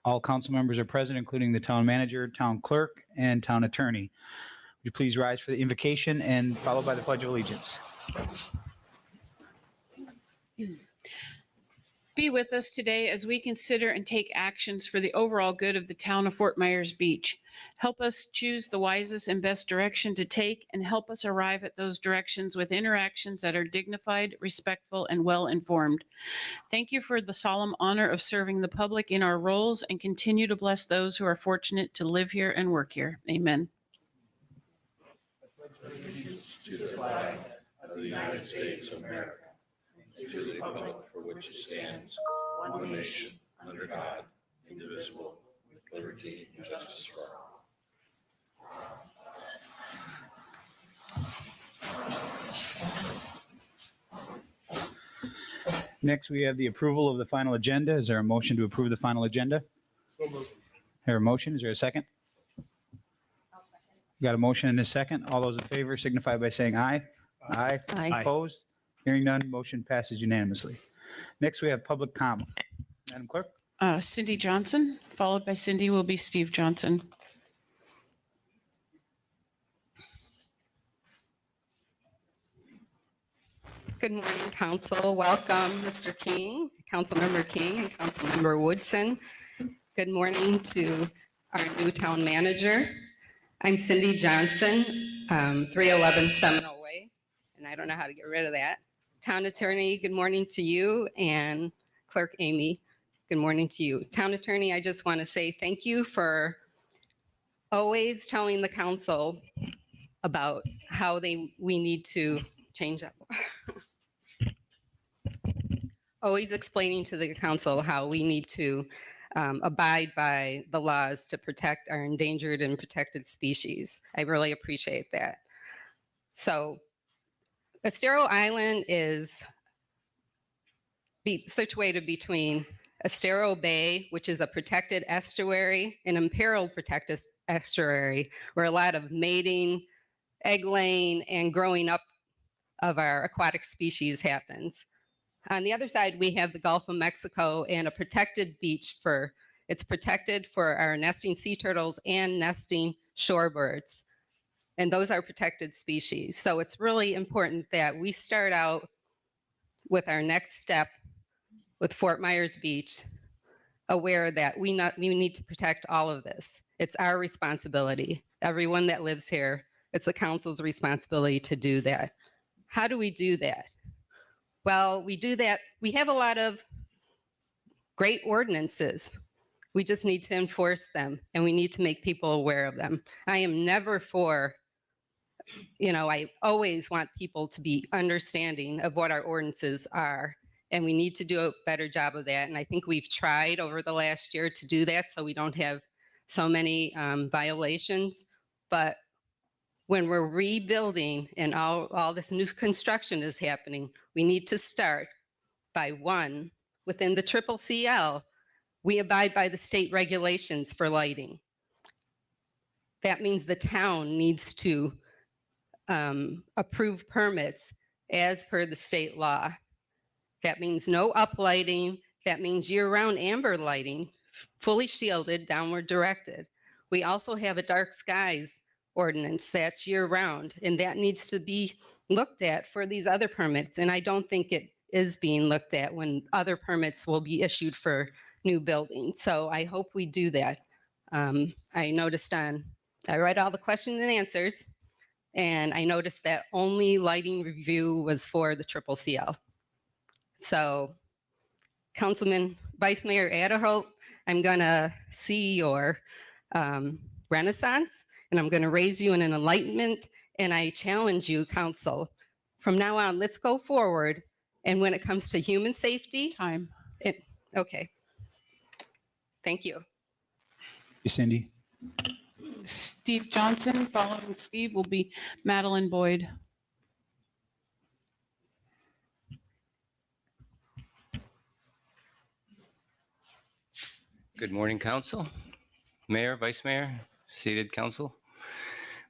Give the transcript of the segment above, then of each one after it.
All council members are present, including the town manager, town clerk, and town attorney. Would you please rise for the invocation and followed by the Pledge of Allegiance? Be with us today as we consider and take actions for the overall good of the town of Fort Myers Beach. Help us choose the wisest and best direction to take and help us arrive at those directions with interactions that are dignified, respectful, and well-informed. Thank you for the solemn honor of serving the public in our roles and continue to bless those who are fortunate to live here and work here. Amen. To the flag of the United States of America, and to the republic for which it stands, one nation, under God, indivisible, with liberty and justice for all. Next, we have the approval of the final agenda. Is there a motion to approve the final agenda? There a motion? Is there a second? Got a motion and a second. All those in favor signify by saying aye. Aye. Aye. Opposed? Hearing none, motion passes unanimously. Next, we have public comment. Madam Clerk? Cindy Johnson, followed by Cindy will be Steve Johnson. Good morning, Council. Welcome, Mr. King, Councilmember King, and Councilmember Woodson. Good morning to our new town manager. I'm Cindy Johnson, 311 Seminole Way, and I don't know how to get rid of that. Town Attorney, good morning to you, and Clerk Amy, good morning to you. Town Attorney, I just want to say thank you for always telling the council about how we need to change up. Always explaining to the council how we need to abide by the laws to protect our endangered and protected species. I really appreciate that. So Estero Island is situated between Estero Bay, which is a protected estuary, and Imperial Protected Estuary, where a lot of mating, egg laying, and growing up of our aquatic species happens. On the other side, we have the Gulf of Mexico and a protected beach it's protected for our nesting sea turtles and nesting shorebirds. And those are protected species. So it's really important that we start out with our next step with Fort Myers Beach, aware that we need to protect all of this. It's our responsibility. Everyone that lives here, it's the council's responsibility to do that. How do we do that? Well, we do that. We have a lot of great ordinances. We just need to enforce them, and we need to make people aware of them. I am never for, I always want people to be understanding of what our ordinances are, and we need to do a better job of that. And I think we've tried over the last year to do that so we don't have so many violations. But when we're rebuilding and all this new construction is happening, we need to start by one, within the CCCL, we abide by the state regulations for lighting. That means the town needs to approve permits as per the state law. That means no uplighting. That means year-round amber lighting, fully shielded, downward directed. We also have a dark skies ordinance that's year-round, and that needs to be looked at for these other permits. And I don't think it is being looked at when other permits will be issued for new buildings. So I hope we do that. I read all the questions and answers, and I noticed that only lighting review was for the CCCL. So Councilman Vice Mayor Adderholt, I'm gonna see your renaissance, and I'm gonna raise you in an enlightenment, and I challenge you, council, from now on, let's go forward. And when it comes to human safety, okay. Thank you. Cindy. Steve Johnson, following Steve will be Madeline Boyd. Good morning, Council, Mayor, Vice Mayor, seated Council.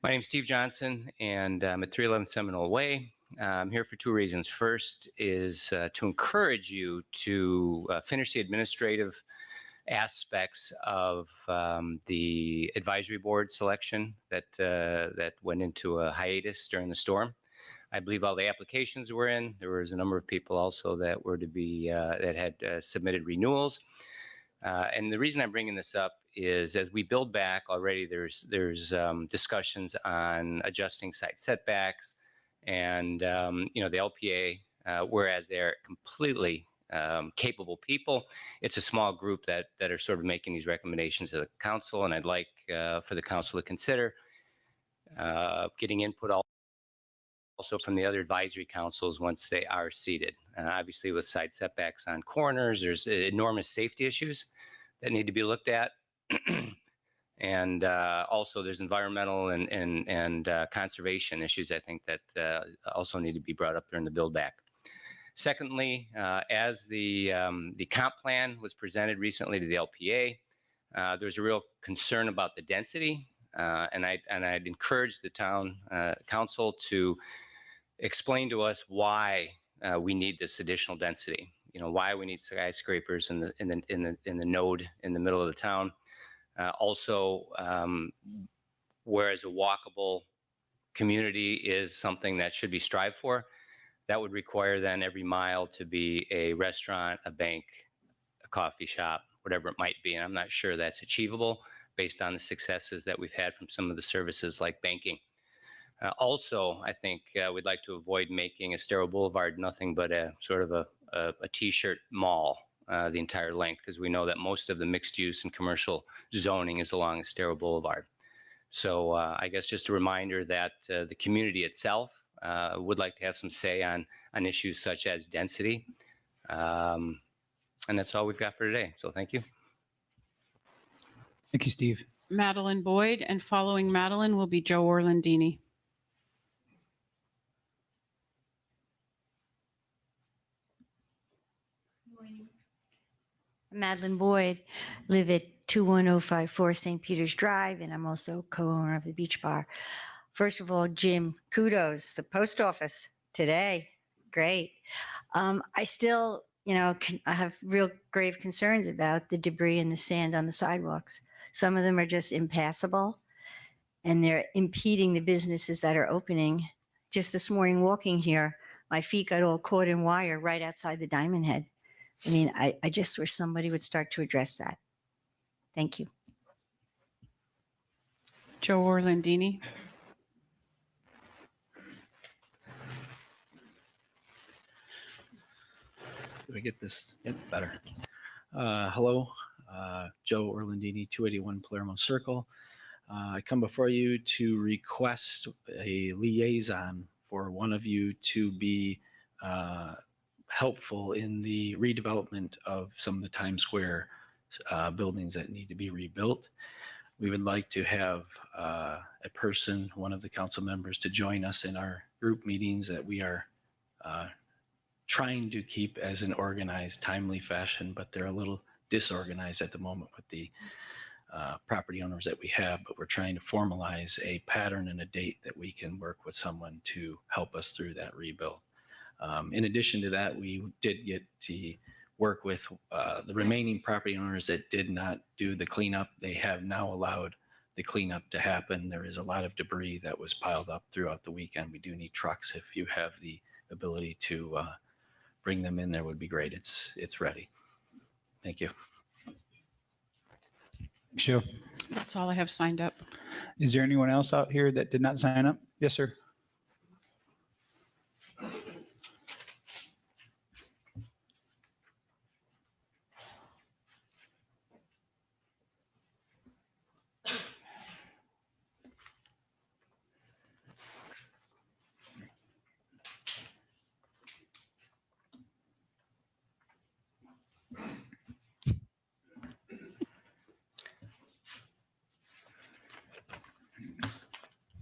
My name is Steve Johnson, and I'm at 311 Seminole Way. I'm here for two reasons. First is to encourage you to finish the administrative aspects of the advisory board selection that went into a hiatus during the storm. I believe all the applications were in. There was a number of people also that were to be that had submitted renewals. And the reason I'm bringing this up is as we build back already, there's discussions on adjusting site setbacks and the LPA, whereas they're completely capable people, it's a small group that are sort of making these recommendations to the council, and I'd like for the council to consider getting input also from the other advisory councils once they are seated. Obviously, with side setbacks on corners, there's enormous safety issues that need to be looked at. And also there's environmental and conservation issues, I think, that also need to be brought up during the build back. Secondly, as the comp plan was presented recently to the LPA, there's a real concern about the density. And I'd encourage the town council to explain to us why we need this additional density. Why we need skyscrapers in the node in the middle of the town. Also, whereas a walkable community is something that should be strived for, that would require then every mile to be a restaurant, a bank, a coffee shop, whatever it might be. And I'm not sure that's achievable based on the successes that we've had from some of the services like banking. Also, I think we'd like to avoid making Estero Boulevard nothing but a sort of a t-shirt mall the entire length, because we know that most of the mixed use and commercial zoning is along Estero Boulevard. So I guess just a reminder that the community itself would like to have some say on issues such as density. And that's all we've got for today. So thank you. Thank you, Steve. Madeline Boyd, and following Madeline will be Joe Orlandini. Madeline Boyd, live at 21054 St. Peter's Drive, and I'm also co-owner of the Beach Bar. First of all, Jim, kudos. The post office today, great. I still, I have real grave concerns about the debris and the sand on the sidewalks. Some of them are just impassable, and they're impeding the businesses that are opening. Just this morning walking here, my feet got all caught in wire right outside the Diamond Head. I mean, I just wish somebody would start to address that. Thank you. Joe Orlandini. Do I get this? Yep, better. Hello, Joe Orlandini, 281 Palermo Circle. I come before you to request a liaison for one of you to be helpful in the redevelopment of some of the Times Square buildings that need to be rebuilt. We would like to have a person, one of the council members, to join us in our group meetings that we are trying to keep as an organized, timely fashion, but they're a little disorganized at the moment with the property owners that we have, but we're trying to formalize a pattern and a date that we can work with someone to help us through that rebuild. In addition to that, we did get to work with the remaining property owners that did not do the cleanup. They have now allowed the cleanup to happen. There is a lot of debris that was piled up throughout the weekend. We do need trucks. If you have the ability to bring them in, there would be great. It's ready. Thank you. Joe, That's all I have signed up. is there anyone else out here that did not sign up? Yes, sir.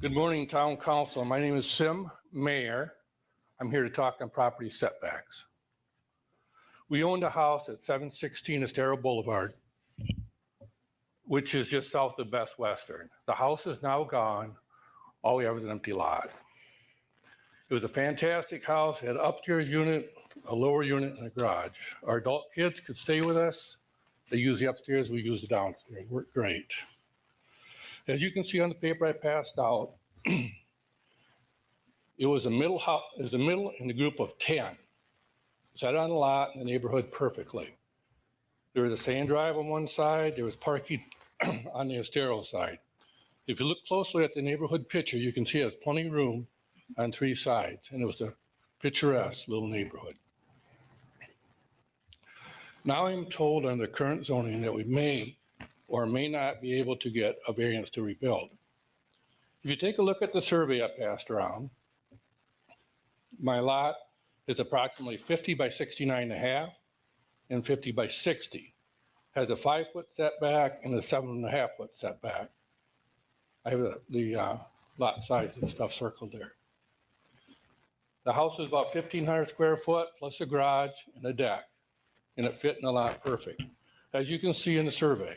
Good morning, Town Council. My name is Sim Mayer. I'm here to talk on property setbacks. We owned a house at 716 Estero Boulevard, which is just south of Best Western. The house is now gone. All we have is an empty lot. It was a fantastic house. It had an upstairs unit, a lower unit, and a garage. Our adult kids could stay with us. They use the upstairs, we use the downstairs. Worked great. As you can see on the paper I passed out, it was a middle house, it was a middle in a group of 10. Sat on the lot in the neighborhood perfectly. There was a sand drive on one side, there was parking on the Estero side. If you look closely at the neighborhood picture, you can see there's plenty of room on 3 sides, and it was a picturesque little neighborhood. Now I'm told under current zoning that we may or may not be able to get a variance to rebuild. If you take a look at the survey I passed around, my lot is approximately 50 by 69.5 and 50 by 60. Has a 5-foot setback and a 7.5-foot setback. I have the lot size and stuff circled there. The house is about 1,500 square foot plus a garage and a deck, and it fit in the lot perfect. As you can see in the survey,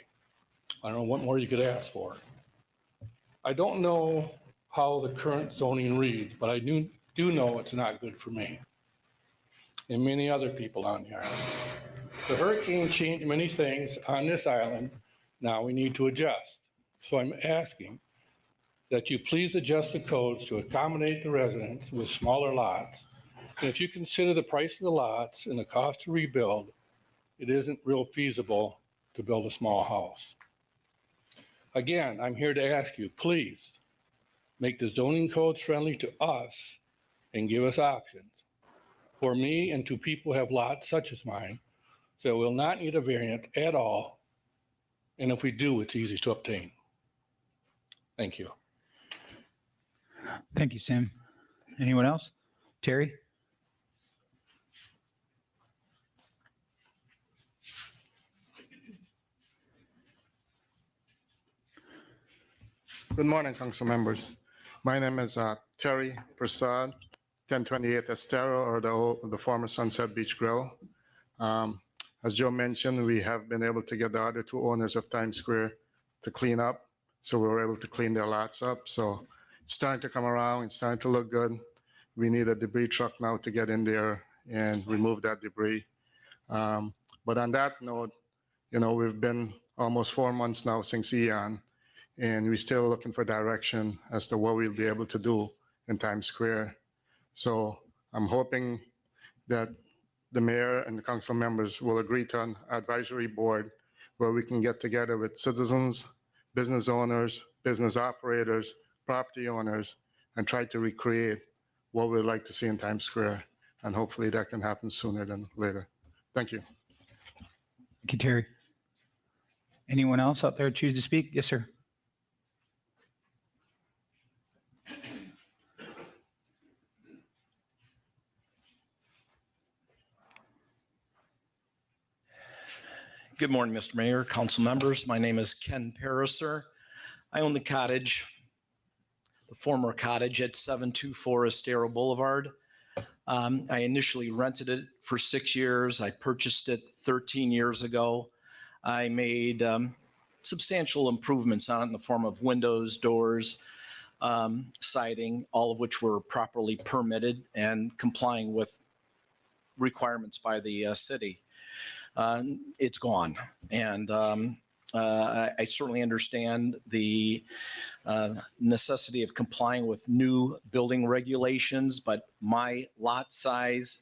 I don't know what more you could ask for. I don't know how the current zoning reads, but I do know it's not good for me and many other people on the island. The hurricane changed many things on this island. Now we need to adjust. So I'm asking that you please adjust the codes to accommodate the residents with smaller lots. And if you consider the price of the lots and the cost to rebuild, it isn't real feasible to build a small house. Again, I'm here to ask you, please make the zoning codes friendly to us and give us options for me and to people who have lots such as mine, so we'll not need a variance at all. And if we do, it's easy to obtain. Thank you. Thank you, Sam. Anyone else? Terry? Good morning, council members. My name is Terry Prasad, 1028 Estero, or the former Sunset Beach Grill. As Joe mentioned, we have been able to get the other 2 owners of Times Square to clean up. So we were able to clean their lots up. So it's starting to come around. It's starting to look good. We need a debris truck now to get in there and remove that debris. But on that note, we've been almost 4 months now since Ian, and we're still looking for direction as to what we'll be able to do in Times Square. So I'm hoping that the mayor and the council members will agree to an advisory board where we can get together with citizens, business owners, business operators, property owners, and try to recreate what we'd like to see in Times Square. And hopefully that can happen sooner than later. Thank you. Thank you, Terry. Anyone else out there choose to speak? Yes, sir. Good morning, Mr. Mayor, council members. My name is Ken Pariser. I own the cottage, the former cottage at 724 Estero Boulevard. I initially rented it for 6 years. I purchased it 13 years ago. I made substantial improvements on it in the form of windows, doors, siding, all of which were properly permitted and complying with requirements by the city. It's gone. And I certainly understand the necessity of complying with new building regulations, but my lot size,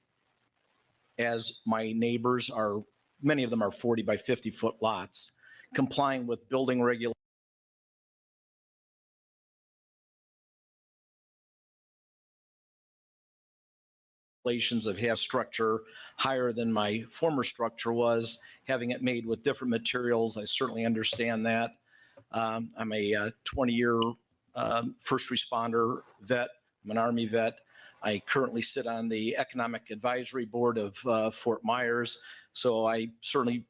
as my neighbors are, many of them are 40 by 50 foot lots, complying with building regulations of having structure higher than my former structure was, having it made with different materials. I certainly understand that. I'm a 20-year first responder vet. I'm an Army vet. I currently sit on the Economic Advisory Board of Fort Myers, so I certainly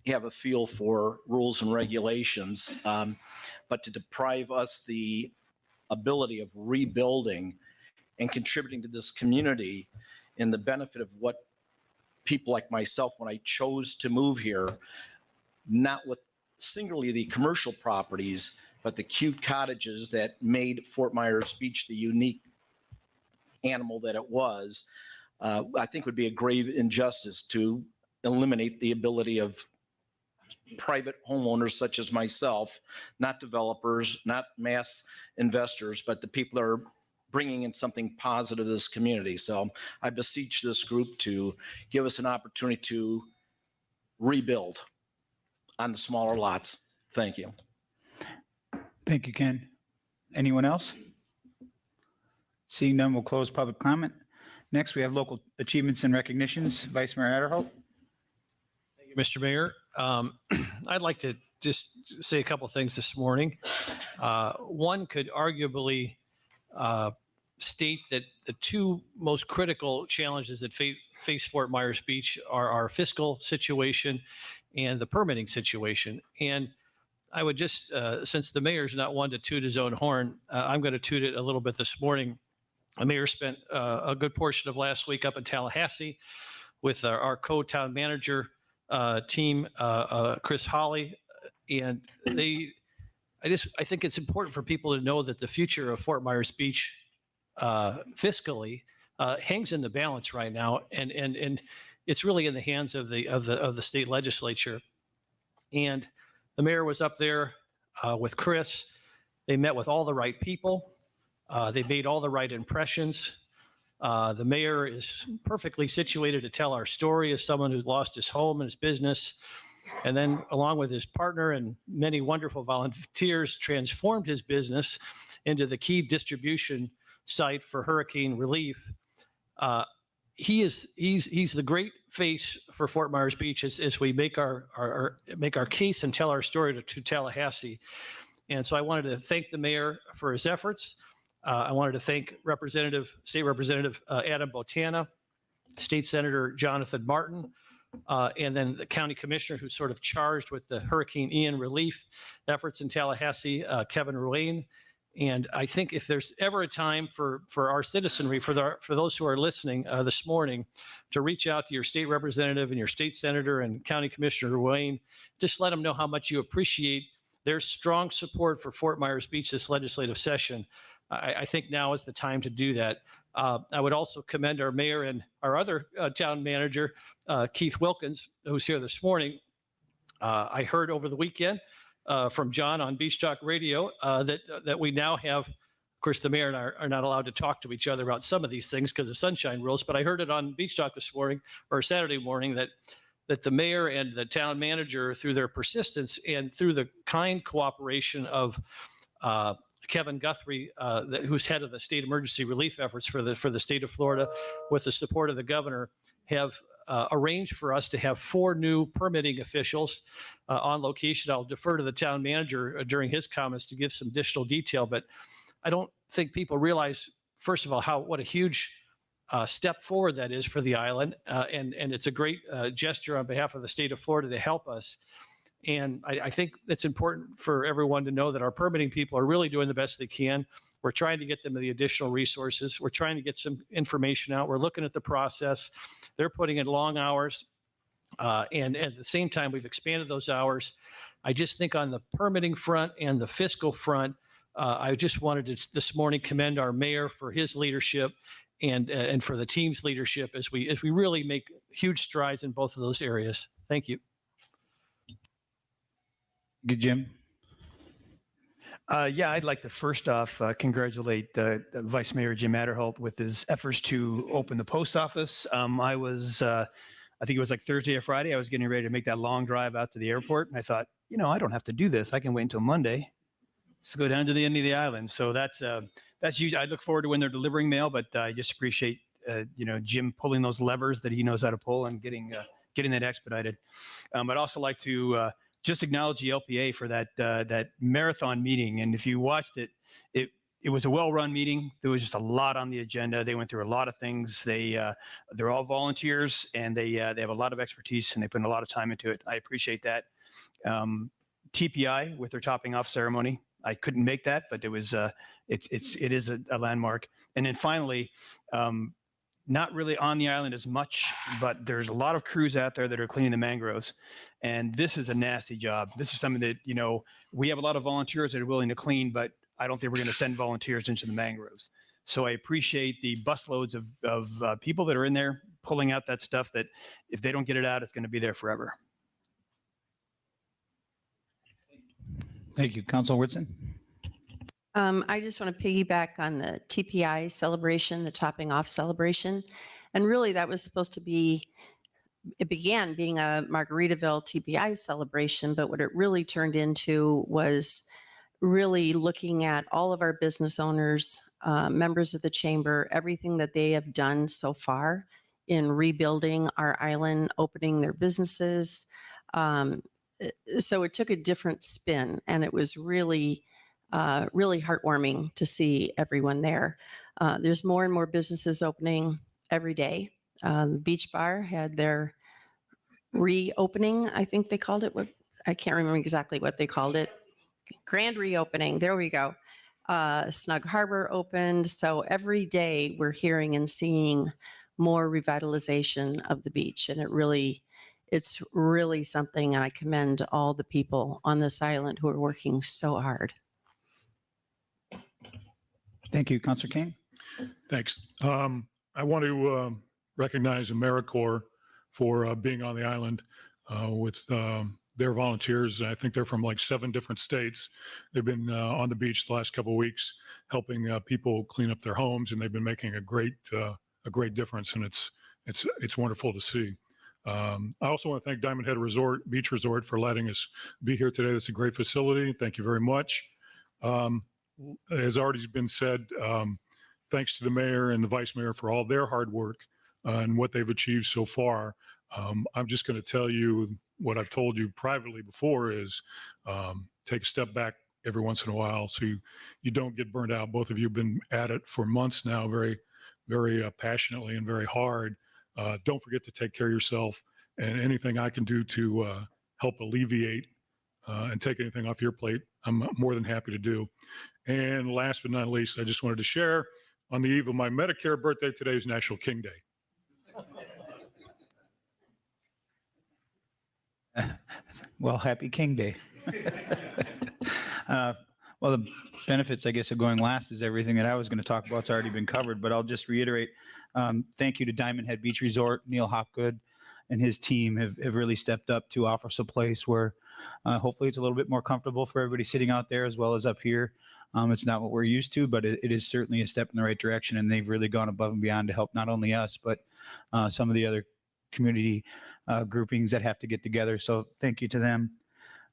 have a feel for rules and regulations. But to deprive us the ability of rebuilding and contributing to this community in the benefit of what people like myself, when I chose to move here, not with singularly the commercial properties, but the cute cottages that made Fort Myers Beach the unique animal that it was, I think would be a grave injustice to eliminate the ability of private homeowners such as myself, not developers, not mass investors, but the people that are bringing in something positive to this community. So I beseech this group to give us an opportunity to rebuild on the smaller lots. Thank you. Thank you, Ken. Anyone else? Seeing none, we'll close public comment. Next, we have local achievements and recognitions. Vice Mayor Adderholt. Thank you, Mr. Mayor. I'd like to just say a couple things this morning. One could arguably state that the two most critical challenges that face Fort Myers Beach are our fiscal situation and the permitting situation. And I would just, since the mayor's not one to toot his own horn, I'm going to toot it a little bit this morning. The mayor spent a good portion of last week up in Tallahassee with our co-town manager team, Chris Holly, and I think it's important for people to know that the future of Fort Myers Beach fiscally hangs in the balance right now, and it's really in the hands of the state legislature. And the mayor was up there with Chris. They met with all the right people. They made all the right impressions. The mayor is perfectly situated to tell our story as someone who lost his home and his business, and then along with his partner and many wonderful volunteers, transformed his business into the key distribution site for hurricane relief. He's the great face for Fort Myers Beach as we make our case and tell our story to Tallahassee. And so I wanted to thank the mayor for his efforts. I wanted to thank State Representative Adam Botana, State Senator Jonathan Martin, and then the county commissioner who's sort of charged with the Hurricane Ian relief efforts in Tallahassee, Kevin Ruane. And I think if there's ever a time for our citizenry, for those who are listening this morning, to reach out to your state representative and your state senator and county commissioner Ruane, just let them know how much you appreciate their strong support for Fort Myers Beach this legislative session. I think now is the time to do that. I would also commend our mayor and our other town manager, Keith Wilkins, who's here this morning. I heard over the weekend from John on Beach Talk Radio that we now have, of course, the mayor and I are not allowed to talk to each other about some of these things because of sunshine rules, but I heard it on Beach Talk this morning or Saturday morning that the mayor and the town manager, through their persistence and through the kind cooperation of Kevin Guthrie, who's head of the state emergency relief efforts for the state of Florida, with the support of the governor, have arranged for us to have 4 new permitting officials on location. I'll defer to the town manager during his comments to give some additional detail, but I don't think people realize, first of all, what a huge step forward that is for the island, and it's a great gesture on behalf of the state of Florida to help us. And I think it's important for everyone to know that our permitting people are really doing the best they can. We're trying to get them the additional resources. We're trying to get some information out. We're looking at the process. They're putting in long hours. And at the same time, we've expanded those hours. I just think on the permitting front and the fiscal front, I just wanted to this morning commend our mayor for his leadership and for the team's leadership as we really make huge strides in both of those areas. Thank you. Good, Jim. Yeah, I'd like to first off congratulate Vice Mayor Jim Adderholt with his efforts to open the post office. I think it was like Thursday or Friday, I was getting ready to make that long drive out to the airport. And I thought, I don't have to do this. I can wait until Monday. Let's go down to the end of the island. So that's usually, I look forward to when they're delivering mail, but I just appreciate, Jim pulling those levers that he knows how to pull and getting that expedited. I'd also like to just acknowledge the LPA for that marathon meeting. And if you watched it, it was a well-run meeting. There was just a lot on the agenda. They went through a lot of things. They're all volunteers, and they have a lot of expertise, and they put in a lot of time into it. I appreciate that. TPI with their topping off ceremony. I couldn't make that, but it is a landmark. And then finally, not really on the island as much, but there's a lot of crews out there that are cleaning the mangroves. And this is a nasty job. This is something that, we have a lot of volunteers that are willing to clean, but I don't think we're going to send volunteers into the mangroves. So I appreciate the busloads of people that are in there pulling out that stuff that if they don't get it out, it's going to be there forever. Thank you. Council Whitson? I just want to piggyback on the TPI celebration, the topping off celebration. And really that was supposed to be, it began being a Margaritaville TPI celebration, but what it really turned into was really looking at all of our business owners, members of the chamber, everything that they have done so far in rebuilding our island, opening their businesses. So it took a different spin, and it was really, really heartwarming to see everyone there. There's more and more businesses opening every day. The Beach Bar had their reopening, I think they called it. What, I can't remember exactly what they called it. Grand reopening. There we go. Snug Harbor opened. So every day we're hearing and seeing more revitalization of the beach, and it's really something. And I commend all the people on this island who are working so hard. Thank you. Councilor King? Thanks. I want to recognize AmeriCorps for being on the island with their volunteers. I think they're from like 7 different states. They've been on the beach the last couple of weeks, helping people clean up their homes, and they've been making a great difference. And it's wonderful to see. I also want to thank Diamond Head Beach Resort for letting us be here today. That's a great facility. Thank you very much. As already been said, thanks to the mayor and the vice mayor for all their hard work and what they've achieved so far. I'm just going to tell you what I've told you privately before is take a step back every once in a while so you don't get burned out. Both of you have been at it for months now, very, very passionately and very hard. Don't forget to take care of yourself, and anything I can do to help alleviate and take anything off your plate, I'm more than happy to do. And last but not least, I just wanted to share on the eve of my Medicare birthday, today is National King Day. Well, happy King Day. Well, the benefits, I guess, of going last is everything that I was going to talk about. It's already been covered, but I'll just reiterate. Thank you to Diamond Head Beach Resort. Neil Hopgood and his team have really stepped up to offer us a place where hopefully it's a little bit more comfortable for everybody sitting out there as well as up here. It's not what we're used to, but it is certainly a step in the right direction, and they've really gone above and beyond to help not only us, but some of the other community groupings that have to get together. So thank you to them.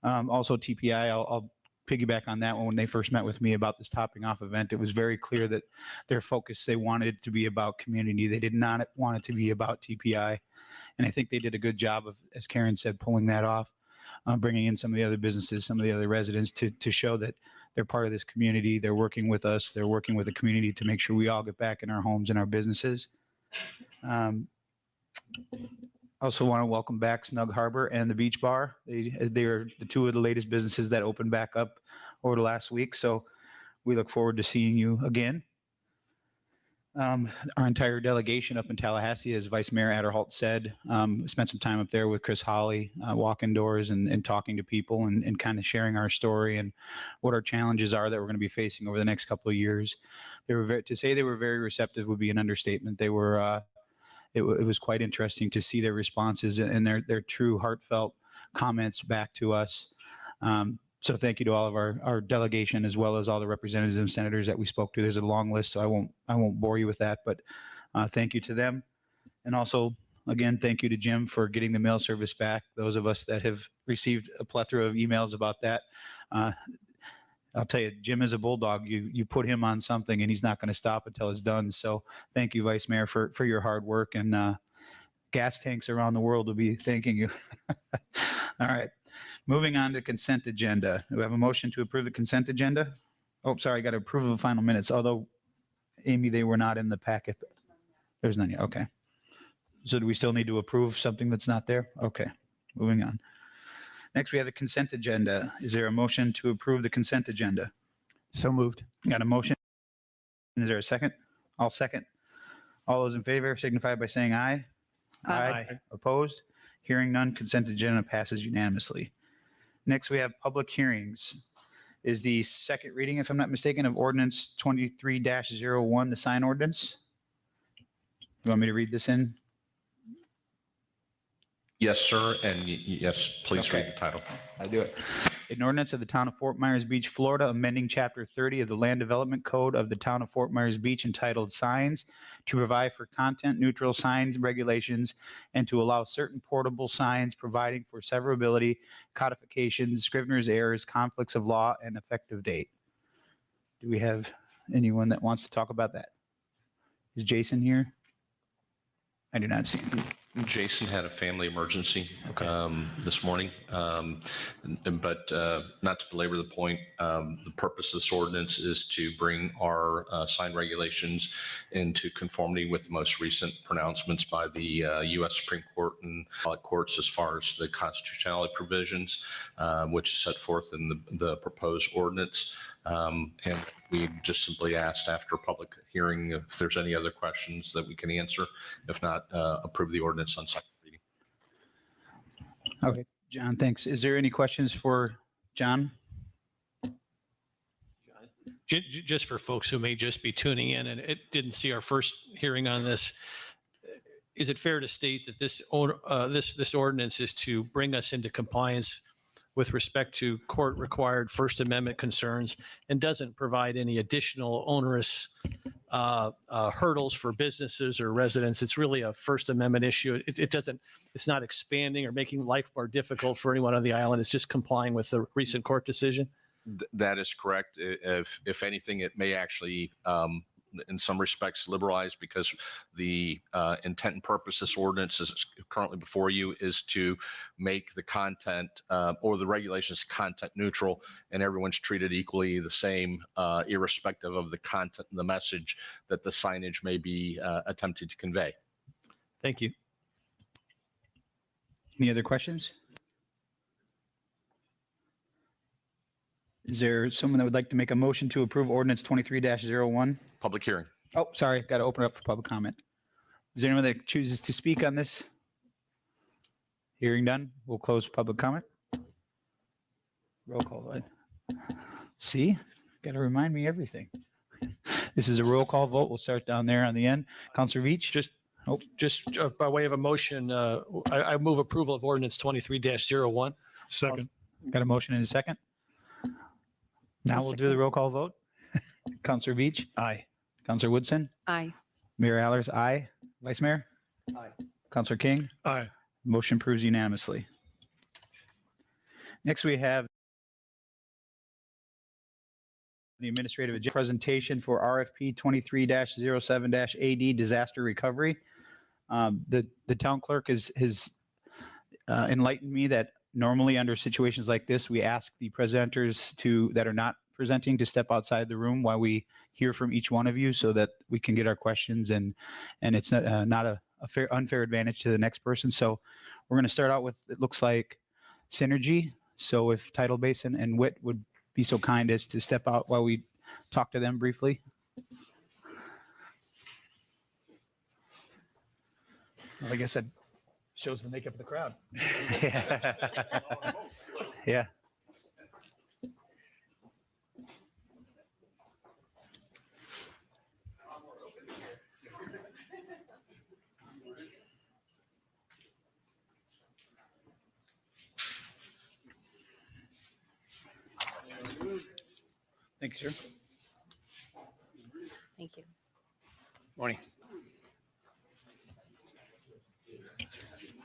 Also TPI, I'll piggyback on that one. When they first met with me about this topping off event, it was very clear that their focus, they wanted it to be about community. They did not want it to be about TPI. And I think they did a good job of, as Karen said, pulling that off, bringing in some of the other businesses, some of the other residents to show that they're part of this community. They're working with us. They're working with the community to make sure we all get back in our homes and our businesses. Also want to welcome back Snug Harbor and the Beach Bar. They are the 2 of the latest businesses that opened back up over the last week. So we look forward to seeing you again. Our entire delegation up in Tallahassee, as Vice Mayor Adderholt said, spent some time up there with Chris Hawley, walking doors and talking to people and kind of sharing our story and what our challenges are that we're going to be facing over the next couple of years. They were to say they were very receptive would be an understatement. They were. It was quite interesting to see their responses and their true heartfelt comments back to us. So thank you to all of our delegation, as well as all the representatives and senators that we spoke to. There's a long list, so I won't bore you with that, but thank you to them. And also, again, thank you to Jim for getting the mail service back. Those of us that have received a plethora of emails about that, I'll tell you, Jim is a bulldog. You put him on something and he's not going to stop until it's done. So thank you, Vice Mayor, for your hard work, and gas tanks around the world will be thanking you. All right. Moving on to consent agenda. Do we have a motion to approve the consent agenda? Oh, sorry, I got to approve of the final minutes. Although, Amy, they were not in the packet. There's none yet. Okay. So do we still need to approve something that's not there? Okay. Moving on. Next, we have the consent agenda. Is there a motion to approve the consent agenda? So moved. Got a motion? Is there a second? I'll second. All those in favor signify by saying aye. Aye. Opposed? Hearing none, consent agenda passes unanimously. Next, we have public hearings. Is the second reading, if I'm not mistaken, of ordinance 23-01, the sign ordinance? You want me to read this in? Yes, sir. And yes, please Okay. read the title. I'll do it. an ordinance of the town of Fort Myers Beach, Florida, amending chapter 30 of the Land Development Code of the town of Fort Myers Beach entitled Signs to provide for content neutral signs regulations and to allow certain portable signs, providing for severability, codification, scrivener's errors, conflicts of law, and effective date. Do we have anyone that wants to talk about that? Is Jason here? I do not see him. Jason had a family emergency this morning, but not to belabor the point, the purpose of this ordinance is to bring our sign regulations into conformity with the most recent pronouncements by the U.S. Supreme Court and appellate courts as far as the constitutionality provisions, which is set forth in the proposed ordinance. And we just simply asked after public hearing if there's any other questions that we can answer. If not, approve the ordinance on second reading. Okay, John, thanks. Is there any questions for John? Just for folks who may just be tuning in and it didn't see our first hearing on this, is it fair to state that this ordinance is to bring us into compliance with respect to court-required First Amendment concerns and doesn't provide any additional onerous hurdles for businesses or residents? It's really a First Amendment issue. It's not expanding or making life more difficult for anyone on the island. It's just complying with the recent court decision. That is correct. If anything, it may actually, in some respects, liberalize, because the intent and purpose of this ordinance is currently before you is to make the content or the regulations content neutral, and everyone's treated equally the same, irrespective of the content and the message that the signage may be attempted to convey. Thank you. Any other questions? Is there someone that would like to make a motion to approve ordinance 23-01? Public hearing. Oh, sorry, got to open it up for public comment. Is there anyone that chooses to speak on this? Hearing none, we'll close public comment. Roll call vote. See, got to remind me everything. This is a roll call vote. We'll start down there on the end. Counselor Veach? Just by way of a motion, I move approval of ordinance 23-01. Second. Got a motion and a second? Now we'll do the roll call vote. Counselor Veach? Aye. Counselor Woodson? Aye. Mayor Allers, aye. Vice Mayor? Aye. Counselor King? Aye. Motion approves unanimously. Next, we have the administrative agenda presentation for RFP 23-07-AD disaster recovery. The town clerk has enlightened me that normally under situations like this, we ask the presenters that are not presenting to step outside the room while we hear from each one of you so that we can get our questions and it's not a unfair advantage to the next person. So we're going to start out with, it looks like, Synergy. So if Tidal Basin and WIT would be so kind as to step out while we talk to them briefly. Well, I guess that shows the makeup of the crowd. Yeah. Thank you, sir. Thank you. Morning.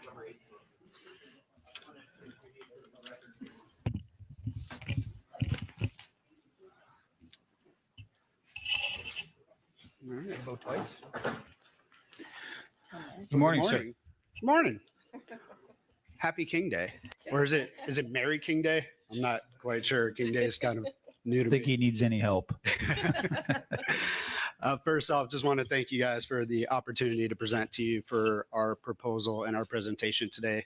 All right. Vote twice. Good morning, sir. Good morning. Happy King Day. Or is it Merry King Day? I'm not quite sure. King Day is kind of new I to think me. he needs any help. First off, just want to thank you guys for the opportunity to present to you for our proposal and our presentation today.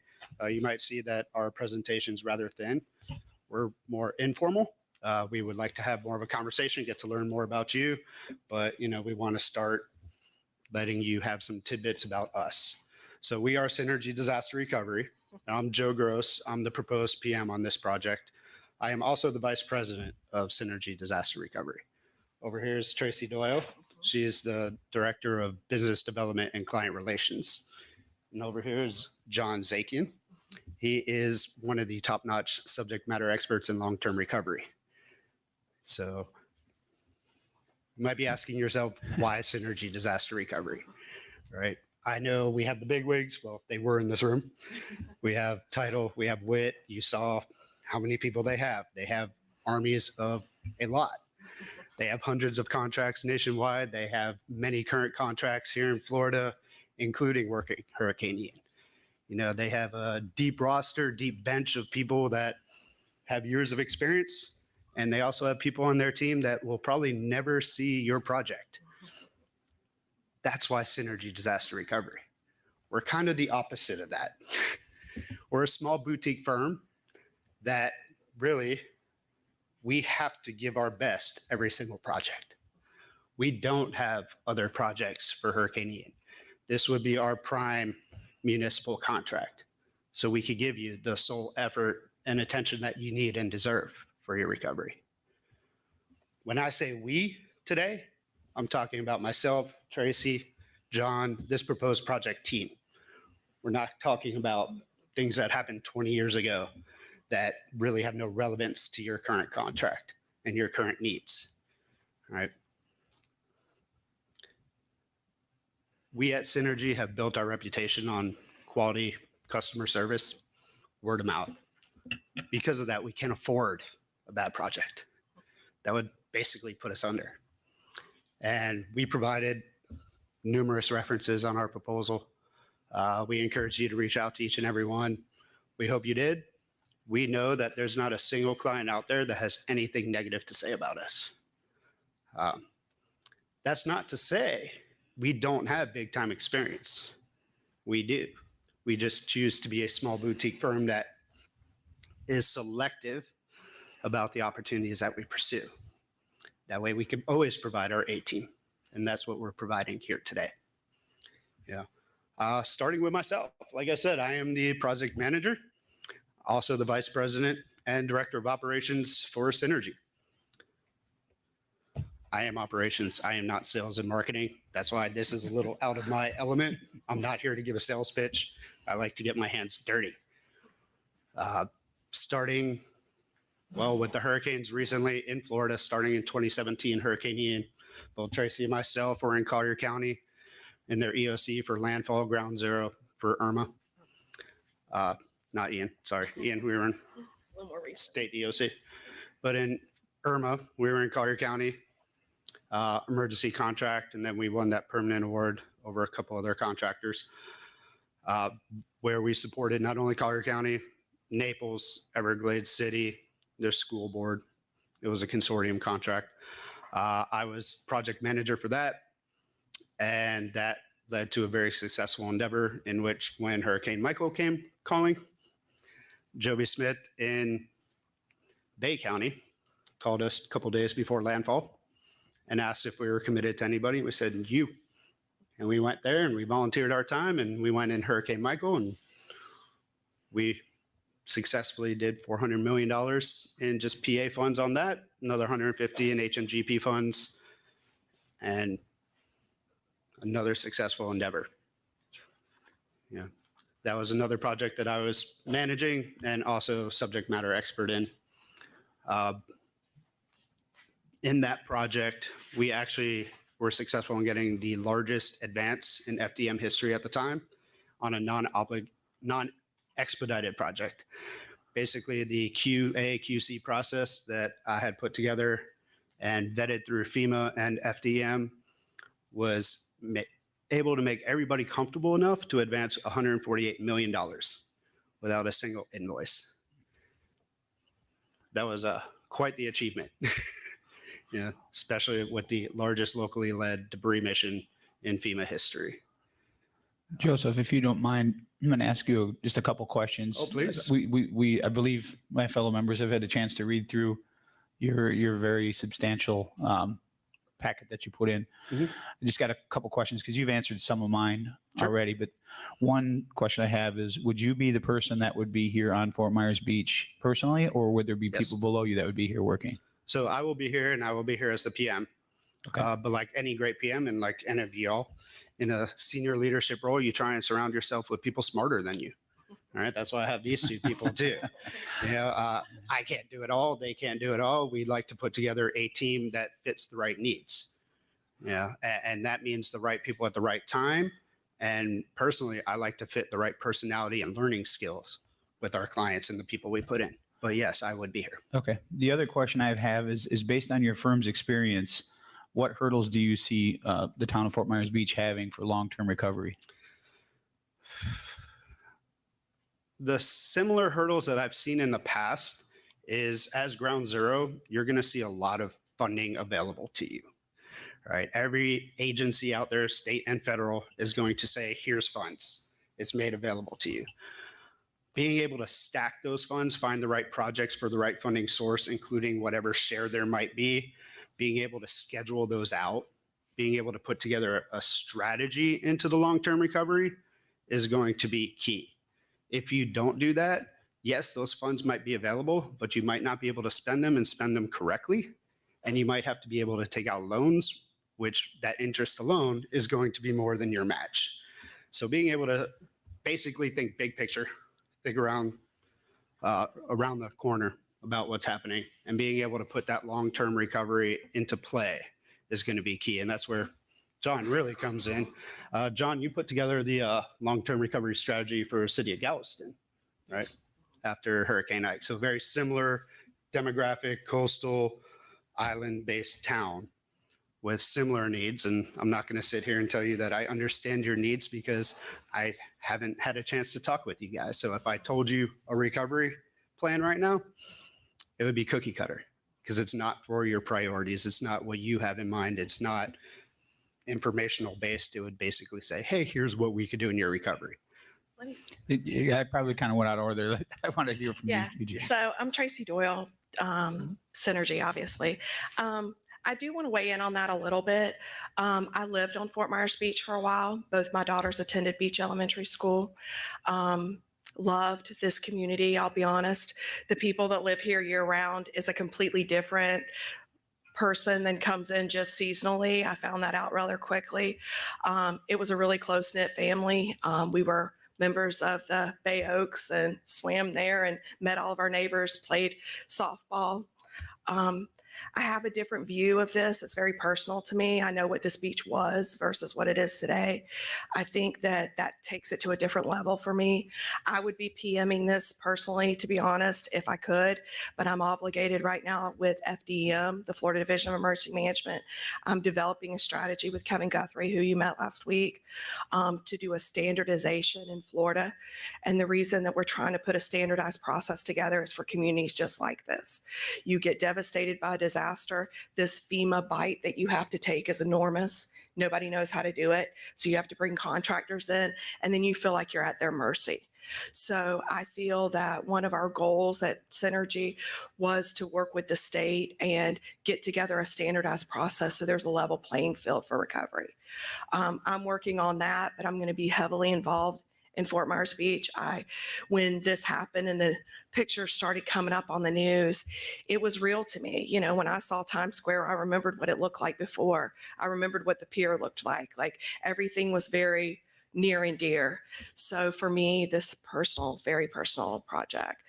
You might see that our presentation is rather thin. We're more informal. We would like to have more of a conversation, get to learn more about you, but we want to start letting you have some tidbits about us. So we are Synergy Disaster Recovery. I'm Joe Gross. I'm the proposed PM on this project. I am also the Vice President of Synergy Disaster Recovery. Over here is Tracy Doyle. She is the Director of Business Development and Client Relations. And over here is John Zakian. He is one of the top-notch subject matter experts in long-term recovery. So you might be asking yourself, why Synergy Disaster Recovery, right? I know we have the big wigs. Well, they were in this room. We have Title, we have WIT. You saw how many people they have. They have armies of a lot. They have hundreds of contracts nationwide. They have many current contracts here in Florida, including working Hurricane Ian. You know, they have a deep roster, deep bench of people that have years of experience. And they also have people on their team that will probably never see your project. That's why Synergy Disaster Recovery. We're kind of the opposite of that. We're a small boutique firm that really, we have to give our best every single project. We don't have other projects for Hurricane Ian. This would be our prime municipal contract. So we could give you the sole effort and attention that you need and deserve for your recovery. When I say we today, I'm talking about myself, Tracy, John, this proposed project team. We're not talking about things that happened 20 years ago that really have no relevance to your current contract and your current needs. All right. We at Synergy have built our reputation on quality customer service, word of mouth. Because of that, we can't afford a bad project. That would basically put us under. And we provided numerous references on our proposal. We encourage you to reach out to each and every one. We hope you did. We know that there's not a single client out there that has anything negative to say about us. That's not to say we don't have big time experience. We do. We just choose to be a small boutique firm that is selective about the opportunities that we pursue. That way we can always provide our A team. And that's what we're providing here today. Yeah. Starting with myself, like I said, I am the project manager, also the vice president and director of operations for Synergy. I am operations. I am not sales and marketing. That's why this is a little out of my element. I'm not here to give a sales pitch. I like to get my hands dirty. Starting, well, with the hurricanes recently in Florida, starting in 2017, Hurricane Ian, both Tracy and myself were in Collier County in their EOC for landfall ground zero for Irma. Not Ian, sorry. Ian, we were in state EOC. But in Irma, we were in Collier County, emergency contract, and then we won that permanent award over a couple other contractors, where we supported not only Collier County, Naples, Everglades City, their school board. It was a consortium contract. I was project manager for that, and that led to a very successful endeavor in which when Hurricane Michael came calling, Joby Smith in Bay County called us a couple days before landfall and asked if we were committed to anybody. We said, you. And we went there and we volunteered our time and we went in Hurricane Michael and we successfully did $400 million in just PA funds on that, another 150 in HMGP funds, and another successful endeavor. Yeah, that was another project that I was managing and also subject matter expert in. In that project, we actually were successful in getting the largest advance in FDM history at the time on a non-expedited project. Basically, the QA/QC process that I had put together and vetted through FEMA and FDM was able to make everybody comfortable enough to advance $148 million without a single invoice. That was quite the achievement. Yeah, especially with the largest locally led debris mission in FEMA history. Joseph, if you don't mind, I'm going to ask you just a couple questions. Oh, please. I believe my fellow members have had a chance to read through your very substantial packet that you put in. Mhm. I just got a couple questions because you've answered some of mine Sure. already. But one question I have is, would you be the person that would be here on Fort Myers Beach personally, or would there be Yes. people below you that would be here working? So I will be here and I will be here as a PM. Okay. But like any great PM and like any of y'all in a senior leadership role, you try and surround yourself with people smarter than you. All right. That's why I have these two people too. I can't do it all. They can't do it all. We like to put together a team that fits the right needs. Yeah. And that means the right people at the right time. And personally, I like to fit the right personality and learning skills with our clients and the people we put in. But yes, I would be here. Okay. The other question I have is based on your firm's experience, what hurdles do you see the town of Fort Myers Beach having for long-term recovery? The similar hurdles that I've seen in the past is as ground zero, you're going to see a lot of funding available to you. Right? Every agency out there, state and federal, is going to say, here's funds. It's made available to you. Being able to stack those funds, find the right projects for the right funding source, including whatever share there might be, being able to schedule those out, being able to put together a strategy into the long-term recovery is going to be key. If you don't do that, yes, those funds might be available, but you might not be able to spend them and spend them correctly. And you might have to be able to take out loans, which that interest alone is going to be more than your match. So being able to basically think big picture, think around the corner about what's happening, and being able to put that long-term recovery into play is going to be key. And that's where John really comes in. John, you put together the long-term recovery strategy for the city of Galveston, right? After Hurricane Ike. So very similar demographic, coastal, island-based town with similar needs. And I'm not going to sit here and tell you that I understand your needs because I haven't had a chance to talk with you guys. So if I told you a recovery plan right now, it would be cookie cutter because it's not for your priorities. It's not what you have in mind. It's not informational based. It would basically say, hey, here's what we could do in your recovery. I probably kind of went out of order. I want to hear from Yeah. you, Eugene. So I'm Tracy Doyle, Synergy, obviously. I do want to weigh in on that a little bit. I lived on Fort Myers Beach for a while. Both my daughters attended Beach Elementary School. Loved this community, I'll be honest. The people that live here year round is a completely different person than comes in just seasonally. I found that out rather quickly. It was a really close-knit family. We were members of the Bay Oaks and swam there and met all of our neighbors, played softball. I have a different view of this. It's very personal to me. I know what this beach was versus what it is today. I think that that takes it to a different level for me. I would be PMing this personally, to be honest, if I could, but I'm obligated right now with FDEM, the Florida Division of Emergency Management. I'm developing a strategy with Kevin Guthrie, who you met last week, to do a standardization in Florida. And the reason that we're trying to put a standardized process together is for communities just like this. You get devastated by a disaster. This FEMA bite that you have to take is enormous. Nobody knows how to do it. So you have to bring contractors in, and then you feel like you're at their mercy. So I feel that one of our goals at Synergy was to work with the state and get together a standardized process so there's a level playing field for recovery. I'm working on that, but I'm going to be heavily involved in Fort Myers Beach. When this happened and the pictures started coming up on the news, it was real to me. You know, when I saw Times Square, I remembered what it looked like before. I remembered what the pier looked like. Like everything was very near and dear. So for me, this very personal project.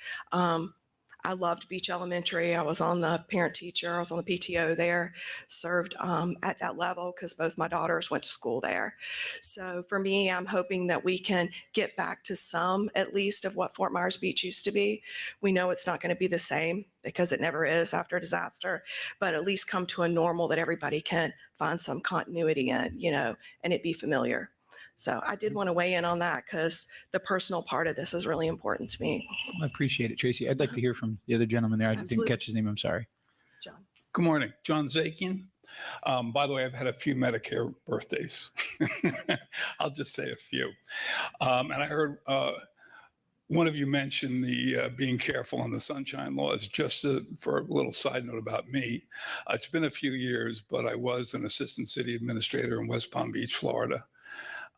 I loved Beach Elementary. I was on the parent teacher. I was on the PTO there, served at that level because both my daughters went to school there. So for me, I'm hoping that we can get back to some, at least, of what Fort Myers Beach used to be. We know it's not going to be the same because it never is after a disaster, but at least come to a normal that everybody can find some continuity in, you know, and it be familiar. So I did want to weigh in on that because the personal part of this is really important to me. I appreciate it, Tracy. I'd like to hear from the other gentleman there. I didn't Absolutely. catch his name. I'm sorry. John. Good morning, John Zakian. By the way, I've had a few Medicare birthdays. I'll just say a few. And I heard one of you mention the being careful on the sunshine laws. Just for a little side note about me, it's been a few years, but I was an assistant city administrator in West Palm Beach, Florida.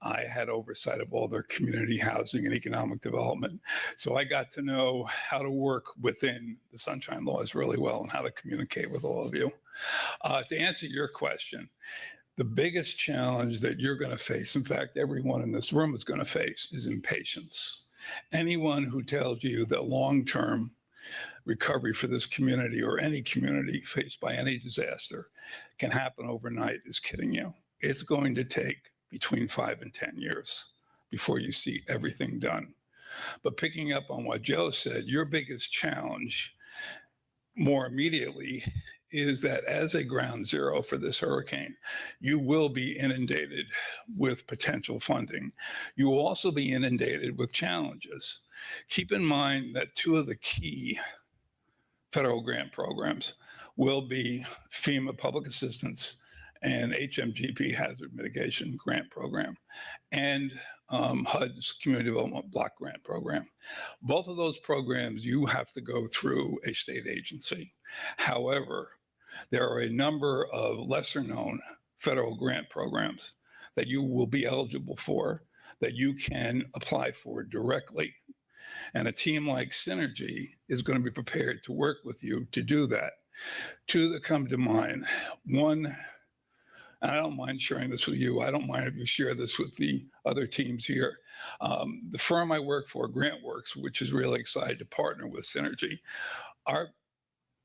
I had oversight of all their community housing and economic development. So I got to know how to work within the sunshine laws really well and how to communicate with all of you. To answer your question, the biggest challenge that you're going to face, in fact, everyone in this room is going to face, is impatience. Anyone who tells you that long-term recovery for this community or any community faced by any disaster can happen overnight is kidding you. It's going to take between 5 and 10 years before you see everything done. But picking up on what Joe said, your biggest challenge more immediately is that as a ground zero for this hurricane, you will be inundated with potential funding. You will also be inundated with challenges. Keep in mind that two of the key federal grant programs will be FEMA Public Assistance and HMGP Hazard Mitigation Grant Program, and HUD's Community Development Block Grant Program. Both of those programs, you have to go through a state agency. However, there are a number of lesser known federal grant programs that you will be eligible for that you can apply for directly. And a team like Synergy is going to be prepared to work with you to do that. Two that come to mind. One, and I don't mind sharing this with you. I don't mind if you share this with the other teams here. The firm I work for, GrantWorks, which is really excited to partner with Synergy, our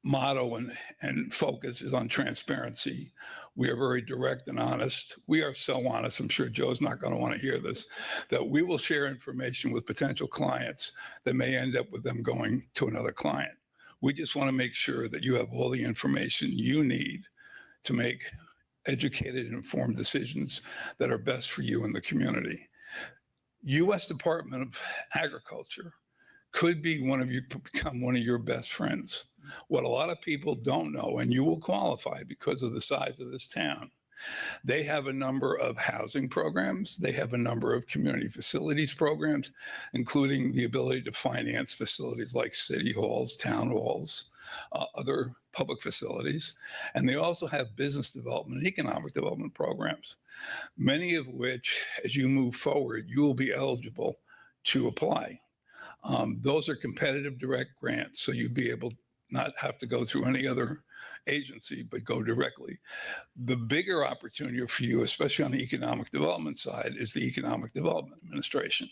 motto and focus is on transparency. We are very direct and honest. We are so honest, I'm sure Joe's not going to want to hear this, that we will share information with potential clients that may end up with them going to another client. We just want to make sure that you have all the information you need to make educated and informed decisions that are best for you and the community. U.S. Department of Agriculture could be become one of your best friends. What a lot of people don't know, and you will qualify because of the size of this town, they have a number of housing programs. They have a number of community facilities programs, including the ability to finance facilities like city halls, town halls, other public facilities. And they also have business development and economic development programs, many of which, as you move forward, you will be eligible to apply. Those are competitive direct grants, so you'd be able to not have to go through any other agency, but go directly. The bigger opportunity for you, especially on the economic development side, is the Economic Development Administration.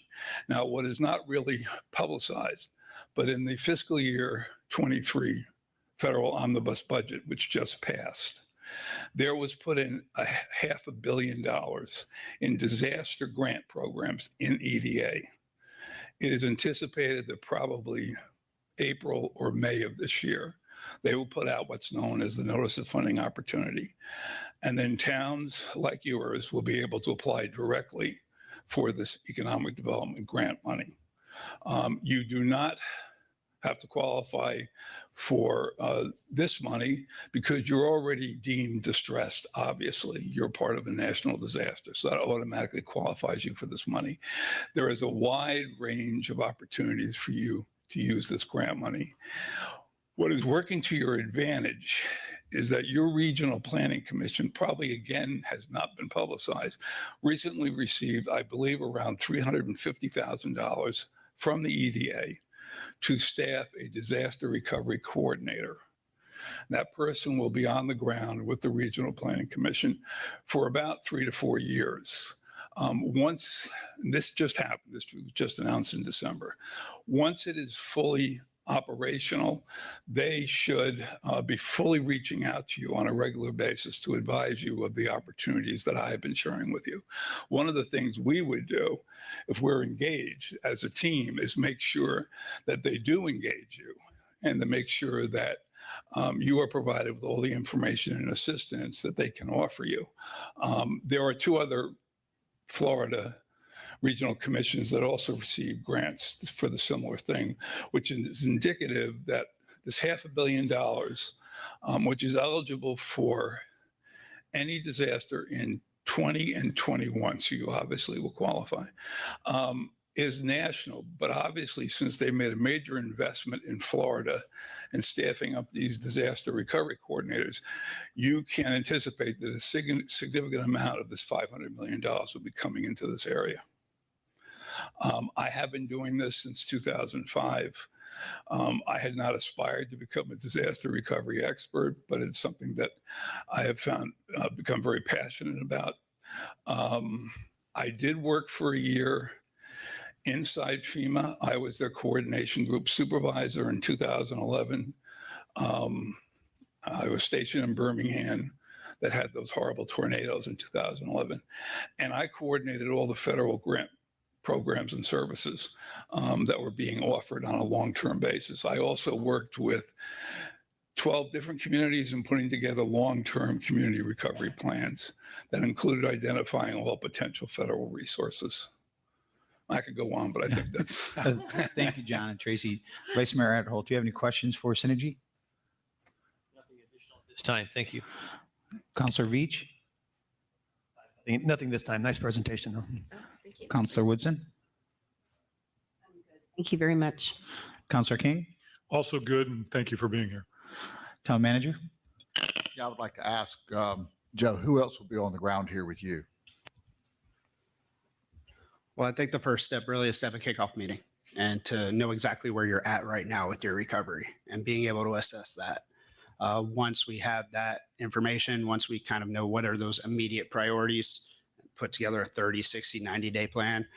Now, what is not really publicized, but in the fiscal year 23 federal omnibus budget, which just passed, there was put in $500 million in disaster grant programs in EDA. It is anticipated that probably April or May of this year, they will put out what's known as the Notice of Funding Opportunity. And then towns like yours will be able to apply directly for this economic development grant money. You do not have to qualify for this money because you're already deemed distressed, obviously. You're part of a national disaster, so that automatically qualifies you for this money. There is a wide range of opportunities for you to use this grant money. What is working to your advantage is that your regional planning commission, probably again has not been publicized, recently received, I believe, around $350,000 from the EDA to staff a disaster recovery coordinator. That person will be on the ground with the Regional Planning Commission for about 3 to 4 years. Once this just happened, this was just announced in December. Once it is fully operational, they should be fully reaching out to you on a regular basis to advise you of the opportunities that I have been sharing with you. One of the things we would do if we're engaged as a team is make sure that they do engage you and to make sure that you are provided with all the information and assistance that they can offer you. There are 2 other Florida regional commissions that also receive grants for the similar thing, which is indicative that this $500 million, which is eligible for any disaster in 20 and 21, so you obviously will qualify, is national. But obviously, since they made a major investment in Florida and staffing up these disaster recovery coordinators, you can anticipate that a significant amount of this $500 million will be coming into this area. I have been doing this since 2005. I had not aspired to become a disaster recovery expert, but it's something that I have found become very passionate about. I did work for a year inside FEMA. I was their coordination group supervisor in 2011. I was stationed in Birmingham that had those horrible tornadoes in 2011. And I coordinated all the federal grant programs and services that were being offered on a long-term basis. I also worked with 12 different communities in putting together long-term community recovery plans that included identifying all potential federal resources. I could go on, but I think that's. Thank you, John and Tracy. Vice Mayor Adderholt, do you have any questions for Synergy? This time, thank you. Councilor Veach, Nothing this time. Nice presentation, though. Thank you. Councilor Woodson, Thank you very much. Councilor King, Also good, and thank you for being here. Town Manager. Yeah, I would like to ask Joe, who else will be on the ground here with you? Well, I think the first step really is to have a kickoff meeting and to know exactly where you're at right now with your recovery and being able to assess that. Once we have that information, once we kind of know what are those immediate priorities, put together a 30, 60, 90-day plan,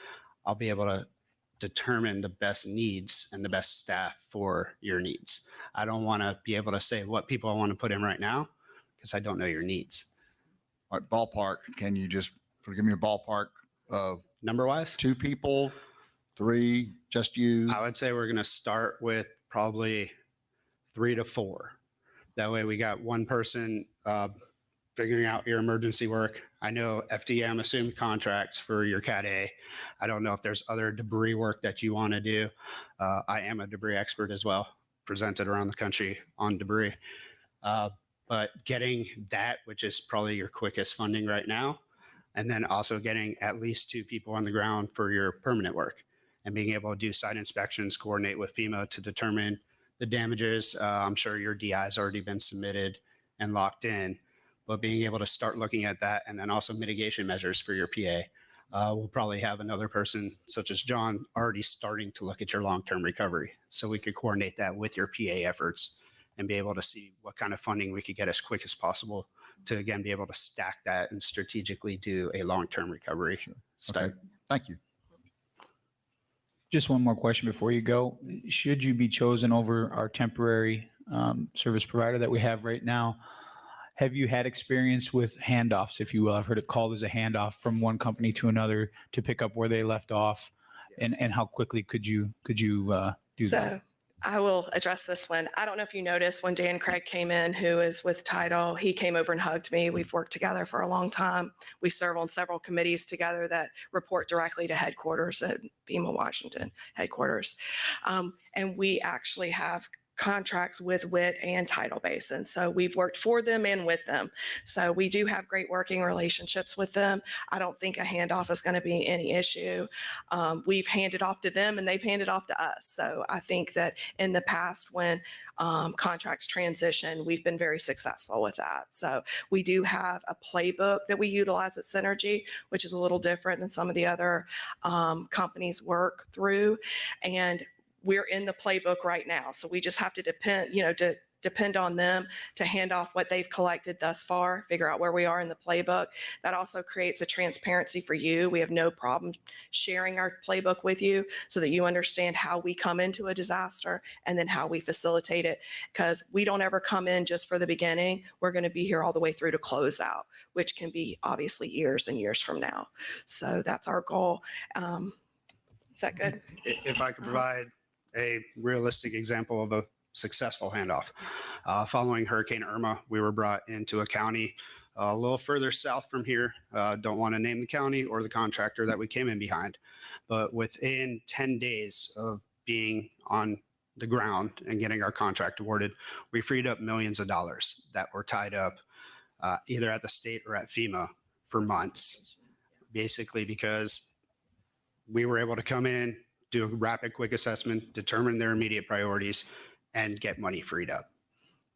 I'll be able to determine the best needs and the best staff for your needs. I don't want to be able to say what people I want to put in right now because I don't know your needs. All right, ballpark, can you just give me a ballpark of Number-wise, 2 people, 3, just you? I would say we're going to start with probably 3 to 4. That way we got one person figuring out your emergency work. I know FDM assumed contracts for your Cat A. I don't know if there's other debris work that you want to do. I am a debris expert as well, presented around the country on debris. But getting that, which is probably your quickest funding right now, and then also getting at least 2 people on the ground for your permanent work and being able to do site inspections, coordinate with FEMA to determine the damages. I'm sure your DI has already been submitted and locked in, but being able to start looking at that and then also mitigation measures for your PA. We'll probably have another person such as John already starting to look at your long-term recovery. So we could coordinate that with your PA efforts and be able to see what kind of funding we could get as quick as possible to, again, be able to stack that and strategically do a long-term recovery. Okay, thank you. Just one more question before you go. Should you be chosen over our temporary service provider that we have right now, have you had experience with handoffs, if you will? I've heard it called as a handoff from one company to another to pick up where they left off. And how quickly could you do that? So I will address this one. I don't know if you noticed when Dan Craig came in, who is with Tidal, he came over and hugged me. We've worked together for a long time. We serve on several committees together that report directly to headquarters at FEMA Washington headquarters. And we actually have contracts with WIT and Tidal Basin. So we've worked for them and with them. So we do have great working relationships with them. I don't think a handoff is going to be any issue. We've handed off to them and they've handed off to us. So I think that in the past when contracts transition, we've been very successful with that. So we do have a playbook that we utilize at Synergy, which is a little different than some of the other companies work through. And we're in the playbook right now. So we just have to depend on them to hand off what they've collected thus far, figure out where we are in the playbook. That also creates a transparency for you. We have no problem sharing our playbook with you so that you understand how we come into a disaster and then how we facilitate it. Because we don't ever come in just for the beginning. We're going to be here all the way through to close out, which can be obviously years and years from now. So that's our goal. Is that good? If I could provide a realistic example of a successful handoff. Following Hurricane Irma, we were brought into a county a little further south from here. Don't want to name the county or the contractor that we came in behind, but within 10 days of being on the ground and getting our contract awarded, we freed up millions of dollars that were tied up either at the state or at FEMA for months, basically because we were able to come in, do a rapid, quick assessment, determine their immediate priorities, and get money freed up.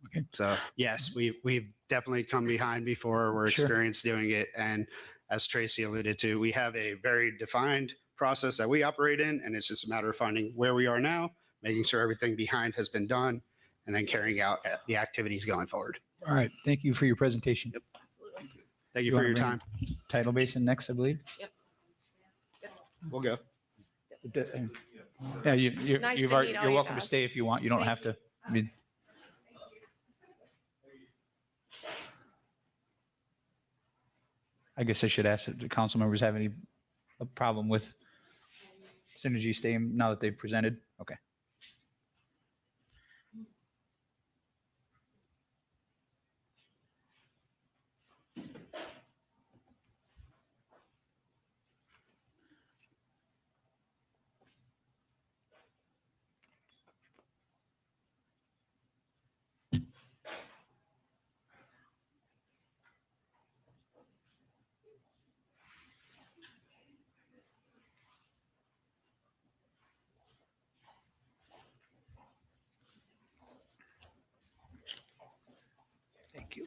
Okay. So yes, we've definitely come behind before. We're Sure. experienced doing it. And as Tracy alluded to, we have a very defined process that we operate in, and it's just a matter of finding where we are now, making sure everything behind has been done, and then carrying out the activities going forward. All right. Thank you for your presentation. Yep. Thank you for wanna your bring time. Tidal Basin next, I believe. We'll go. Yeah, Nice you've to already, meet all you're you welcome to guys. stay if you want. You don't Thank have to. I mean, I guess I should ask if the council members have any a problem with Synergy staying now that they've presented. Okay. Thank you.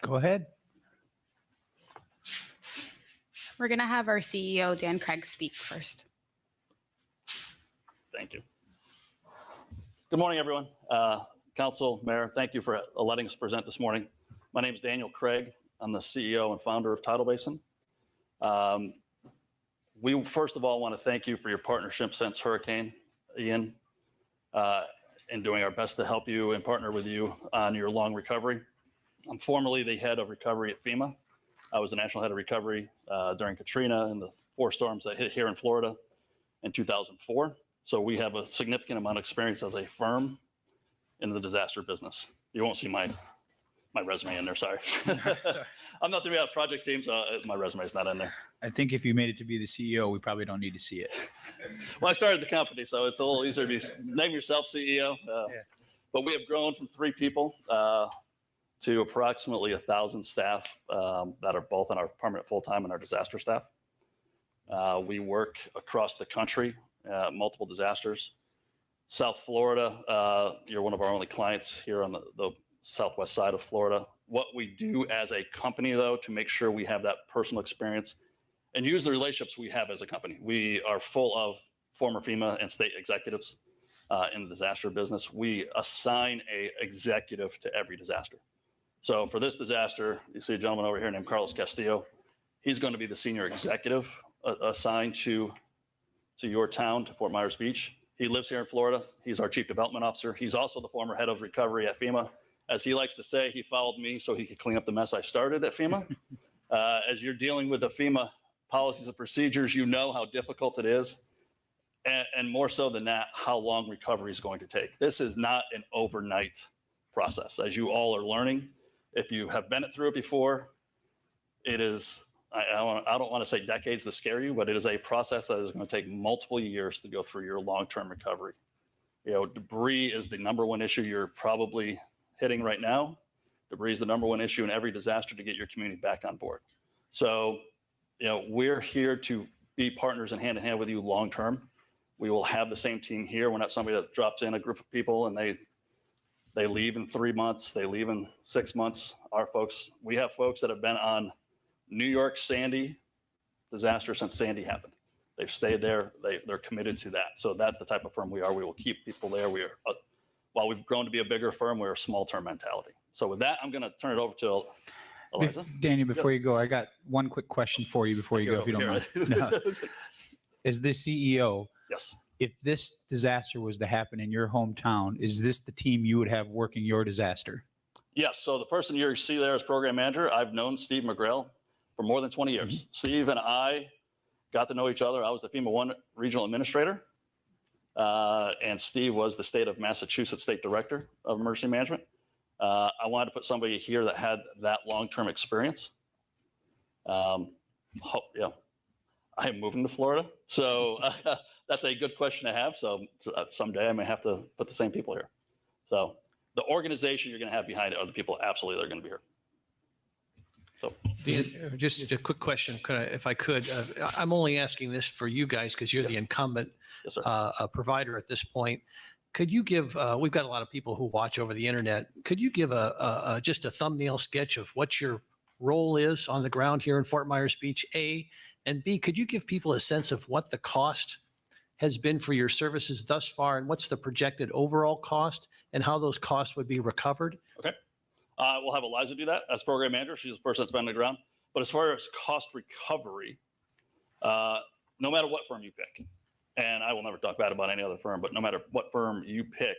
Go ahead. We're going to have our CEO, Dan Craig, speak first. Thank you. Good morning, everyone. Council, Mayor, thank you for letting us present this morning. My name is Daniel Craig. I'm the CEO and founder of Tidal Basin. We first of all want to thank you for your partnership since Hurricane Ian and doing our best to help you and partner with you on your long recovery. I'm formerly the head of recovery at FEMA. I was the national head of recovery during Katrina and the 4 storms that hit here in Florida in 2004. So we have a significant amount of experience as a firm in the disaster business. You won't see my resume in there, sorry. I'm not the project team, so my resume is not in there. I think if you made it to be the CEO, we probably don't need to see it. Well, I started the company, so it's a little easier to be name yourself CEO. But we have grown from 3 people to approximately 1,000 staff that are both on our permanent full-time and our disaster staff. We work across the country, multiple disasters. South Florida, you're one of our only clients here on the southwest side of Florida. What we do as a company, though, to make sure we have that personal experience and use the relationships we have as a company. We are full of former FEMA and state executives in the disaster business. We assign a executive to every disaster. So for this disaster, you see a gentleman over here named Carlos Castillo. He's going to be the senior executive assigned to your town, to Fort Myers Beach. He lives here in Florida. He's our chief development officer. He's also the former head of recovery at FEMA. As he likes to say, he followed me so he could clean up the mess I started at FEMA. As you're dealing with the FEMA policies and procedures, you know how difficult it is. And more so than that, how long recovery is going to take. This is not an overnight process. As you all are learning, if you have been through it before, it is, I don't want to say decades to scare you, but it is a process that is going to take multiple years to go through your long-term recovery. You know, debris is the #1 issue you're probably hitting right now. Debris is the #1 issue in every disaster to get your community back on board. So, you know, we're here to be partners and hand in hand with you long-term. We will have the same team here. We're not somebody that drops in a group of people and they leave in 3 months, they leave in 6 months. Our folks, we have folks that have been on New York Sandy disaster since Sandy happened. They've stayed there. They're committed to that. So that's the type of firm we are. We will keep people there. We are, while we've grown to be a bigger firm, we're a small-term mentality. So with that, I'm going to turn it over to Eliza. Daniel, before you go, I got one quick question for you before you go, if you don't mind. No. As the CEO, yes. If this disaster was to happen in your hometown, is this the team you would have working your disaster? Yes. So the person you see there as program manager, I've known Steve McGrail for more than 20 years. Steve and I got to know each other. I was the FEMA 1 regional administrator, and Steve was the state of Massachusetts state director of emergency management. I wanted to put somebody here that had that long-term experience. Yeah, I am moving to Florida, so that's a good question to have. So someday I may have to put the same people here. So the organization you're going to have behind it are the people absolutely that are going to be here. So Just a quick question, if I could. I'm only asking this for you guys because you're the incumbent provider at this point. Could you give, we've got a lot of people who watch over the internet. Could you give just a thumbnail sketch of what your role is on the ground here in Fort Myers Beach, A? And B, could you give people a sense of what the cost has been for your services thus far, and what's the projected overall cost, and how those costs would be recovered? Okay. We'll have Eliza do that as program manager. She's the person that's been on the ground. But as far as cost recovery, no matter what firm you pick, and I will never talk bad about any other firm, but no matter what firm you pick,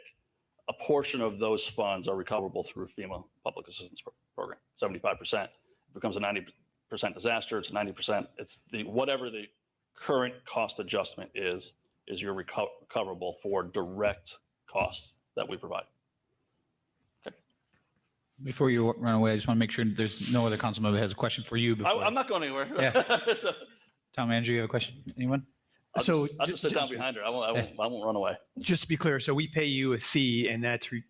a portion of those funds are recoverable through FEMA Public Assistance Program, 75%. It becomes a 90% disaster, it's 90%. It's whatever the current cost adjustment is your recoverable for direct costs that we provide. Before you run away, I just want to make sure there's no other council member that has a question for you. Before. I'm not going anywhere. Yeah. Town manager, you have a question? Anyone? I'll just sit down behind her. I won't run away. Just to be clear, so we pay you a fee, and that's A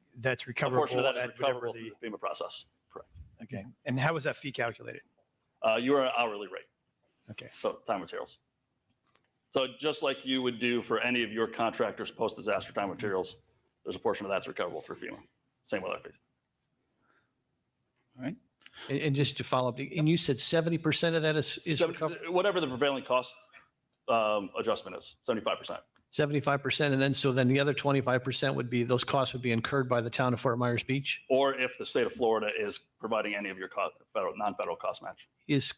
recoverable. portion of that is at whatever recoverable through the FEMA process. Correct. Okay. And how is that fee calculated? You are an hourly rate. Okay. So time materials. So just like you would do for any of your contractors post-disaster time materials, there's a portion of that's recoverable through FEMA. Same with our fees. All right. And just to follow up, and you said 70% of that is Whatever the prevailing cost adjustment is, 75%. 75%, and then the other 25% would be, those costs would be incurred by the town of Fort Myers Beach. Or if the state of Florida is providing any of your non-federal cost match. Is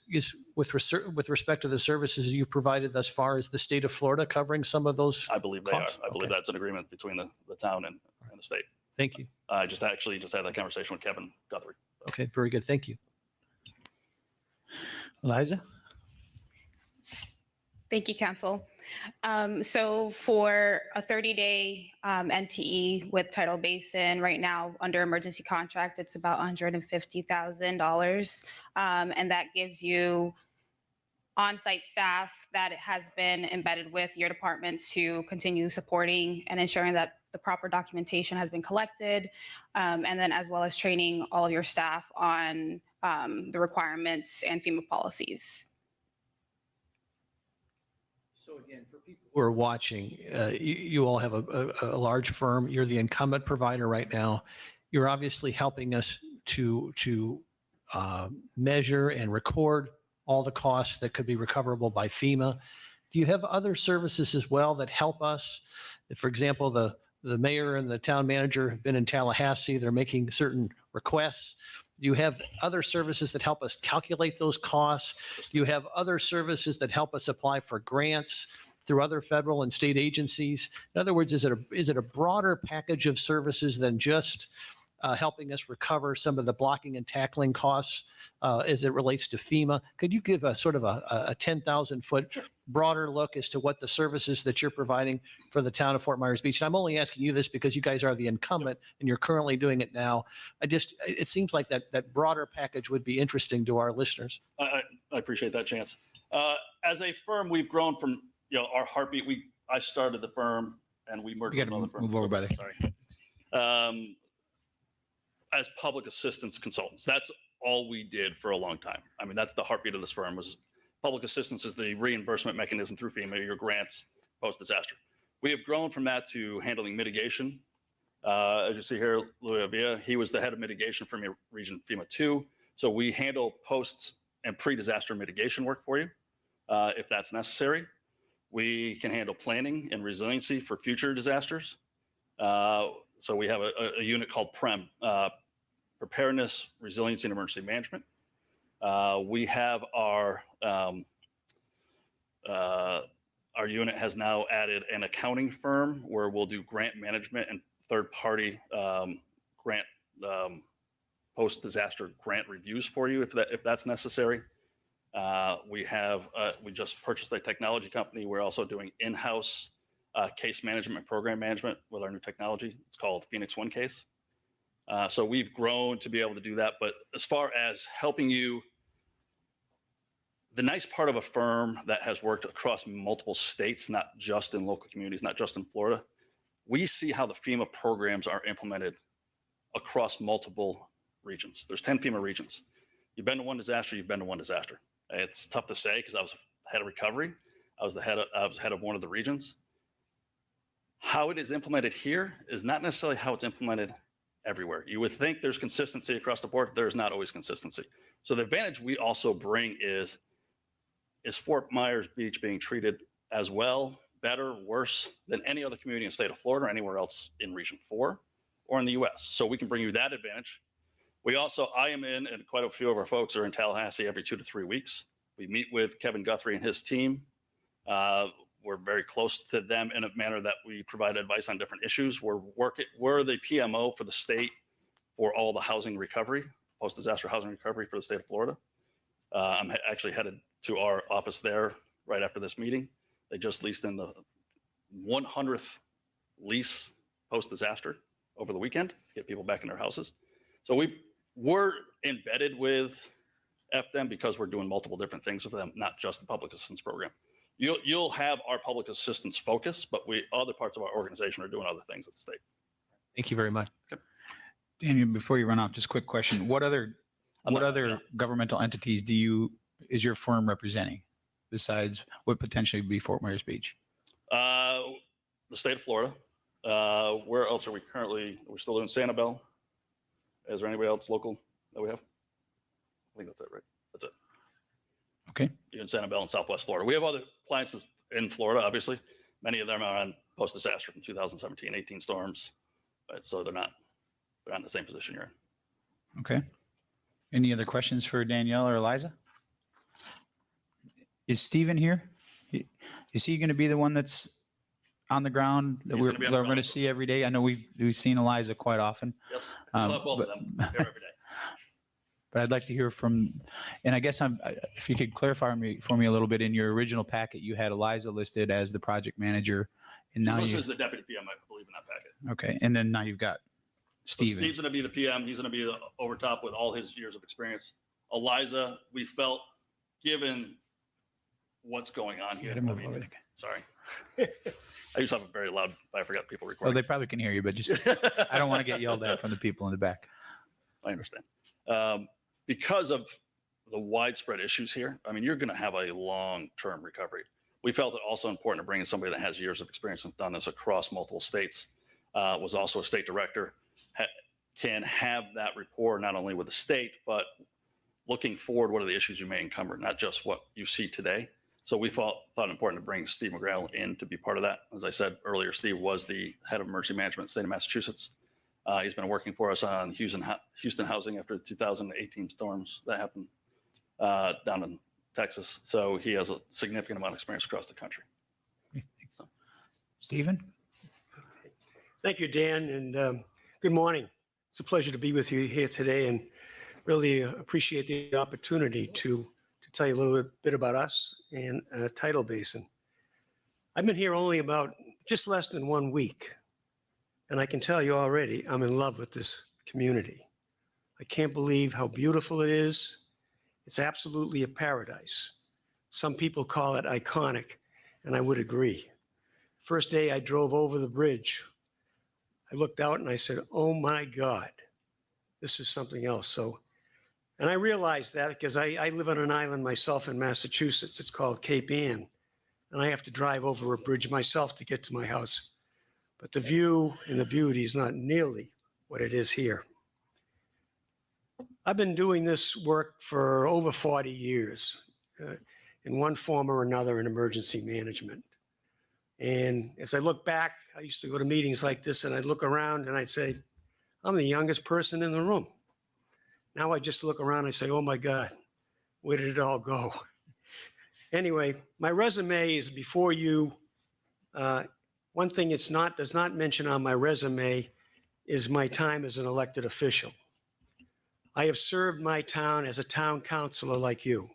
with respect to the services you provided thus far, is the state of Florida covering some of those? I believe they costs? are. I believe Okay. that's an agreement between the town and the state. Thank you. I just had that conversation with Kevin Guthrie. Okay, very good. Thank you. Eliza? Thank you, Council. So for a 30-day NTE with Tidal Basin, right now under emergency contract, it's about $150,000. And that gives you on-site staff that has been embedded with your departments to continue supporting and ensuring that the proper documentation has been collected. And then as well as training all of your staff on the requirements and FEMA policies. So again, for people who are watching, you all have a large firm. You're the incumbent provider right now. You're obviously helping us to measure and record all the costs that could be recoverable by FEMA. Do you have other services as well that help us? For example, the mayor and the town manager have been in Tallahassee. They're making certain requests. Do you have other services that help us calculate those costs? Do you have other services that help us apply for grants through other federal and state agencies? In other words, is it a broader package of services than just helping us recover some of the blocking and tackling costs as it relates to FEMA? Could you give a sort of a 10,000-foot broader look as to what the services that you're providing for the town of Fort Myers Beach? And I'm only asking you this because you guys are the incumbent and you're currently doing it now. It seems like that broader package would be interesting to our listeners. I appreciate that chance. As a firm, we've grown from our heartbeat. I started the firm and we merged You with got another to firm. move over, brother. Sorry. As public assistance consultants, that's all we did for a long time. I mean, that's the heartbeat of this firm. Was public assistance is the reimbursement mechanism through FEMA, your grants post-disaster. We have grown from that to handling mitigation. As you see here, Louis Avia, he was the head of mitigation for Region FEMA 2. So we handle post and pre-disaster mitigation work for you if that's necessary. We can handle planning and resiliency for future disasters. So we have a unit called PREM, Preparedness, Resiliency, and Emergency Management. We have our unit has now added an accounting firm where we'll do grant management and third-party grant post-disaster grant reviews for you if that's necessary. We just purchased a technology company. We're also doing in-house case management and program management with our new technology. It's called Phoenix One Case. So we've grown to be able to do that. But as far as helping you, the nice part of a firm that has worked across multiple states, not just in local communities, not just in Florida, we see how the FEMA programs are implemented across multiple regions. There's 10 FEMA regions. You've been to one disaster, you've been to one disaster. It's tough to say because I was head of recovery. I was head of one of the regions. How it is implemented here is not necessarily how it's implemented everywhere. You would think there's consistency across the board. There's not always consistency. So the advantage we also bring is Fort Myers Beach being treated as well better, worse than any other community in the state of Florida or anywhere else in Region 4 or in the US. So we can bring you that advantage. I am in, and quite a few of our folks are in Tallahassee every 2 to 3 weeks. We meet with Kevin Guthrie and his team. We're very close to them in a manner that we provide advice on different issues. We're the PMO for the state for all the housing recovery, post-disaster housing recovery for the state of Florida. I'm actually headed to our office there right after this meeting. They just leased in the 100th lease post-disaster over the weekend to get people back in their houses. So we're embedded with FDEM because we're doing multiple different things with them, not just the public assistance program. You'll have our public assistance focus, but other parts of our organization are doing other things at the state. Thank you very much. Okay. Daniel, before you run off, just a quick question. What other governmental entities is your firm representing besides what potentially would be Fort Myers Beach? The state of Florida. Where else are we currently? Are we still doing Sanibel? Is there anybody else local that we have? I think that's it, right? That's it. Okay. You're in Sanibel in Southwest Florida. We have other clients in Florida, obviously. Many of them are on post-disaster from 2017, 18 storms. But so they're not in the same position you're in. Okay. Any other questions for Danielle or Eliza? Is Steven here? Is he going to be the one that's on the ground that He's we're gonna be on the going to ground. see every day? I know we've seen Eliza quite often. Yes. We'll have both but- of them here every day. But I'd like to hear from, and I guess if you could clarify for me a little bit, in your original packet, you had Eliza listed as the project manager. And now This you, is the deputy PM, I believe, in that packet. okay. And then now you've got So Steven. Steve's going to be the PM. He's going to be the over top with all his years of experience. Eliza, we felt, given what's going on You here. gotta move over there. Sorry. I used to have a very loud, I forgot people Well, recording. they probably can hear you, but just, I don't want to get yelled at from the people in the back. I understand. Because of the widespread issues here, I mean, you're going to have a long-term recovery. We felt it also important to bring in somebody that has years of experience and done this across multiple states, was also a state director, can have that rapport not only with the state, but looking forward, what are the issues you may encumber, not just what you see today. So we thought it important to bring Steve McGrail in to be part of that. As I said earlier, Steve was the head of emergency management in the state of Massachusetts. He's been working for us on Houston housing after the 2018 storms that happened down in Texas. So he has a significant amount of experience across the country. Steven? Thank you, Dan, and good morning. It's a pleasure to be with you here today and really appreciate the opportunity to tell you a little bit about us and Tidal Basin. I've been here only about just less than 1 week, and I can tell you already I'm in love with this community. I can't believe how beautiful it is. It's absolutely a paradise. Some people call it iconic, and I would agree. First day I drove over the bridge, I looked out and I said, oh my God, this is something else. So, and I realized that because I live on an island myself in Massachusetts. It's called Cape Ann. And I have to drive over a bridge myself to get to my house. But the view and the beauty is not nearly what it is here. I've been doing this work for over 40 years in one form or another in emergency management. And as I look back, I used to go to meetings like this and I'd look around and I'd say, I'm the youngest person in the room. Now I just look around and I say, oh my God, where did it all go? Anyway, my resume is before you. One thing does not mention on my resume is my time as an elected official. I have served my town as a town councilor like you.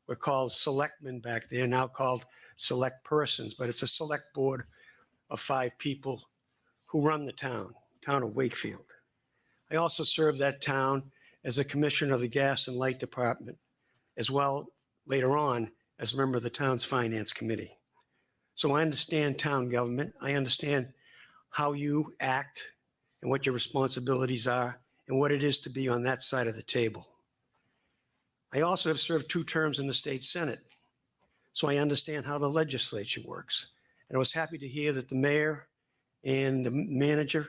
We're called selectmen back there, now called select persons, but it's a select board of 5 people who run the town of Wakefield. I also served that town as a commissioner of the Gas and Light Department, as well later on as a member of the town's finance committee. So I understand town government. I understand how you act and what your responsibilities are and what it is to be on that side of the table. I also have served 2 terms in the state Senate, so I understand how the legislature works. And I was happy to hear that the mayor and the manager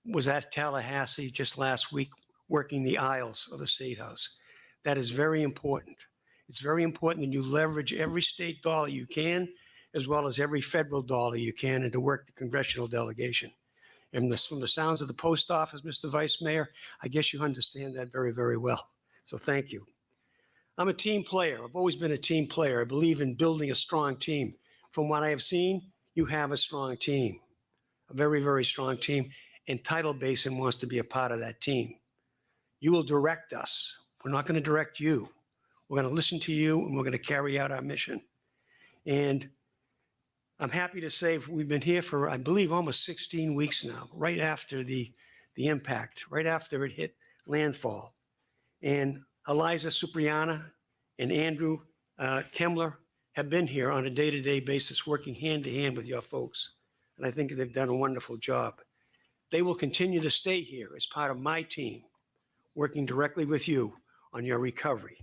was at Tallahassee just last week working the aisles of the State House. That is very important. It's very important that you leverage every state dollar you can as well as every federal dollar you can and to work the congressional delegation. And from the sounds of the post office, Mr. Vice Mayor, I guess you understand that very, very well. So thank you. I'm a team player. I've always been a team player. I believe in building a strong team. From what I have seen, you have a strong team, a very, very strong team. And Tidal Basin wants to be a part of that team. You will direct us. We're not going to direct you. We're going to listen to you, and we're going to carry out our mission. And I'm happy to say we've been here for, I believe, almost 16 weeks now, right after the impact, right after it hit landfall. And Eliza Cipriana and Andrew Kemmler have been here on a day-to-day basis, working hand-to-hand with your folks. And I think they've done a wonderful job. They will continue to stay here as part of my team, working directly with you on your recovery.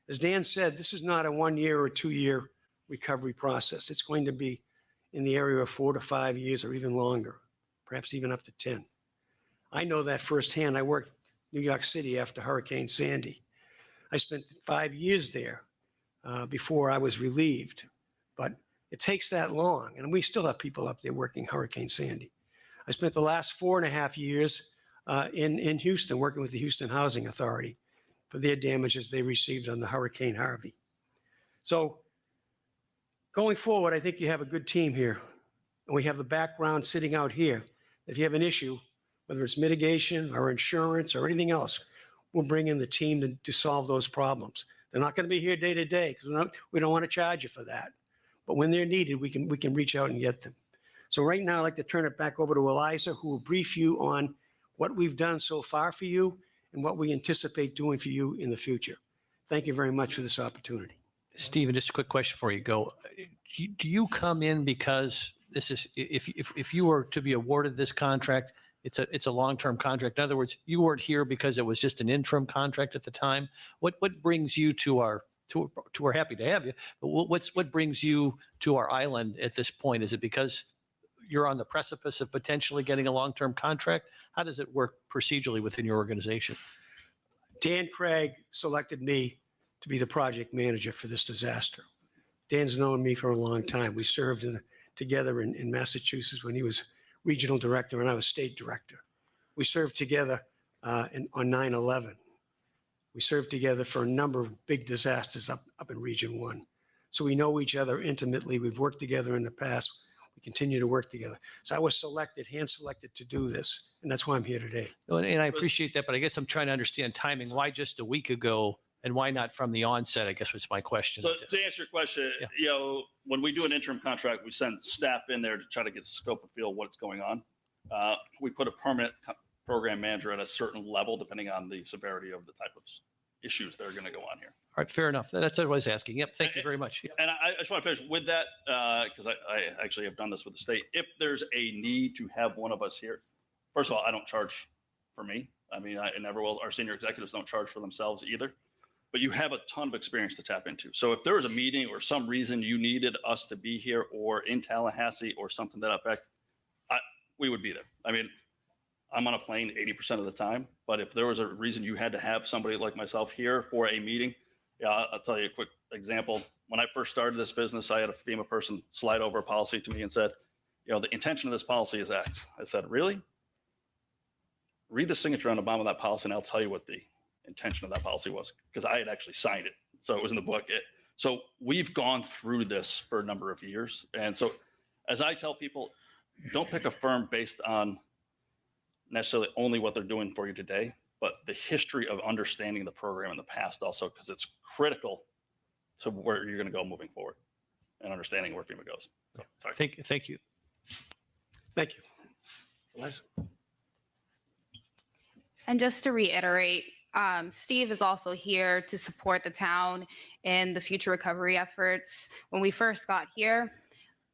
As Dan said, this is not a 1 year or 2 year recovery process. It's going to be in the area of 4 to 5 years or even longer, perhaps even up to 10. I know that firsthand. I worked in New York City after Hurricane Sandy. I spent 5 years there before I was relieved, but it takes that long. And we still have people up there working Hurricane Sandy. I spent the last 4.5 years in Houston, working with the Houston Housing Authority for their damages they received on the Hurricane Harvey. So going forward, I think you have a good team here. And we have the background sitting out here. If you have an issue, whether it's mitigation or insurance or anything else, we'll bring in the team to solve those problems. They're not going to be here day to day because we don't want to charge you for that. But when they're needed, we can reach out and get them. So right now, I'd like to turn it back over to Eliza, who will brief you on what we've done so far for you and what we anticipate doing for you in the future. Thank you very much for this opportunity. Stephen, just a quick question before you go. Do you come in because this is, if you were to be awarded this contract, it's a long-term contract. In other words, you weren't here because it was just an interim contract at the time. What brings you we're happy to have you, but what brings you to our island at this point? Is it because you're on the precipice of potentially getting a long-term contract? How does it work procedurally within your organization? Dan Craig selected me to be the project manager for this disaster. Dan's known me for a long time. We served together in Massachusetts when he was regional director and I was state director. We served together on 9/11. We served together for a number of big disasters up in Region 1. So we know each other intimately. We've worked together in the past. We continue to work together. So I was hand-selected to do this, and that's why I'm here today. And I appreciate that, but I guess I'm trying to understand timing. Why just a week ago and why not from the onset, I guess was my question. So to answer your question, when we do an interim contract, we send staff in there to try to get a scope and feel what's going on. We put a permanent program manager at a certain level, depending on the severity of the type of issues that are going to go on here. All right, fair enough. That's what I was asking. Yep, thank you very much. And I just want to finish with that because I actually have done this with the state. If there's a need to have one of us here, first of all, I don't charge for me. I mean, I never will. Our senior executives don't charge for themselves either. But you have a ton of experience to tap into. So if there was a meeting or some reason you needed us to be here or in Tallahassee or something to that effect, we would be there. I mean, I'm on a plane 80% of the time, but if there was a reason you had to have somebody like myself here for a meeting, I'll tell you a quick example. When I first started this business, I had a FEMA person slide over a policy to me and said, the intention of this policy is X. I said, really? Read the signature on the bottom of that policy and I'll tell you what the intention of that policy was, because I had actually signed it. So it was in the book. So we've gone through this for a number of years. And so as I tell people, don't pick a firm based on necessarily only what they're doing for you today, but the history of understanding the program in the past also, because it's critical to where you're going to go moving forward and understanding where FEMA goes. So, Thank you. Thank you. Eliza? And just to reiterate, Steve is also here to support the town in the future recovery efforts. When we first got here,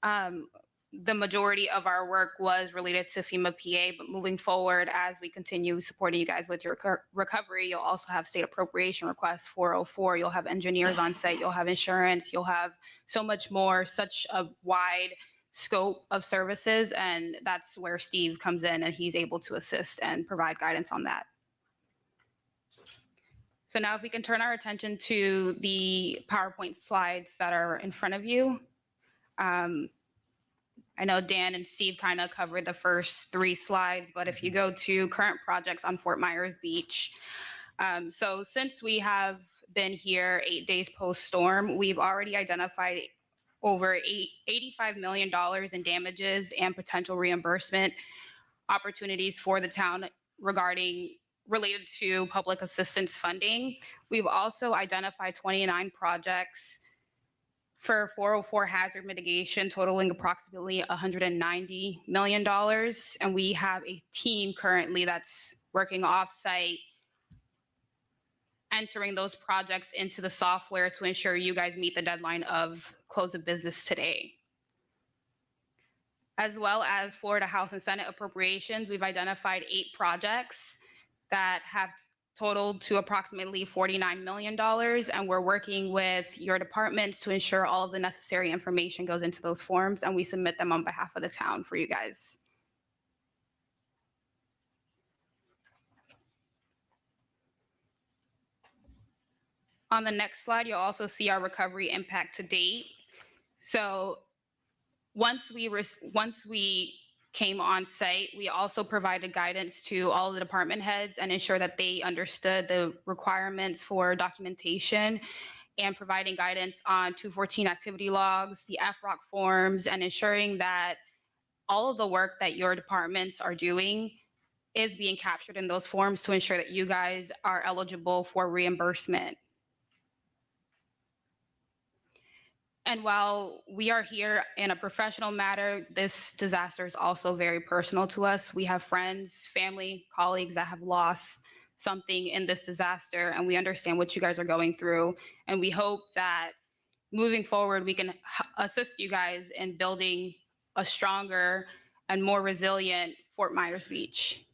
the majority of our work was related to FEMA PA, but moving forward, as we continue supporting you guys with your recovery, you'll also have state appropriation requests, 404, you'll have engineers on site, you'll have insurance, you'll have so much more, such a wide scope of services. And that's where Steve comes in and he's able to assist and provide guidance on that. So now if we can turn our attention to the PowerPoint slides that are in front of you. I know Dan and Steve kind of covered the first 3 slides, but if you go to current projects on Fort Myers Beach, so since we have been here 8 days post-storm, we've already identified over $85 million in damages and potential reimbursement opportunities for the town related to public assistance funding. We've also identified 29 projects for 404 hazard mitigation totaling approximately $190 million. And we have a team currently that's working offsite, entering those projects into the software to ensure you guys meet the deadline of close of business today. As well as Florida House and Senate appropriations, we've identified 8 projects that have totaled to approximately $49 million. And we're working with your departments to ensure all of the necessary information goes into those forms, and we submit them on behalf of the town for you guys. On the next slide, you'll also see our recovery impact to date. So once we came on site, we also provided guidance to all of the department heads and ensured that they understood the requirements for documentation and providing guidance on 214 activity logs, the FROC forms, and ensuring that all of the work that your departments are doing is being captured in those forms to ensure that you guys are eligible for reimbursement. And while we are here in a professional matter, this disaster is also very personal to us. We have friends, family, colleagues that have lost something in this disaster, and we understand what you guys are going through. And we hope that moving forward, we can assist you guys in building a stronger and more resilient Fort Myers Beach.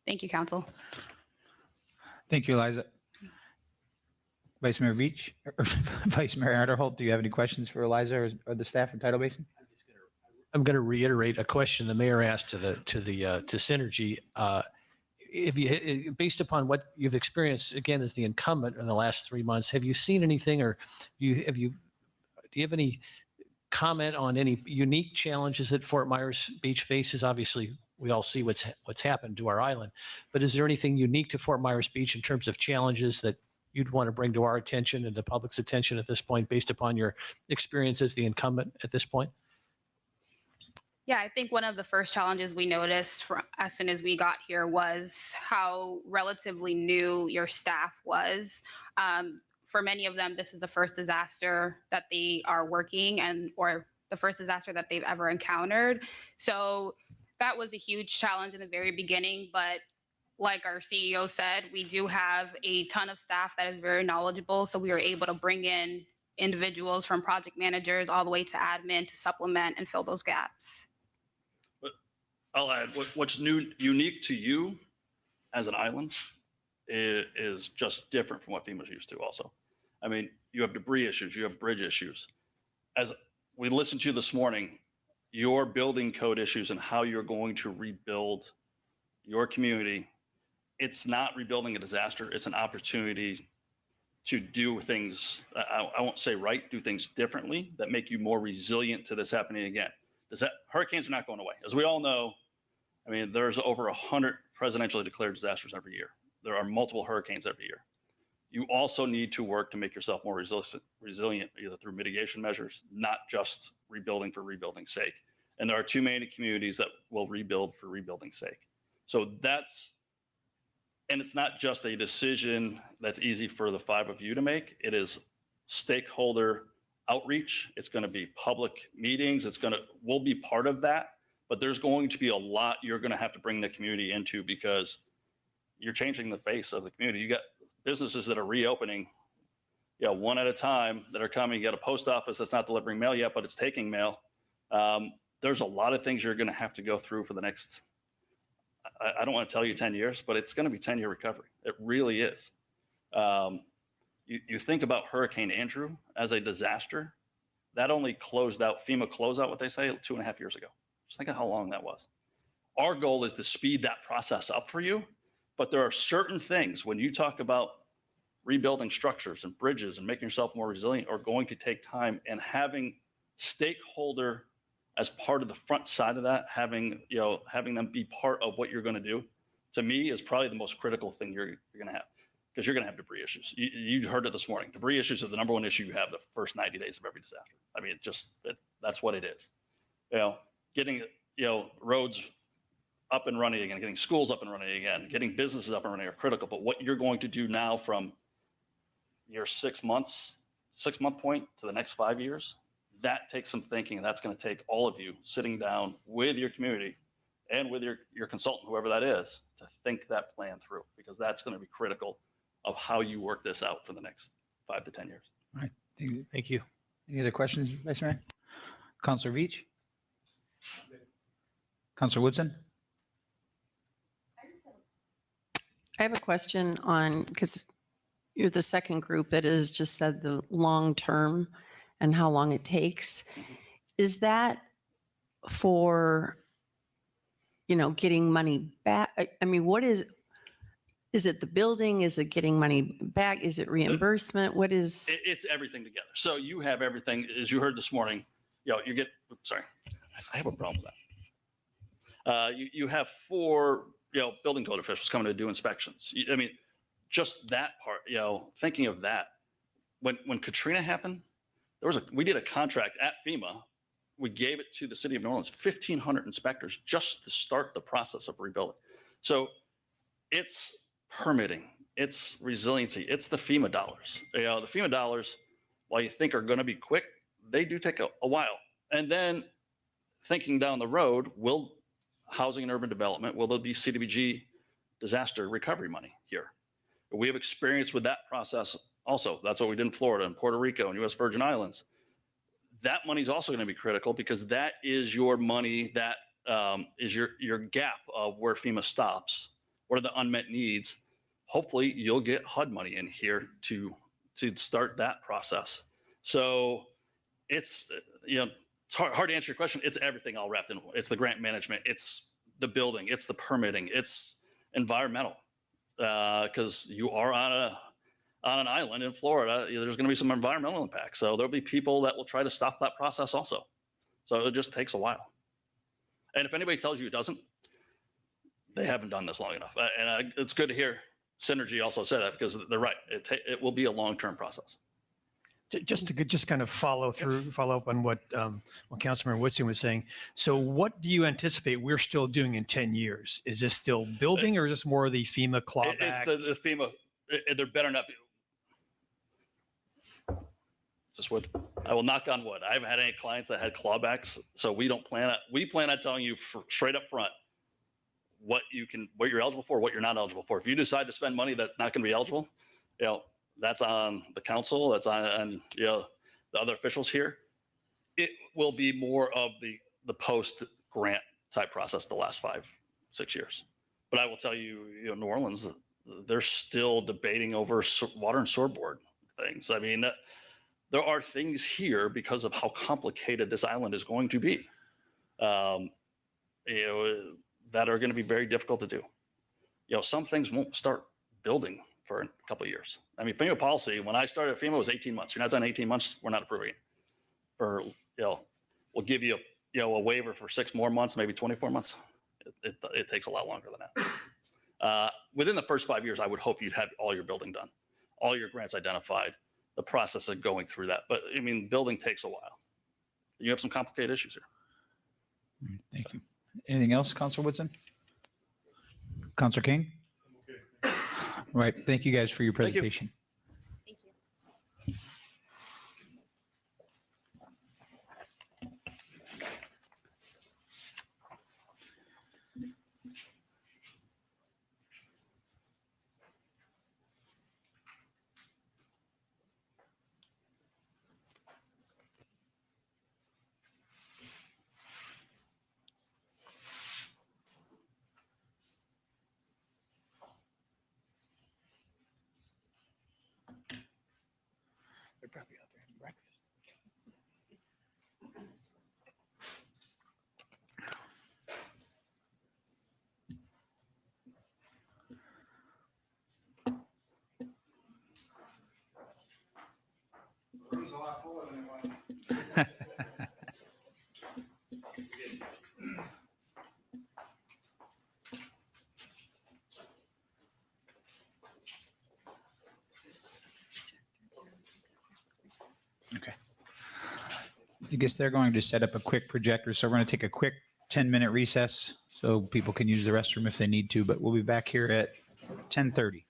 Thank you, Council. Thank you, Eliza. Vice Mayor Veach, or Vice Mayor Adderholt, do you have any questions for Eliza or the staff at Tidal Basin? I'm going to reiterate a question the mayor asked to Synergy. If you, based upon what you've experienced, again, as the incumbent in the last 3 months, have you seen anything, or do you have any comment on any unique challenges that Fort Myers Beach faces? Obviously, we all see what's happened to our island, but is there anything unique to Fort Myers Beach in terms of challenges that you'd want to bring to our attention and the public's attention at this point, based upon your experience as the incumbent at this point? Yeah, I think one of the first challenges we noticed as soon as we got here was how relatively new your staff was. For many of them, this is the first disaster that they are working or the first disaster that they've ever encountered. So that was a huge challenge in the very beginning, but like our CEO said, we do have a ton of staff that is very knowledgeable. So we were able to bring in individuals from project managers all the way to admin to supplement and fill those gaps. But I'll add, what's unique to you as an island is just different from what FEMA's used to also. I mean, you have debris issues, you have bridge issues. As we listened to this morning, your building code issues and how you're going to rebuild your community, it's not rebuilding a disaster. It's an opportunity to do things, I won't say right, do things differently that make you more resilient to this happening again. Hurricanes are not going away. As we all know, I mean, there's over 100 presidentially declared disasters every year. There are multiple hurricanes every year. You also need to work to make yourself more resilient, either through mitigation measures, not just rebuilding for rebuilding's sake. And there are too many communities that will rebuild for rebuilding's sake. So and it's not just a decision that's easy for the 5 of you to make. It is stakeholder outreach. It's going to be public meetings. We'll be part of that, but there's going to be a lot you're going to have to bring the community into, because you're changing the face of the community. You got businesses that are reopening, one at a time, that are coming. You got a post office that's not delivering mail yet, but it's taking mail. There's a lot of things you're going to have to go through for the next, I don't want to tell you 10 years, but it's going to be 10-year recovery. It really is. You think about Hurricane Andrew as a disaster, that only closed out, FEMA closed out, what they say, 2.5 years ago. Just think of how long that was. Our goal is to speed that process up for you But there are certain things when you talk about rebuilding structures and bridges and making yourself more resilient are going to take time, and having stakeholder as part of the front side of that, having them be part of what you're going to do, to me is probably the most critical thing you're going to have, because you're going to have debris issues. You heard it this morning. Debris issues are the number one issue you have the first 90 days of every disaster. I mean, that's what it is. Getting roads up and running again, getting schools up and running again, getting businesses up and running are critical. But what you're going to do now from your 6 month point to the next 5 years, that takes some thinking. And that's going to take all of you sitting down with your community and with your consultant, whoever that is, to think that plan through, because that's going to be critical of how you work this out for the next 5 to 10 years. All right. Thank you. Any other questions, Vice Mayor? Councilor Veach? Councilor Woodson? I have a question on, because you're the second group that has just said the long term and how long it takes. Is that for, getting money back? I mean, what is it the building? Is it getting money back? Is it reimbursement? What is? It's everything together. So you have everything, as you heard this morning, sorry, I have a problem with that. You have 4, building code officials coming to do inspections. I mean, just that part, thinking of that, when Katrina happened, we did a contract at FEMA. We gave it to the city of New Orleans, 1,500 inspectors just to start the process of rebuilding. So it's permitting, it's resiliency, it's the FEMA dollars. The FEMA dollars, while you think are going to be quick, they do take a while. And then thinking down the road, will housing and urban development, will there be CDBG disaster recovery money here? We have experience with that process also. That's what we did in Florida and Puerto Rico and US Virgin Islands. That money is also going to be critical, because that is your money that is your gap of where FEMA stops. What are the unmet needs? Hopefully you'll get HUD money in here to start that process. So it's hard to answer your question. It's everything all wrapped in. It's the grant management, it's the building, it's the permitting, it's environmental, because you are on an island in Florida. There's going to be some environmental impact. So there'll be people that will try to stop that process also. So it just takes a while. And if anybody tells you it doesn't, they haven't done this long enough. And it's good to hear Synergy also say that, because they're right. It will be a long-term process. Just to kind of follow up on what Councilmember Woodson was saying. So what do you anticipate we're still doing in 10 years? Is this still building, or is this more of the FEMA clawback? It's the FEMA. There better not be. Just wood. I will knock on wood. I haven't had any clients that had clawbacks, so we plan on telling you straight up front what you're eligible for, what you're not eligible for. If you decide to spend money that's not going to be eligible, that's on the council, that's on the other officials here. It will be more of the post grant type process the last 5-6 years. But I will tell you, New Orleans, they're still debating over water and sewer board things. I mean, there are things here because of how complicated this island is going to be, that are going to be very difficult to do. Some things won't start building for a couple of years. I mean, FEMA policy, when I started at FEMA, was 18 months. You're not done 18 months, we're not approving it. We'll give you a waiver for 6 more months, maybe 24 months. It takes a lot longer than that. Within the first 5 years, I would hope you'd have all your building done, all your grants identified, the process of going through that. But I mean, building takes a while. You have some complicated issues here. Thank you. Anything else, Councilor Woodson? Councilor King? All right. Thank you guys for your presentation. They're probably out there having breakfast. was a lot fuller than it was. Okay. I guess they're going to set up a quick projector. So we're going to take a quick 10-minute recess so people can use the restroom if they need to, but we'll be back here at 10:30.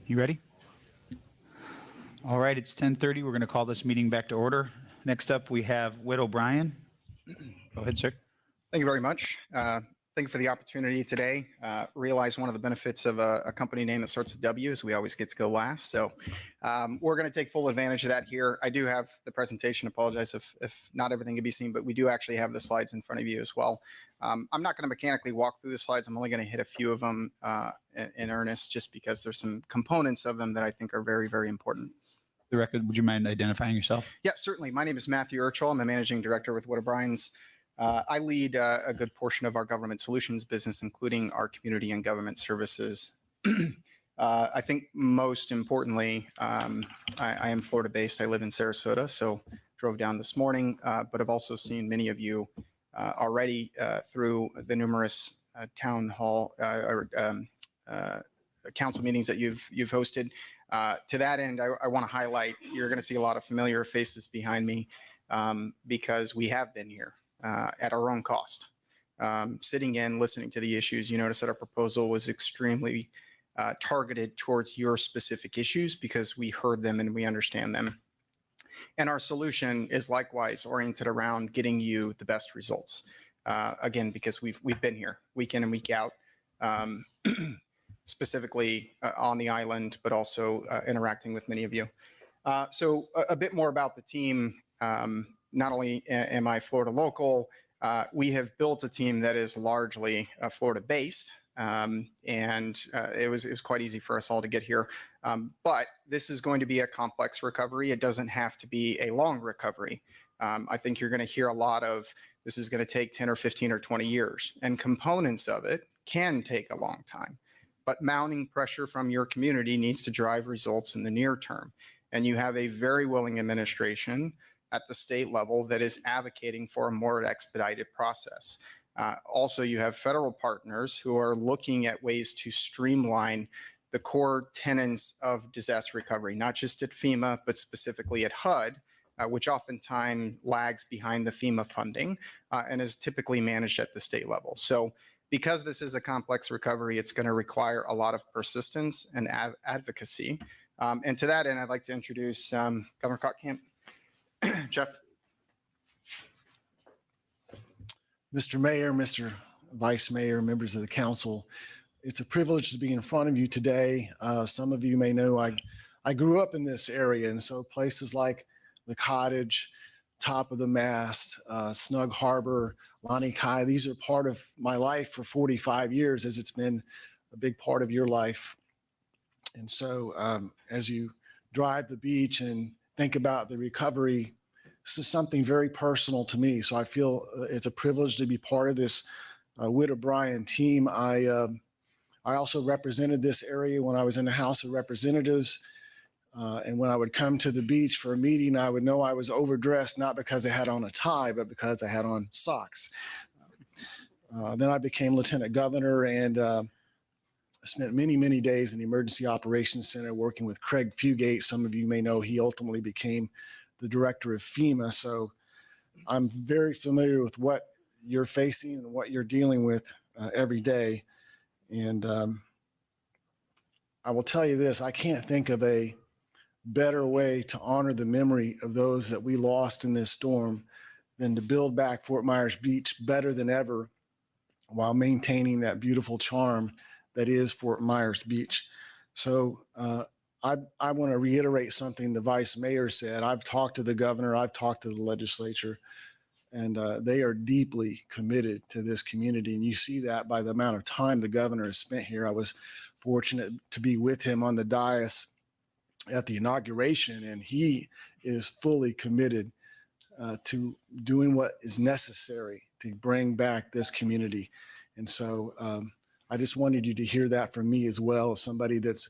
You ready? All right, it's 10:30. We're going to call this meeting back to order. Next up, we have Whit O'Brien. Go ahead, sir. Thank you very much. Thank you for the opportunity today. Realize one of the benefits of a company name that starts with W is we always get to go last. So we're going to take full advantage of that here. I do have the presentation. Apologize if not everything can be seen, but we do actually have the slides in front of you as well. I'm not going to mechanically walk through the slides. I'm only going to hit a few of them in earnest, just because there's some components of them that I think are very, very important. The record, would you mind identifying yourself? Yeah, certainly. My name is Matthew Urchel. I'm a managing director with Whit O'Brien's. I lead a good portion of our government solutions business, including our community and government services. I think most importantly, I am Florida based. I live in Sarasota, so drove down this morning, but I've also seen many of you already through the numerous town hall or council meetings that you've hosted. To that end, I want to highlight, you're going to see a lot of familiar faces behind me because we have been here at our own cost. Sitting in, listening to the issues, you notice that our proposal was extremely targeted towards your specific issues because we heard them and we understand them. And our solution is likewise oriented around getting you the best results. Again, because we've been here week in and week out, specifically on the island, but also interacting with many of you. So a bit more about the team. Not only am I Florida local, we have built a team that is largely Florida based. And it was quite easy for us all to get here. But this is going to be a complex recovery. It doesn't have to be a long recovery. I think you're going to hear a lot of, this is going to take 10 or 15 or 20 years. And components of it can take a long time. But mounting pressure from your community needs to drive results in the near term. And you have a very willing administration at the state level that is advocating for a more expedited process. Also, you have federal partners who are looking at ways to streamline the core tenets of disaster recovery, not just at FEMA, but specifically at HUD, which oftentimes lags behind the FEMA funding and is typically managed at the state level. So because this is a complex recovery, it's going to require a lot of persistence and advocacy. And to that end, I'd like to introduce Governor Cotkamp. Jeff. Mr. Mayor, Mr. Vice Mayor, members of the council, it's a privilege to be in front of you today. Some of you may know I grew up in this area, and so places like the Cottage, Top of the Mast, Snug Harbor, Lani Kai, these are part of my life for 45 years, as it's been a big part of your life. And so as you drive the beach and think about the recovery, this is something very personal to me. So I feel it's a privilege to be part of this Whit O'Brien team. I also represented this area when I was in the House of Representatives. And when I would come to the beach for a meeting, I would know I was overdressed, not because I had on a tie, but because I had on socks. Then I became Lieutenant Governor and spent many, many days in the Emergency Operations Center working with Craig Fugate. Some of you may know he ultimately became the director of FEMA. So I'm very familiar with what you're facing and what you're dealing with every day. And I will tell you this, I can't think of a better way to honor the memory of those that we lost in this storm than to build back Fort Myers Beach better than ever while maintaining that beautiful charm that is Fort Myers Beach. So I want to reiterate something the Vice Mayor said. I've talked to the governor, I've talked to the legislature, and they are deeply committed to this community. And you see that by the amount of time the governor has spent here. I was fortunate to be with him on the dais at the inauguration, and he is fully committed to doing what is necessary to bring back this community. And so I just wanted you to hear that from me as well, as somebody that's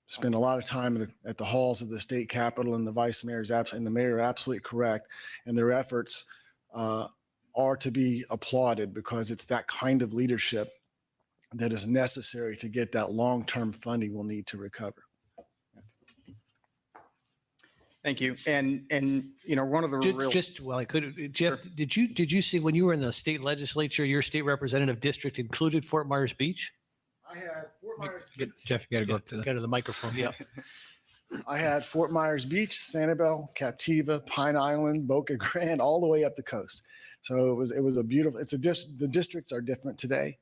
spent a lot of time at the halls of the state capitol, and the vice mayor's and the mayor are absolutely correct. And their efforts are to be applauded because it's that kind of leadership that is necessary to get that long-term funding we'll need to recover. Thank you. And you know, one of the real Well, I could, Jeff, sure. Did you see when you were in the state legislature, your state representative district included Fort Myers Beach? I had Fort Jeff, you got to go up to the. Go to the microphone. Yep. I had Fort Myers Beach, Sanibel, Captiva, Pine Island, Boca Grande, all the way up the coast. So it was a beautiful. The districts are different today,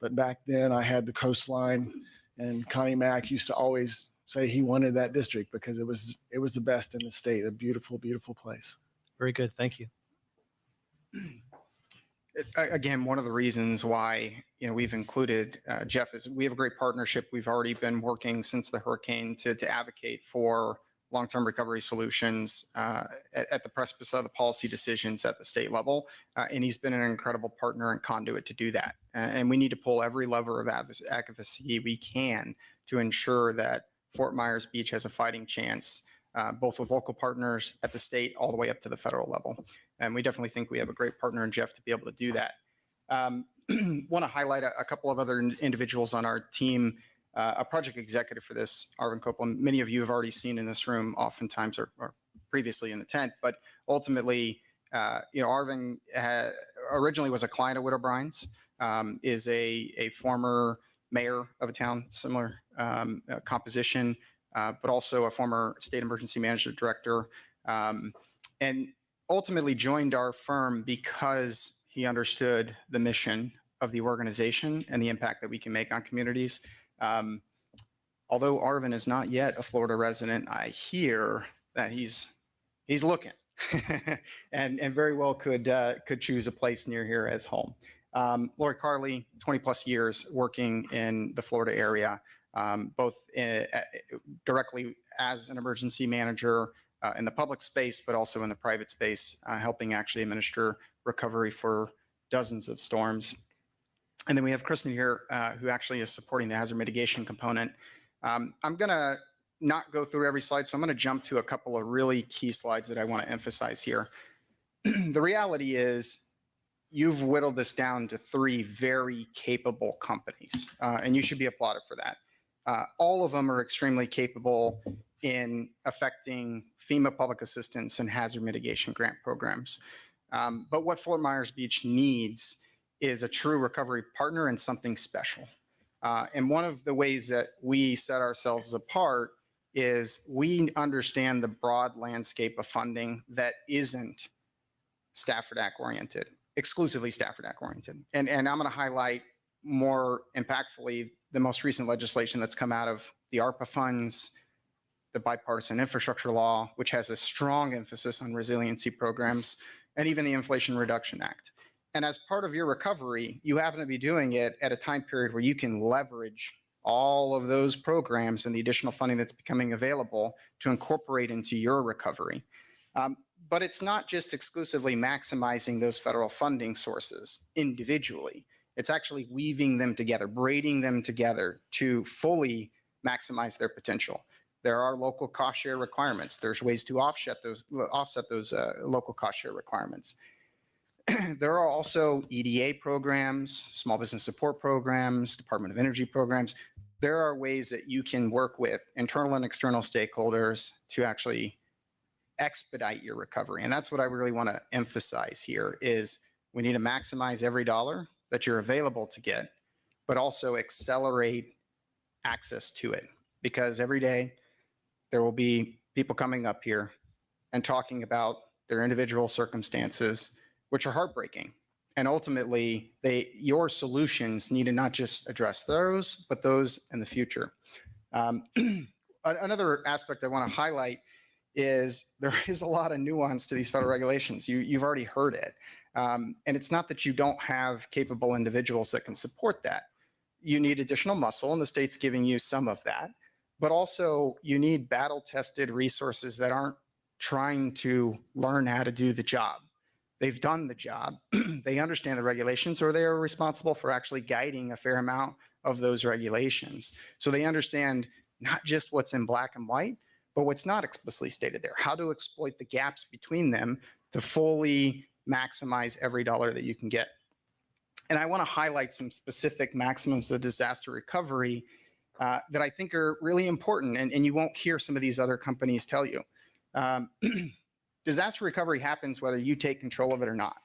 but back then I had the coastline, and Connie Mack used to always say he wanted that district because it was the best in the state. A beautiful, beautiful place. Very good. Thank you. Again, one of the reasons why we've included Jeff is we have a great partnership. We've already been working since the hurricane to advocate for long-term recovery solutions at the precipice of the policy decisions at the state level, and he's been an incredible partner and conduit to do that. And we need to pull every lever of advocacy we can to ensure that Fort Myers Beach has a fighting chance, both with local partners at the state all the way up to the federal level. And we definitely think we have a great partner in Jeff to be able to do that. Want to highlight a couple of other individuals on our team. A project executive for this, Arvin Copeland, many of you have already seen in this room oftentimes or previously in the tent, but ultimately, Arvin originally was a client of Widow Brines, is a former mayor of a town, similar composition, but also a former state emergency management director, and ultimately joined our firm because he understood the mission of the organization and the impact that we can make on communities. Although Arvin is not yet a Florida resident, I hear that he's looking and very well could choose a place near here as home. Lori Carley, 20 plus years working in the Florida area, both directly as an emergency manager in the public space, but also in the private space, helping actually administer recovery for dozens of storms. And then we have Kristen here, who actually is supporting the hazard mitigation component. I'm going to not go through every slide, so I'm going to jump to a couple of really key slides that I want to emphasize here. The reality is you've whittled this down to 3 very capable companies, and you should be applauded for that. All of them are extremely capable in affecting FEMA public assistance and hazard mitigation grant programs. But what Fort Myers Beach needs is a true recovery partner and something special. And one of the ways that we set ourselves apart is we understand the broad landscape of funding that isn't Stafford Act oriented, exclusively Stafford Act oriented. And I'm going to highlight more impactfully the most recent legislation that's come out of the ARPA funds, the bipartisan infrastructure law, which has a strong emphasis on resiliency programs, and even the Inflation Reduction Act. And as part of your recovery, you happen to be doing it at a time period where you can leverage all of those programs and the additional funding that's becoming available to incorporate into your recovery. But it's not just exclusively maximizing those federal funding sources individually. It's actually weaving them together, braiding them together to fully maximize their potential. There are local cost share requirements. There's ways to offset those local cost share requirements. There are also EDA programs, small business support programs, Department of Energy programs. There are ways that you can work with internal and external stakeholders to actually expedite your recovery. And that's what I really want to emphasize here is we need to maximize every dollar that you're available to get, but also accelerate access to it. Because every day there will be people coming up here and talking about their individual circumstances, which are heartbreaking. And ultimately, your solutions need to not just address those, but those in the future. Another aspect I want to highlight is there is a lot of nuance to these federal regulations. You've already heard it. And it's not that you don't have capable individuals that can support that. You need additional muscle, and the state's giving you some of that. But also, you need battle-tested resources that aren't trying to learn how to do the job. They've done the job. They understand the regulations, or they are responsible for actually guiding a fair amount of those regulations. So they understand not just what's in black and white, but what's not explicitly stated there, how to exploit the gaps between them to fully maximize every dollar that you can get. And I want to highlight some specific maximums of disaster recovery that I think are really important, and you won't hear some of these other companies tell you. Disaster recovery happens whether you take control of it or not.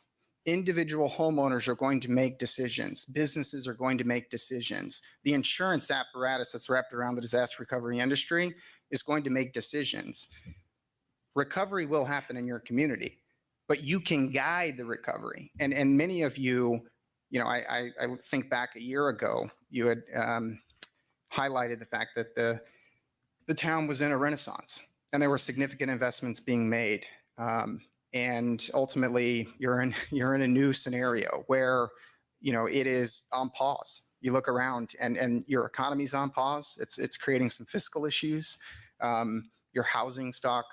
Individual homeowners are going to make decisions. Businesses are going to make decisions. The insurance apparatus that's wrapped around the disaster recovery industry is going to make decisions. Recovery will happen in your community, but you can guide the recovery. And many of you, I think back a year ago, you had highlighted the fact that the town was in a renaissance and there were significant investments being made. And ultimately, you're in a new scenario where, it is on pause. You look around and your economy's on pause. It's creating some fiscal issues. Your housing stock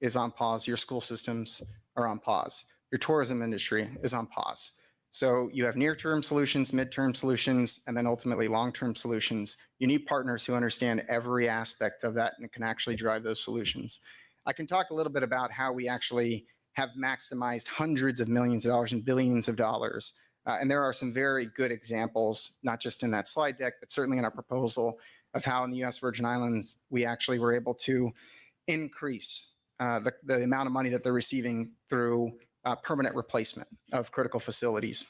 is on pause. Your school systems are on pause. Your tourism industry is on pause. So you have near-term solutions, midterm solutions, and then ultimately long-term solutions. You need partners who understand every aspect of that and can actually drive those solutions. I can talk a little bit about how we actually have maximized hundreds of millions of dollars and billions of dollars. And there are some very good examples, not just in that slide deck, but certainly in our proposal of how in the U.S. Virgin Islands, we actually were able to increase the amount of money that they're receiving through permanent replacement of critical facilities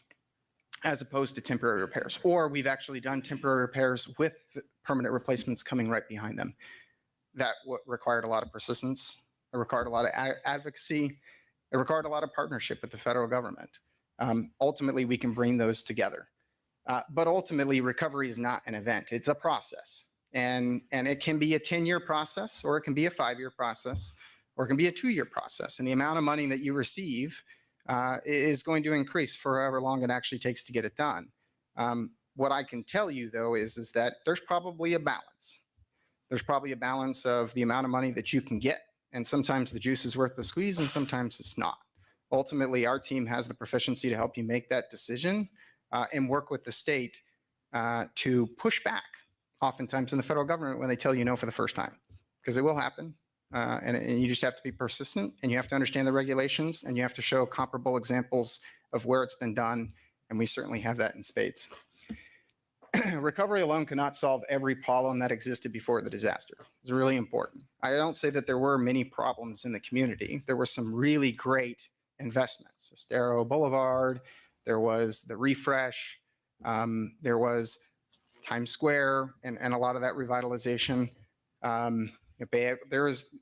as opposed to temporary repairs. Or we've actually done temporary repairs with permanent replacements coming right behind them. That required a lot of persistence. It required a lot of advocacy. It required a lot of partnership with the federal government. Ultimately, we can bring those together. But ultimately, recovery is not an event. It's a process. And it can be a 10-year process, or it can be a 5-year process, or it can be a 2-year process. And the amount of money that you receive is going to increase for however long it actually takes to get it done. What I can tell you, though, is that there's probably a balance. There's probably a balance of the amount of money that you can get. And sometimes the juice is worth the squeeze, and sometimes it's not. Ultimately, our team has the proficiency to help you make that decision and work with the state to push back, oftentimes in the federal government, when they tell you no for the first time, because it will happen. And you just have to be persistent, and you have to understand the regulations, and you have to show comparable examples of where it's been done. And we certainly have that in spades. Recovery alone cannot solve every problem that existed before the disaster. It's really important. I don't say that there were many problems in the community. There were some really great investments. Estero Boulevard, there was the refresh, there was Times Square, and a lot of that revitalization. There is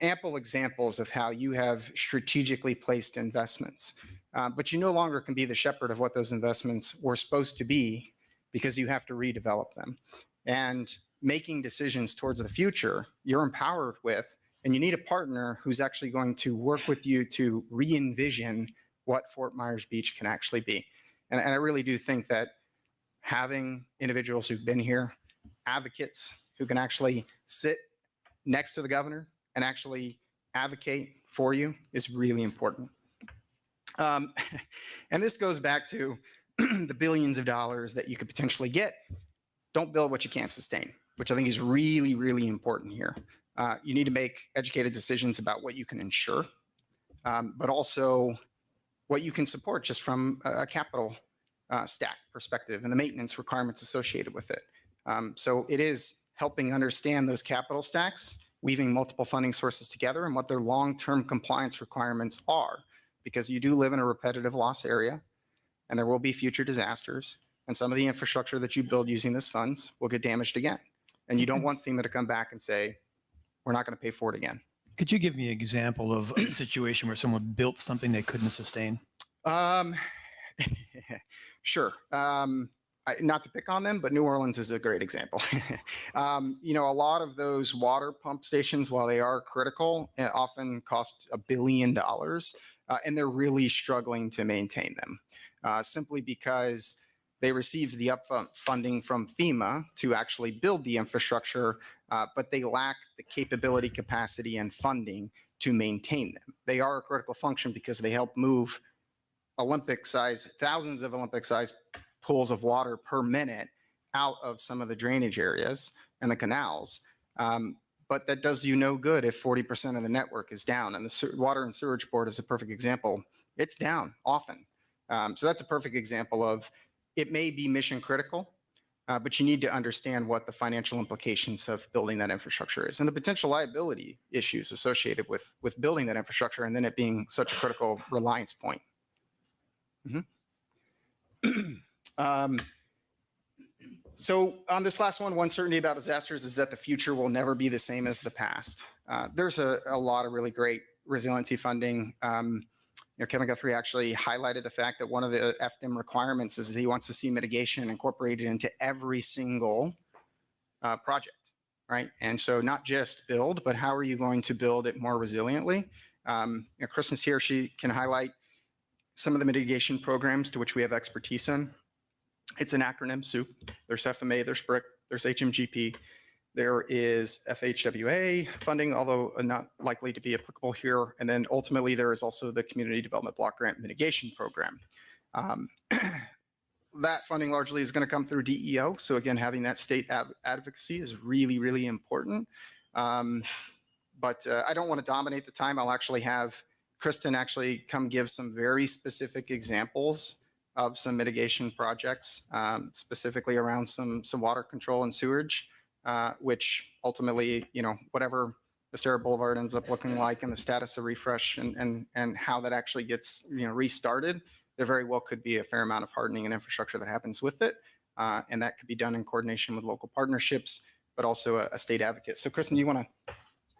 ample examples of how you have strategically placed investments, but you no longer can be the shepherd of what those investments were supposed to be, because you have to redevelop them. And making decisions towards the future, you're empowered with, and you need a partner who's actually going to work with you to re-envision what Fort Myers Beach can actually be. And I really do think that having individuals who've been here, advocates who can actually sit next to the governor and actually advocate for you is really important. And this goes back to the billions of dollars that you could potentially get. Don't build what you can't sustain, which I think is really, really important here. You need to make educated decisions about what you can insure, but also what you can support just from a capital stack perspective and the maintenance requirements associated with it. So it is helping understand those capital stacks, weaving multiple funding sources together, and what their long-term compliance requirements are, because you do live in a repetitive loss area, and there will be future disasters, and some of the infrastructure that you build using these funds will get damaged again. And you don't want FEMA to come back and say, we're not going to pay for it again. Could you give me an example of a situation where someone built something they couldn't sustain? Sure. Not to pick on them, but New Orleans is a great example. A lot of those water pump stations, while they are critical, often cost $1 billion, and they're really struggling to maintain them. Simply because they received the upfront funding from FEMA to actually build the infrastructure, but they lack the capability, capacity, and funding to maintain them. They are a critical function because they help move thousands of Olympic-sized pools of water per minute out of some of the drainage areas and the canals. But that does you no good if 40% of the network is down. And the Water and Sewerage Board is a perfect example. It's down often. So that's a perfect example of, it may be mission critical, but you need to understand what the financial implications of building that infrastructure is and the potential liability issues associated with building that infrastructure and then it being such a critical reliance point. So on this last one certainty about disasters is that the future will never be the same as the past. There's a lot of really great resiliency funding. Kevin Guthrie actually highlighted the fact that one of the FDIM requirements is he wants to see mitigation incorporated into every single project, right? And so not just build, but how are you going to build it more resiliently? Kristen's here, she can highlight some of the mitigation programs to which we have expertise in. It's an acronym soup. There's FMA, there's BRIC, there's HMGP, there is FHWA funding, although not likely to be applicable here. And then ultimately there is also the Community Development Block Grant Mitigation Program. That funding largely is going to come through DEO. So again, having that state advocacy is really, really important. But I don't want to dominate the time. I'll actually have Kristen actually come give some very specific examples of some mitigation projects, specifically around some water control and sewage, which ultimately, whatever Estero Boulevard ends up looking like and the status of refresh and how that actually gets, restarted, there very well could be a fair amount of hardening and infrastructure that happens with it. And that could be done in coordination with local partnerships, but also a state advocate. So Kristen, you want to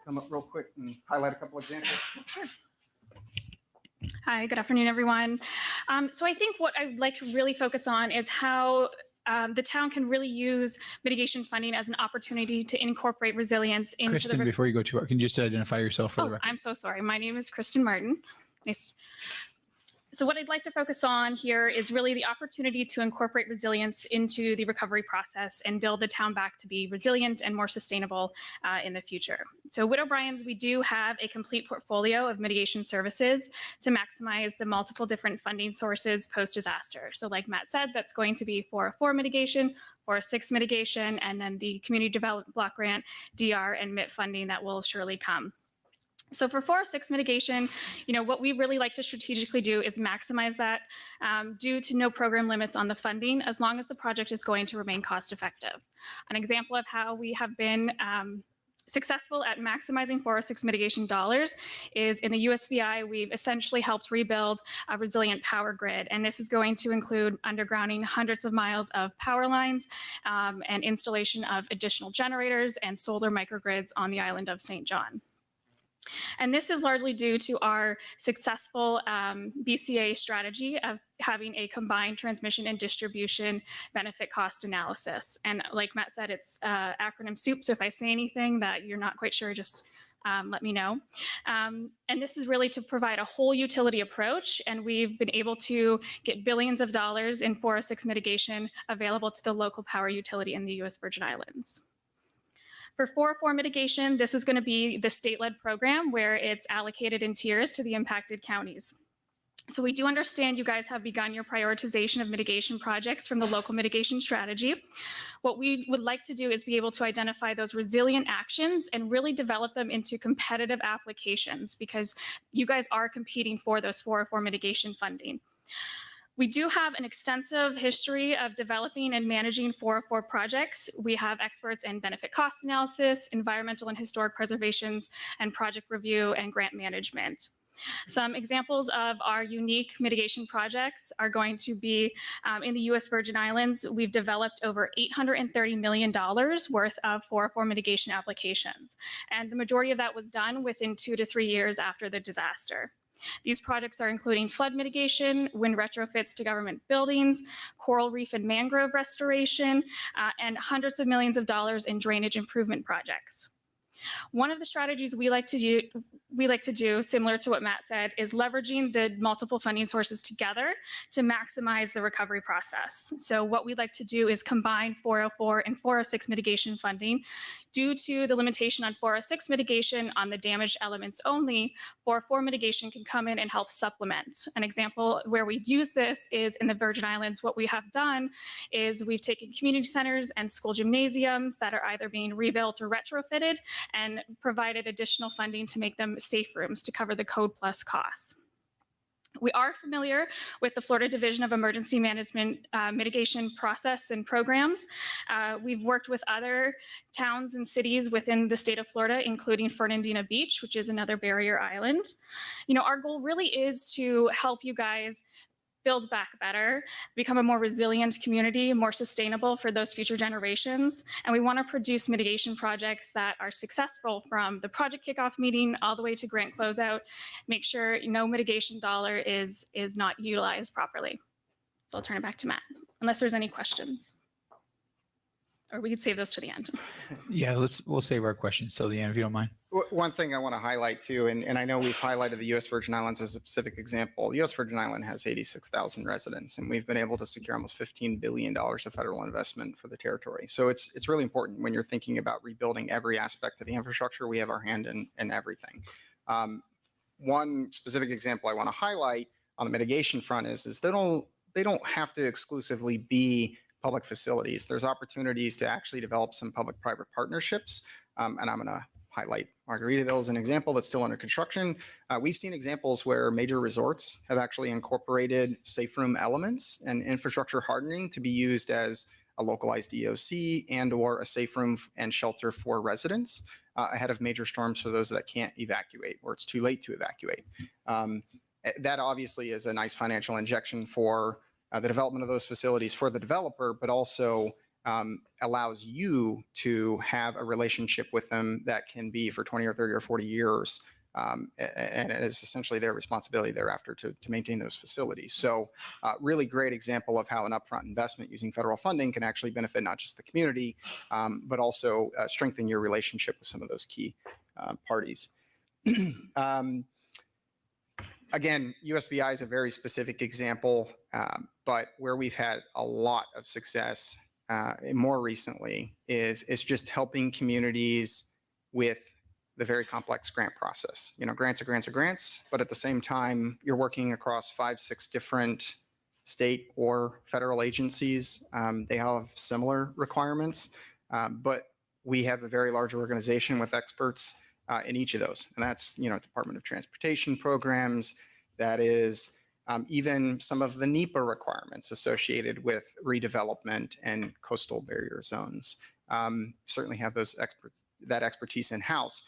come up real quick and highlight a couple examples? Sure. Hi, good afternoon, everyone. So I think what I'd like to really focus on is how the town can really use mitigation funding as an opportunity to incorporate resilience into Kristen, before you go too far, can you just identify yourself for the record? I'm so sorry. My name is Kristen Martin. Nice. So what I'd like to focus on here is really the opportunity to incorporate resilience into the recovery process and build the town back to be resilient and more sustainable in the future. So with O'Brien's, we do have a complete portfolio of mitigation services to maximize the multiple different funding sources post-disaster. So like Matt said, that's going to be 404 mitigation, 406 mitigation, and then the Community Development Block Grant, DR, and MIT funding that will surely come. So for 406 mitigation, what we really like to strategically do is maximize that due to no program limits on the funding, as long as the project is going to remain cost effective. An example of how we have been successful at maximizing 406 mitigation dollars is in the USVI, we've essentially helped rebuild a resilient power grid. And this is going to include undergrounding hundreds of miles of power lines and installation of additional generators and solar microgrids on the island of St. John. And this is largely due to our successful BCA strategy of having a combined transmission and distribution benefit cost analysis. And like Matt said, it's acronym soup. So if I say anything that you're not quite sure, just let me know. And this is really to provide a whole utility approach. And we've been able to get billions of dollars in 406 mitigation available to the local power utility in the US Virgin Islands. For 404 mitigation, this is going to be the state-led program where it's allocated in tiers to the impacted counties. So we do understand you guys have begun your prioritization of mitigation projects from the local mitigation strategy. What we would like to do is be able to identify those resilient actions and really develop them into competitive applications because you guys are competing for those 404 mitigation funding. We do have an extensive history of developing and managing 404 projects. We have experts in benefit cost analysis, environmental and historic preservations, and project review and grant management. Some examples of our unique mitigation projects are going to be in the US Virgin Islands. We've developed over $830 million worth of 404 mitigation applications. And the majority of that was done within 2 to 3 years after the disaster. These projects are including flood mitigation, wind retrofits to government buildings, coral reef and mangrove restoration, and hundreds of millions of dollars in drainage improvement projects. One of the strategies we like to do, similar to what Matt said, is leveraging the multiple funding sources together to maximize the recovery process. So what we'd like to do is combine 404 and 406 mitigation funding. Due to the limitation on 406 mitigation on the damaged elements only, 404 mitigation can come in and help supplement. An example where we use this is in the Virgin Islands. What we have done is we've taken community centers and school gymnasiums that are either being rebuilt or retrofitted and provided additional funding to make them safe rooms to cover the Code Plus costs. We are familiar with the Florida Division of Emergency Management mitigation process and programs. We've worked with other towns and cities within the state of Florida, including Fernandina Beach, which is another barrier island. Our goal really is to help you guys build back better, become a more resilient community, more sustainable for those future generations. And we want to produce mitigation projects that are successful from the project kickoff meeting all the way to grant closeout, make sure no mitigation dollar is not utilized properly. So I'll turn it back to Matt, unless there's any questions. Or we could save those to the end. Yeah, we'll save our questions till the end if you don't mind. One thing I want to highlight too, and I know we've highlighted the U.S. Virgin Islands as a specific example. The U.S. Virgin Island has 86,000 residents, and we've been able to secure almost $15 billion of federal investment for the territory. So it's really important when you're thinking about rebuilding every aspect of the infrastructure. We have our hand in everything. One specific example I want to highlight on the mitigation front is they don't have to exclusively be public facilities. There's opportunities to actually develop some public-private partnerships, and I'm going to highlight Margaritaville as an example that's still under construction. We've seen examples where major resorts have actually incorporated safe room elements and infrastructure hardening to be used as a localized EOC and/or a safe room and shelter for residents ahead of major storms for those that can't evacuate or it's too late to evacuate. That obviously is a nice financial injection for the development of those facilities for the developer, but also allows you to have a relationship with them that can be for 20 or 30 or 40 years. And it is essentially their responsibility thereafter to maintain those facilities. So really great example of how an upfront investment using federal funding can actually benefit not just the community, but also strengthen your relationship with some of those key parties. Again, USVI is a very specific example, but where we've had a lot of success more recently is just helping communities with the very complex grant process. You know, grants are grants are grants, but at the same time, you're working across 5, 6 different state or federal agencies. They have similar requirements, but we have a very large organization with experts in each of those. And that's, you know, Department of Transportation programs. That is even some of the NEPA requirements associated with redevelopment and coastal barrier zones. Certainly have that expertise in-house.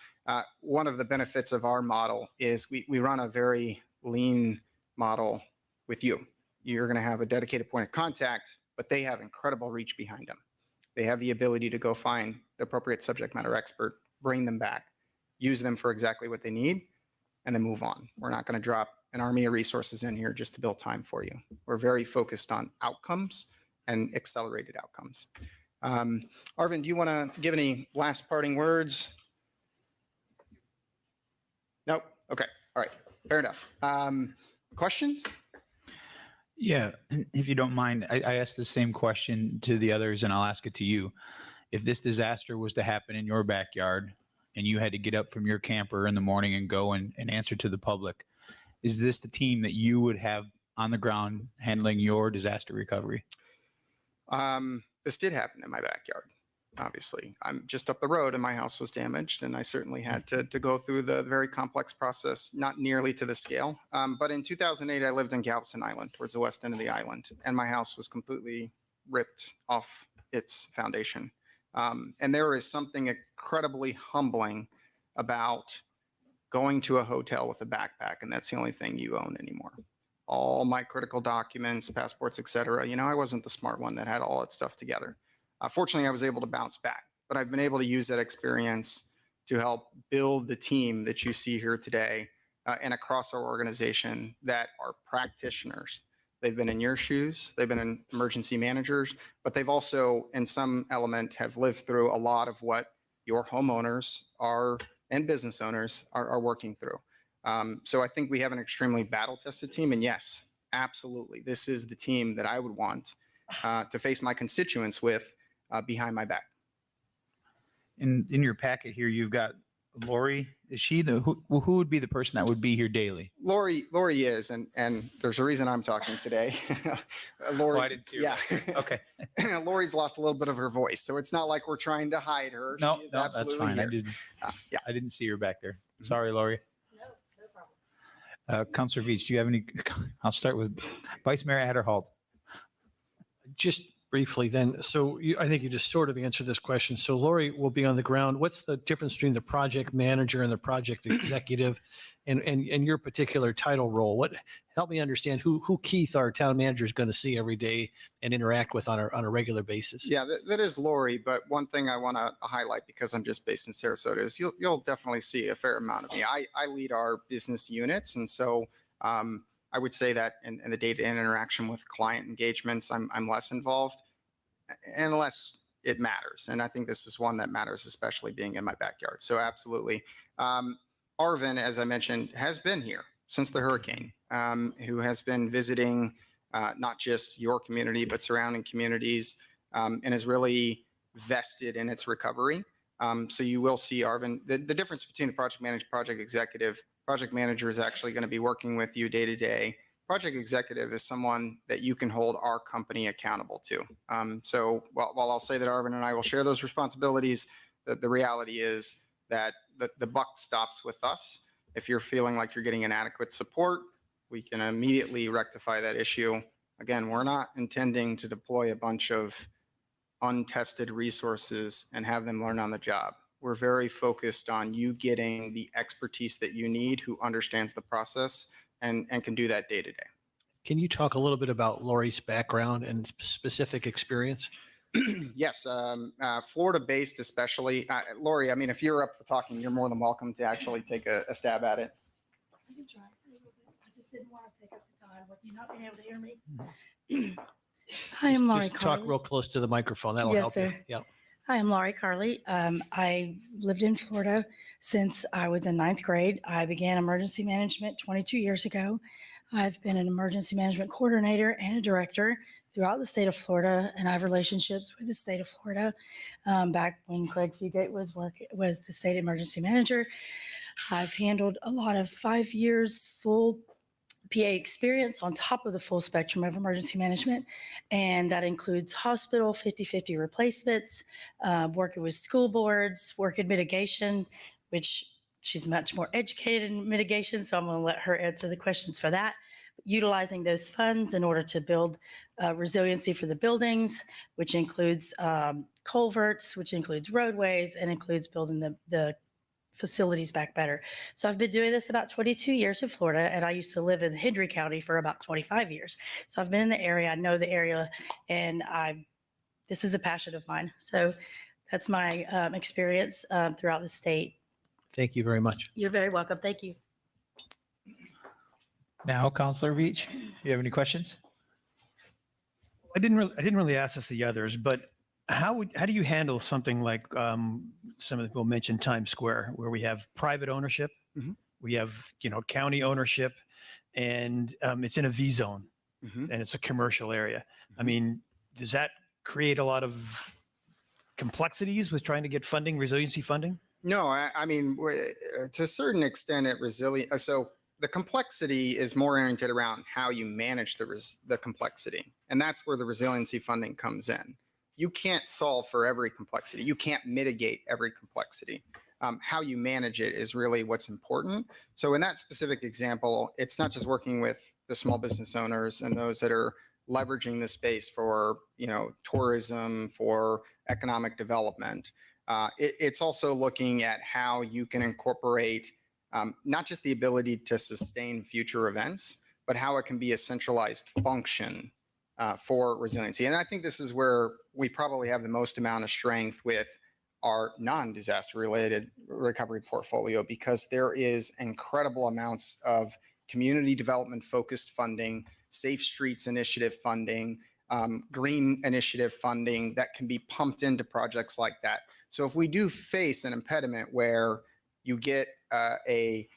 One of the benefits of our model is we run a very lean model with you. You're going to have a dedicated point of contact, but they have incredible reach behind them. They have the ability to go find the appropriate subject matter expert, bring them back, use them for exactly what they need, and then move on. We're not going to drop an army of resources in here just to build time for you. We're very focused on outcomes and accelerated outcomes. Arvind, do you want to give any last parting words? Nope. Okay. All right. Fair enough. Questions? Yeah, if you don't mind, I asked the same question to the others and I'll ask it to you. If this disaster was to happen in your backyard and you had to get up from your camper in the morning and go and answer to the public, is this the team that you would have on the ground handling your disaster recovery? This did happen in my backyard. Obviously, I'm just up the road and my house was damaged, and I certainly had to go through the very complex process, not nearly to the scale. But in 2008, I lived in Galveston Island, towards the west end of the island, and my house was completely ripped off its foundation. And there is something incredibly humbling about going to a hotel with a backpack, and that's the only thing you own anymore. All my critical documents, passports, etc. You know, I wasn't the smart one that had all that stuff together. Fortunately, I was able to bounce back, but I've been able to use that experience to help build the team that you see here today and across our organization that are practitioners. They've been in your shoes, they've been in emergency managers, but they've also, in some element, have lived through a lot of what your homeowners are and business owners are working through. So I think we have an extremely battle-tested team, and yes, absolutely, this is the team that I would want to face my constituents with behind my back. In your packet here, you've got Lori. Is she who would be the person that would be here daily? Lori is, and there's a reason I'm talking today. Lori, I didn't see her. Yeah. Okay. Lori's lost a little bit of her voice, so it's not like we're trying to hide her. No, She is that's absolutely fine. here. I didn't see her back there. Sorry, Lori. Councilor Beach, do you have any? I'll start with Vice Mayor Adderholt. Just briefly then. So I think you just sort of answered this question. So Lori will be on the ground. What's the difference between the project manager and the project executive and your particular title role? Help me understand who Keith, our town manager, is going to see every day and interact with on a regular basis. Yeah, that is Lori. But one thing I want to highlight, because I'm just based in Sarasota, is you'll definitely see a fair amount of me. I lead our business units. And so I would say that in the day-to-day interaction with client engagements, I'm less involved unless it matters. And I think this is one that matters, especially being in my backyard. So absolutely. Arvin, as I mentioned, has been here since the hurricane, who has been visiting not just your community, but surrounding communities, and is really vested in its recovery. So you will see Arvin. The difference between the project manager, project executive, project manager is actually going to be working with you day to day. Project executive is someone that you can hold our company accountable to. So while I'll say that Arvin and I will share those responsibilities, the reality is that the buck stops with us. If you're feeling like you're getting inadequate support, we can immediately rectify that issue. Again, we're not intending to deploy a bunch of untested resources and have them learn on the job. We're very focused on you getting the expertise that you need, who understands the process and can do that day to day. Can you talk a little bit about Lori's background and specific experience? Yes, Florida-based especially. Lori, I mean, if you're up for talking, you're more than welcome to actually take a stab at it. I can try a little bit. I just didn't want to take up the time with you not being able to hear me. Hi, I'm Laurie Just talk Carly. real close to the microphone. That'll Yes, help you. sir. Yep. Hi, I'm Laurie Carly. I lived in Florida since I was in ninth grade. I began emergency management 22 years ago. I've been an emergency management coordinator and a director throughout the state of Florida, and I have relationships with the state of Florida. Back when Craig Fugate was the state emergency manager, I've handled a lot of 5 years full PA experience on top of the full spectrum of emergency management. And that includes hospital 50/50 replacements, working with school boards, work in mitigation, which she's much more educated in mitigation. So I'm going to let her answer the questions for that. Utilizing those funds in order to build resiliency for the buildings, which includes culverts, which includes roadways, and includes building the facilities back better. So I've been doing this about 22 years in Florida, and I used to live in Hendry County for about 25 years. So I've been in the area, I know the area, and this is a passion of mine. So that's my experience throughout the state. Thank you very much. You're very welcome. Thank you. Now, Counselor Beach, do you have any questions? I didn't really ask this of the others, but how do you handle something like some of the people mentioned Times Square, where we have private ownership, we have county ownership, and it's in a V zone, and it's a commercial area. I mean, does that create a lot of complexities with trying to get funding, resiliency funding? No, I mean, to a certain extent, so the complexity is more oriented around how you manage the complexity. And that's where the resiliency funding comes in. You can't solve for every complexity. You can't mitigate every complexity. How you manage it is really what's important. So in that specific example, it's not just working with the small business owners and those that are leveraging the space for, tourism, for economic development. It's also looking at how you can incorporate not just the ability to sustain future events, but how it can be a centralized function for resiliency. And I think this is where we probably have the most amount of strength with our non-disaster related recovery portfolio, because there is incredible amounts of community development focused funding, Safe Streets Initiative funding, green initiative funding that can be pumped into projects like that. So if we do face an impediment where you get a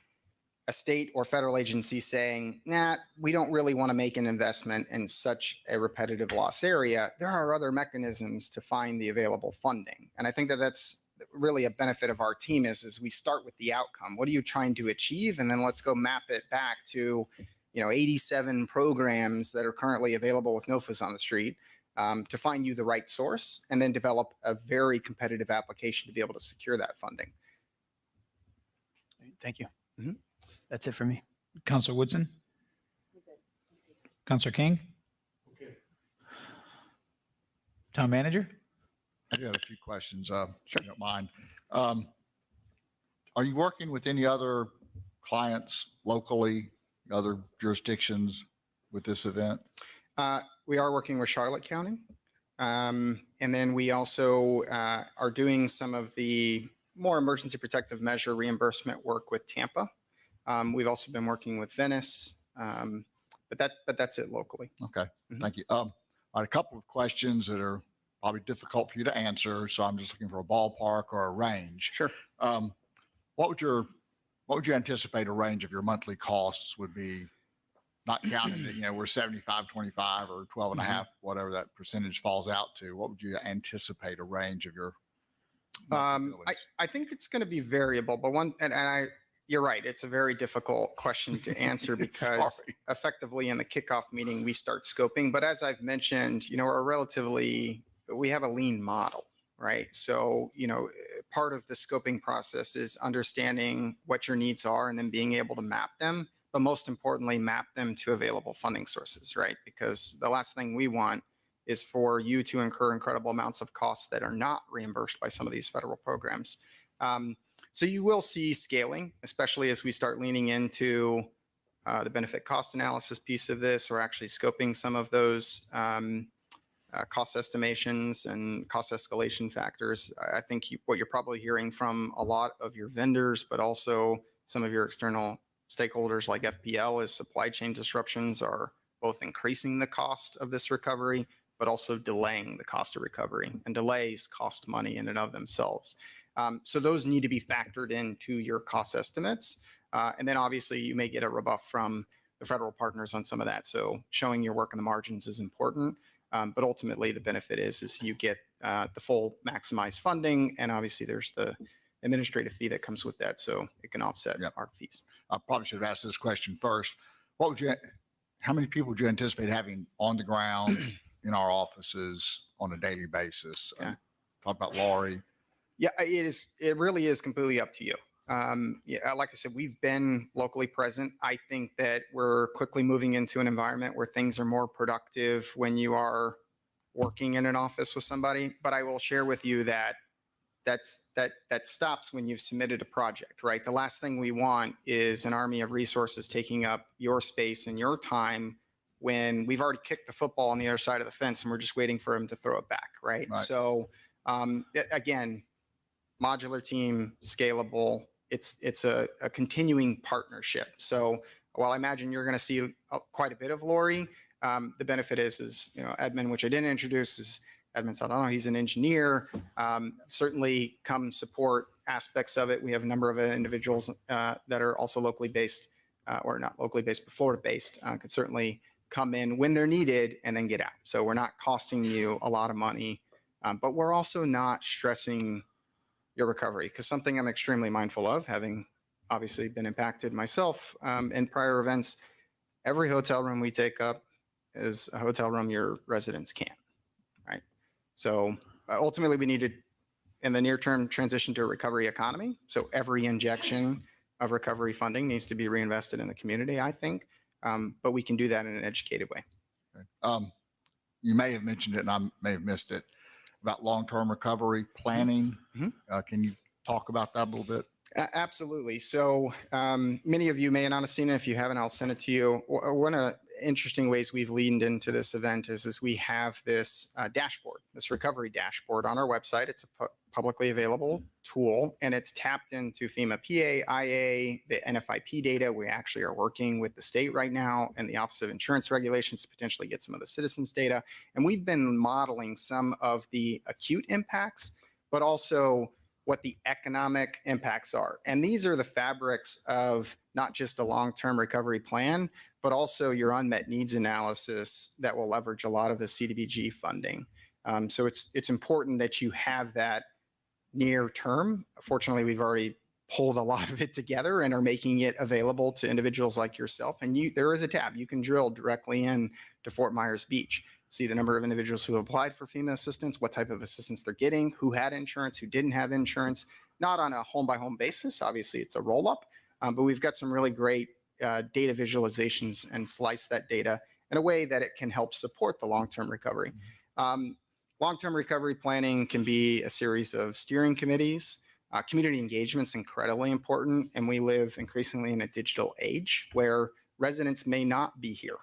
state or federal agency saying, nah, we don't really want to make an investment in such a repetitive loss area, there are other mechanisms to find the available funding. And I think that that's really a benefit of our team is we start with the outcome. What are you trying to achieve? And then let's go map it back to 87 programs that are currently available with NOFAs on the street to find you the right source, and then develop a very competitive application to be able to secure that funding. Thank you. That's it for me. Counselor Woodson? Counselor King? Town manager? I do have a few questions, if you don't mind. Are you working with any other clients locally, other jurisdictions with this event? We are working with Charlotte County. And then we also are doing some of the more emergency protective measure reimbursement work with Tampa. We've also been working with Venice, but that's it locally. Okay, thank you. I had a couple of questions that are probably difficult for you to answer, so I'm just looking for a ballpark or a range. Sure. What would you anticipate a range of your monthly costs would be? Not counting that, we're 75, 25 or 12 and a half, whatever that percentage falls out to. What would you anticipate a range of your? I think it's going to be variable, but you're right. It's a very difficult question to answer because effectively in the kickoff meeting, we start scoping. But as I've mentioned, we have a lean model, right? So, part of the scoping process is understanding what your needs are and then being able to map them, but most importantly, map them to available funding sources, right? Because the last thing we want is for you to incur incredible amounts of costs that are not reimbursed by some of these federal programs. So you will see scaling, especially as we start leaning into the benefit cost analysis piece of this, or actually scoping some of those cost estimations and cost escalation factors. I think what you're probably hearing from a lot of your vendors, but also some of your external stakeholders like FPL, is supply chain disruptions are both increasing the cost of this recovery, but also delaying the cost of recovery. And delays cost money in and of themselves. So those need to be factored into your cost estimates. And then obviously you may get a rebuff from the federal partners on some of that. So showing your work in the margins is important. But ultimately the benefit is you get the full maximized funding. And obviously there's the administrative fee that comes with that. So it can offset our fees. I probably should have asked this question first. How many people would you anticipate having on the ground in our offices on a daily basis? Talk about Laurie. Yeah, it really is completely up to you. Like I said, we've been locally present. I think that we're quickly moving into an environment where things are more productive when you are working in an office with somebody. But I will share with you that stops when you've submitted a project, right? The last thing we want is an army of resources taking up your space and your time when we've already kicked the football on the other side of the fence and we're just waiting for him to throw it back, right? So again, modular team, scalable. It's a continuing partnership. So while I imagine you're going to see quite a bit of Laurie, the benefit is Edmund, which I didn't introduce, is Edmund Saldana. He's an engineer. Certainly come support aspects of it. We have a number of individuals that are also locally based, or not locally based, but Florida based, could certainly come in when they're needed and then get out. So we're not costing you a lot of money, but we're also not stressing your recovery, because something I'm extremely mindful of, having obviously been impacted myself in prior events, every hotel room we take up is a hotel room your residents can't, right? So ultimately we need to, in the near term, transition to a recovery economy. So every injection of recovery funding needs to be reinvested in the community, I think, but we can do that in an educated way. Okay. You may have mentioned it and I may have missed it, about long-term recovery planning. Can you talk about that a little bit? Absolutely. So many of you may not have seen it. If you haven't, I'll send it to you. One of the interesting ways we've leaned into this event is we have this dashboard, this recovery dashboard on our website. It's a publicly available tool, and it's tapped into FEMA PA, IA, the NFIP data. We actually are working with the state right now and the Office of Insurance Regulations to potentially get some of the citizens data. And we've been modeling some of the acute impacts, but also what the economic impacts are. And these are the fabrics of not just a long-term recovery plan, but also your unmet needs analysis that will leverage a lot of the CDBG funding. So it's important that you have that near term. Fortunately, we've already pulled a lot of it together and are making it available to individuals like yourself. And there is a tab. You can drill directly in to Fort Myers Beach, see the number of individuals who applied for FEMA assistance, what type of assistance they're getting, who had insurance, who didn't have insurance, not on a home-by-home basis. Obviously, it's a roll-up, but we've got some really great data visualizations and slice that data in a way that it can help support the long-term recovery. Long-term recovery planning can be a series of steering committees. Community engagement is incredibly important, and we live increasingly in a digital age where residents may not be here.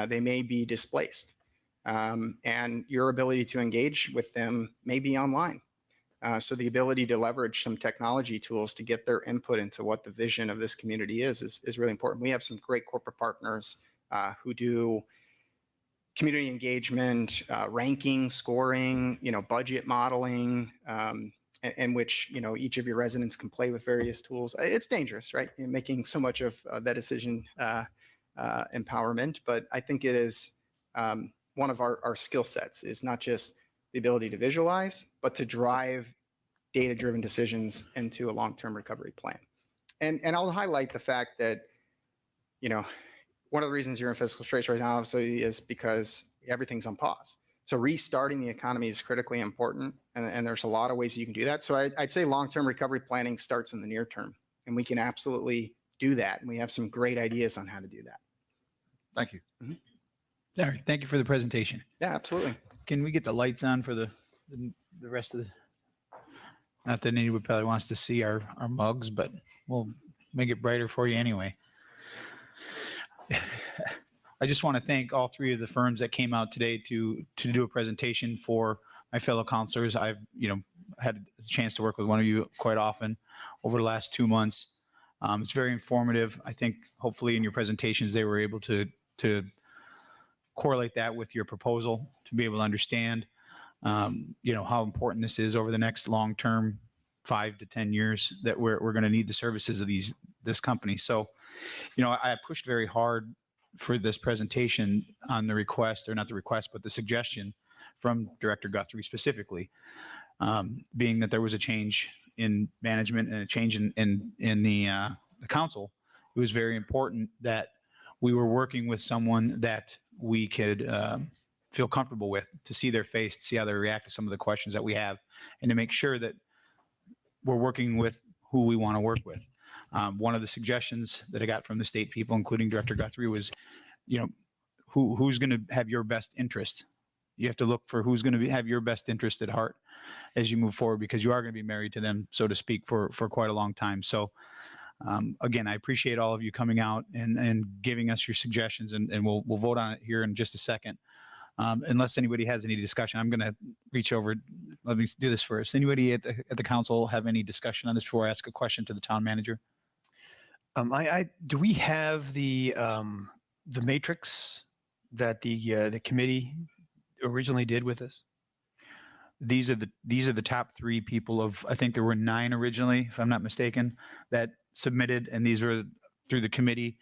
They may be displaced, and your ability to engage with them may be online. So the ability to leverage some technology tools to get their input into what the vision of this community is really important. We have some great corporate partners who do community engagement, ranking, scoring, budget modeling, in which each of your residents can play with various tools. It's dangerous, right? You're making so much of that decision empowerment, but I think it is one of our skill sets is not just the ability to visualize, but to drive data-driven decisions into a long-term recovery plan. And I'll highlight the fact that, one of the reasons you're in fiscal straits right now, obviously, is because everything's on pause. So restarting the economy is critically important, and there's a lot of ways you can do that. So I'd say long-term recovery planning starts in the near term, and we can absolutely do that. And we have some great ideas on how to do that. Thank you. All right. Thank you for the presentation. Yeah, absolutely. Can we get the lights on for the rest of the? Not that anyone probably wants to see our mugs, but we'll make it brighter for you anyway. I just want to thank all three of the firms that came out today to do a presentation for my fellow counselors. I've had a chance to work with one of you quite often over the last 2 months. It's very informative. I think hopefully in your presentations they were able to correlate that with your proposal to be able to understand how important this is over the next long term 5 to 10 years that we're going to need the services of this company. So I pushed very hard for this presentation on the request, or not the request, but the suggestion from Director Guthrie specifically, being that there was a change in management and a change in the council. It was very important that we were working with someone that we could feel comfortable with, to see their face, to see how they react to some of the questions that we have, and to make sure that we're working with who we want to work with. One of the suggestions that I got from the state people, including Director Guthrie, was, who's going to have your best interest. You have to look for who's going to have your best interest at heart as you move forward, because you are going to be married to them, so to speak, for quite a long time. So again, I appreciate all of you coming out and giving us your suggestions, and we'll vote on it here in just a second. Unless anybody has any discussion, I'm going to reach over. Let me do this first. Anybody at the council have any discussion on this before I ask a question to the town manager? Do we have the matrix that the committee originally did with us? These are the top 3 people of, I think there were 9 originally, if I'm not mistaken, that submitted, and these were through the committee,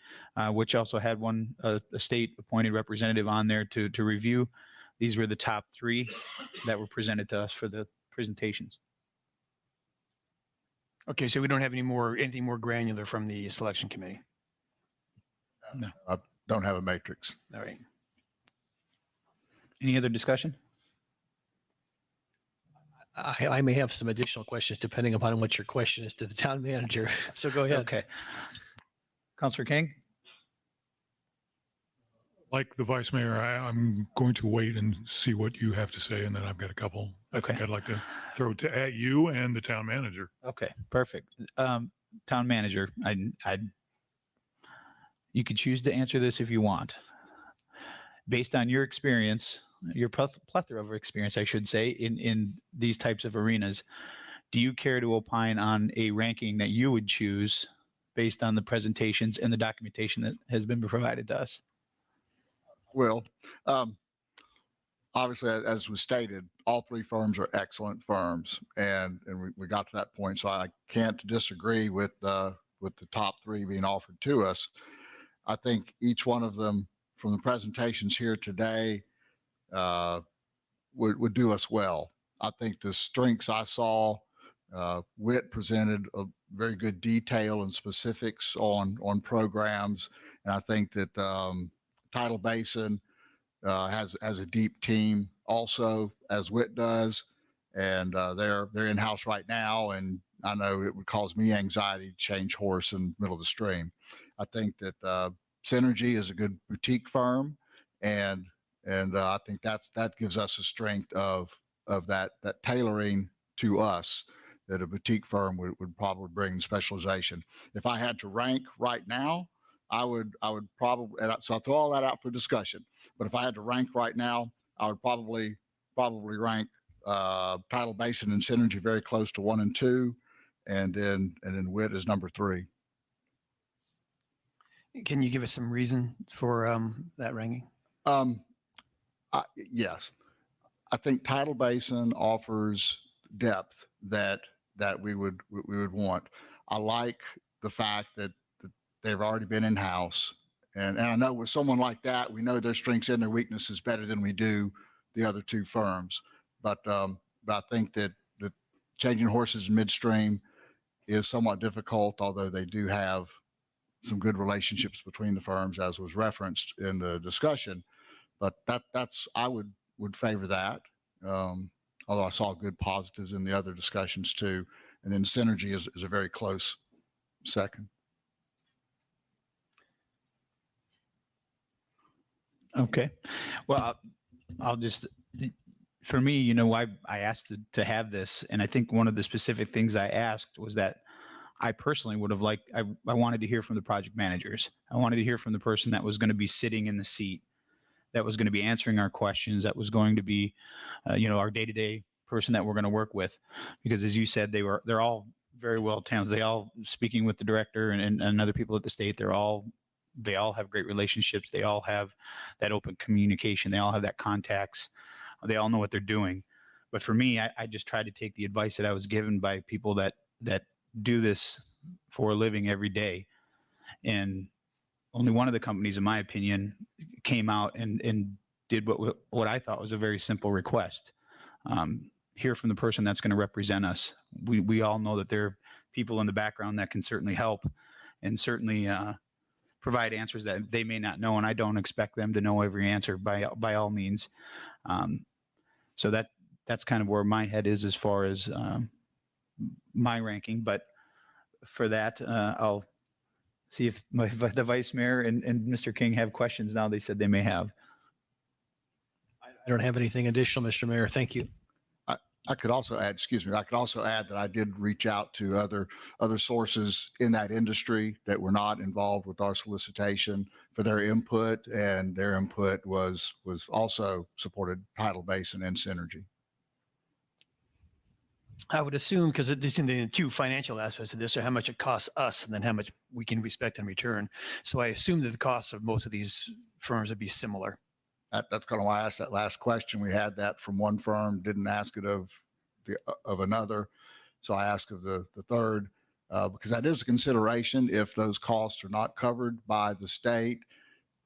which also had a state appointed representative on there to review. These were the top 3 that were presented to us for the presentations. Okay, so we don't have anything more granular from the selection committee. No, I don't have a matrix. All right. Any other discussion? I may have some additional questions depending upon what your question is to the town manager. So go ahead. Okay. Councilor King? Like the vice mayor, I'm going to wait and see what you have to say, and then I've got a couple I think I'd like to throw at you and the town manager. Okay, perfect. Town manager, you could choose to answer this if you want. Based on your experience, your plethora of experience, I should say, in these types of arenas, do you care to opine on a ranking that you would choose based on the presentations and the documentation that has been provided to us? Well, obviously, as was stated, all 3 firms are excellent firms, and we got to that point. So I can't disagree with the top 3 being offered to us. I think each one of them, from the presentations here today, would do us well. I think the strengths I saw, Whit presented a very good detail and specifics on programs, and I think that Tidal Basin has a deep team also, as Whit does, and they're in-house right now, and I know it would cause me anxiety to change horse in the middle of the stream. I think that Synergy is a good boutique firm, and And I think that gives us a strength of that tailoring to us that a boutique firm would probably bring specialization. If I had to rank right now, I would probably, so I'll throw all that out for discussion. But if I had to rank right now, I would probably rank Tidal Basin and Synergy very close to 1 and 2, and then WIT is number 3. Can you give us some reason for that ranking? Yes, I think Tidal Basin offers depth that we would want. I like the fact that they've already been in house, and I know with someone like that, we know their strengths and their weaknesses better than we do the other 2 firms. But I think that changing horses midstream is somewhat difficult, although they do have some good relationships between the firms, as was referenced in the discussion. But that's I would favor that. Although I saw good positives in the other discussions too. And then Synergy is a very close second. Okay. Well, I'll just, for me, you know, I asked to have this, and I think one of the specific things I asked was that I personally would have liked, I wanted to hear from the project managers. I wanted to hear from the person that was going to be sitting in the seat, that was going to be answering our questions, that was going to be, you know, our day-to-day person that we're going to work with. Because as you said, they're all very well talented. They all, speaking with the director and other people at the state, they all have great relationships. They all have that open communication. They all have that contacts. They all know what they're doing. But for me, I just tried to take the advice that I was given by people that do this for a living every day. And only one of the companies, in my opinion, came out and did what I thought was a very simple request. Hear from the person that's going to represent us. We all know that there are people in the background that can certainly help and certainly provide answers that they may not know, and I don't expect them to know every answer by all means. So that's kind of where my head is as far as my ranking. But for that, I'll see if the Vice Mayor and Mr. King have questions now. They said they may have. I don't have anything additional, Mr. Mayor. Thank you. I could also add, I could also add that I did reach out to other sources in that industry that were not involved with our solicitation for their input, and their input was also supported Tidal Basin and Synergy. I would assume, because there's the 2 financial aspects of this are how much it costs us and then how much we can expect in return. So I assume that the costs of most of these firms would be similar. That's kind of why I asked that last question. We had that from one firm, didn't ask it of another. So I asked of the third, because that is a consideration. If those costs are not covered by the state,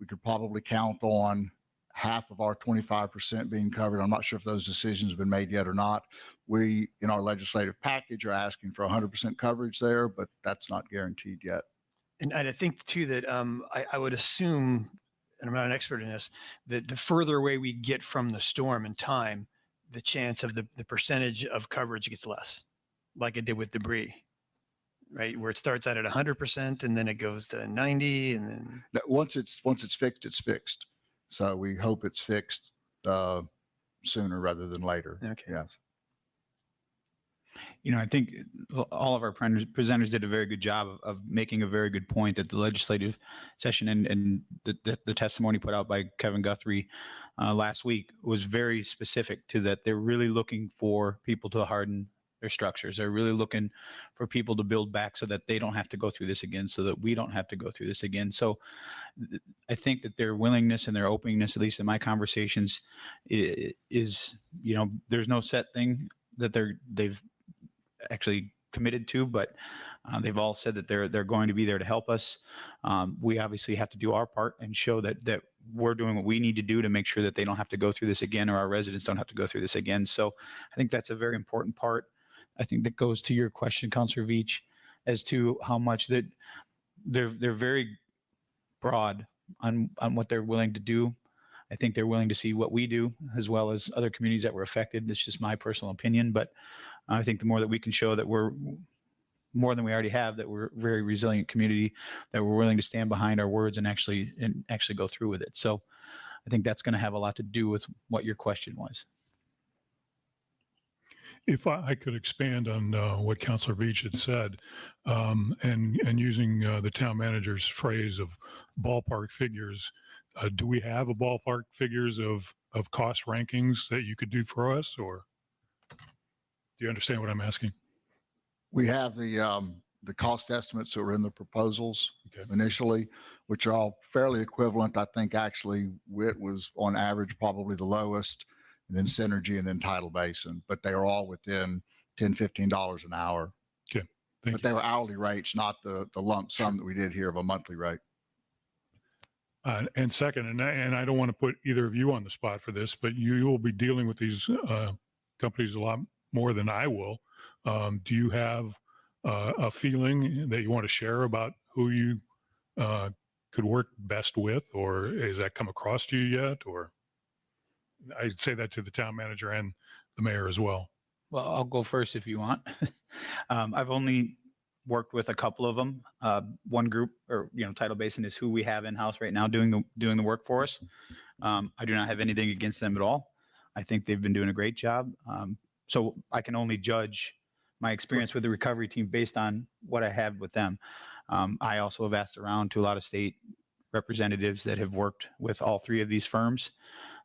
we could probably count on half of our 25% being covered. I'm not sure if those decisions have been made yet or not. We, in our legislative package, are asking for 100% coverage there, but that's not guaranteed yet. And I think too that I would assume, and I'm not an expert in this, that the further away we get from the storm in time, the chance of the percentage of coverage gets less, like it did with debris, right? Where it starts out at 100% and then it goes to 90, and then once it's fixed, it's fixed. So we hope it's fixed sooner rather than later. Okay. Yes. You know, I think all of our presenters did a very good job of making a very good point that the legislative session and the testimony put out by Kevin Guthrie last week was very specific to that. They're really looking for people to harden their structures. They're really looking for people to build back so that they don't have to go through this again, so that we don't have to go through this again. So I think that their willingness and their openness, at least in my conversations, is, you know, there's no set thing that they've actually committed to, but they've all said that they're going to be there to help us. We obviously have to do our part and show that we're doing what we need to do to make sure that they don't have to go through this again, or our residents don't have to go through this again. So I think that's a very important part. I think that goes to your question, Councilor Veach, as to how much that they're very broad on what they're willing to do. I think they're willing to see what we do, as well as other communities that were affected. It's just my personal opinion, but I think the more that we can show that we're more than we already have, that we're a very resilient community, that we're willing to stand behind our words and actually go through with it. So I think that's going to have a lot to do with what your question was. If I could expand on what Councilor Veach had said, and using the town manager's phrase of ballpark figures, do we have a ballpark figures of cost rankings that you could do for us, or do you understand what I'm asking? We have the cost estimates that were in the proposals initially, which are all fairly equivalent. I think actually WIT was on average probably the lowest, and then Synergy, and then Tidal Basin, but they are all within $10, $15 an hour. Okay, thank But they were hourly rates, not the lump sum that we did here of a monthly rate. And second, and I don't want to put either of you on the spot for this, but you will be dealing with these companies a lot more than I will. Do you have a feeling that you want to share about who you could work best with, or has that come across to you yet? Or I'd say that to the town manager and the mayor as well. Well, I'll go first if you want. I've only worked with a couple of them. One group, or Tidal Basin, is who we have in house right now doing the work for us. I do not have anything against them at all. I think they've been doing a great job. So I can only judge my experience with the recovery team based on what I have with them. I also have asked around to a lot of state representatives that have worked with all three of these firms.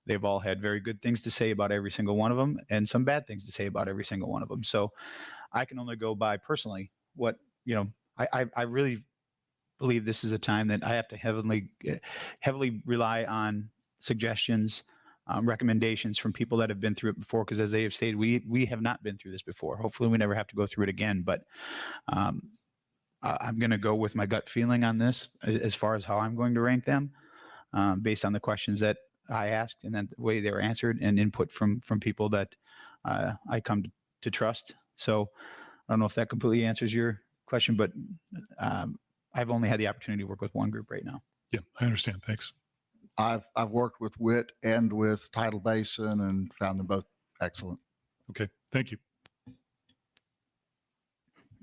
They've all had very good things to say about every single one of them, and some bad things to say about every single one of them. So I can only go by personally what, I really believe this is a time that I have to heavily rely on suggestions, recommendations from people that have been through it before, because as they have stated, we have not been through this before. Hopefully we never have to go through it again, but I'm going to go with my gut feeling on this as far as how I'm going to rank them, based on the questions that I asked and then the way they were answered, and input from people that I come to trust. So I don't know if that completely answers your question, but I've only had the opportunity to work with one group right now. Yeah, I understand. Thanks. I've worked with WIT and with Tidal Basin and found them both excellent. Okay, thank you.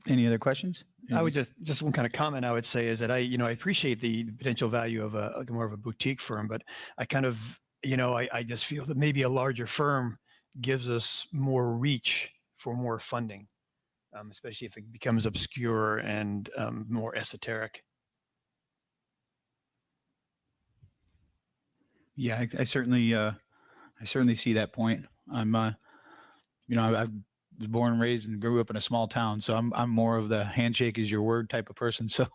Any other questions? I would just one kind of comment I would say is that I appreciate the potential value of more of a boutique firm, but I kind of, I just feel that maybe a larger firm gives us more reach for more funding, especially if it becomes obscure and more esoteric. Yeah, I certainly see that point. I'm, I was born and raised and grew up in a small town, so I'm more of the handshake is your word type of person. So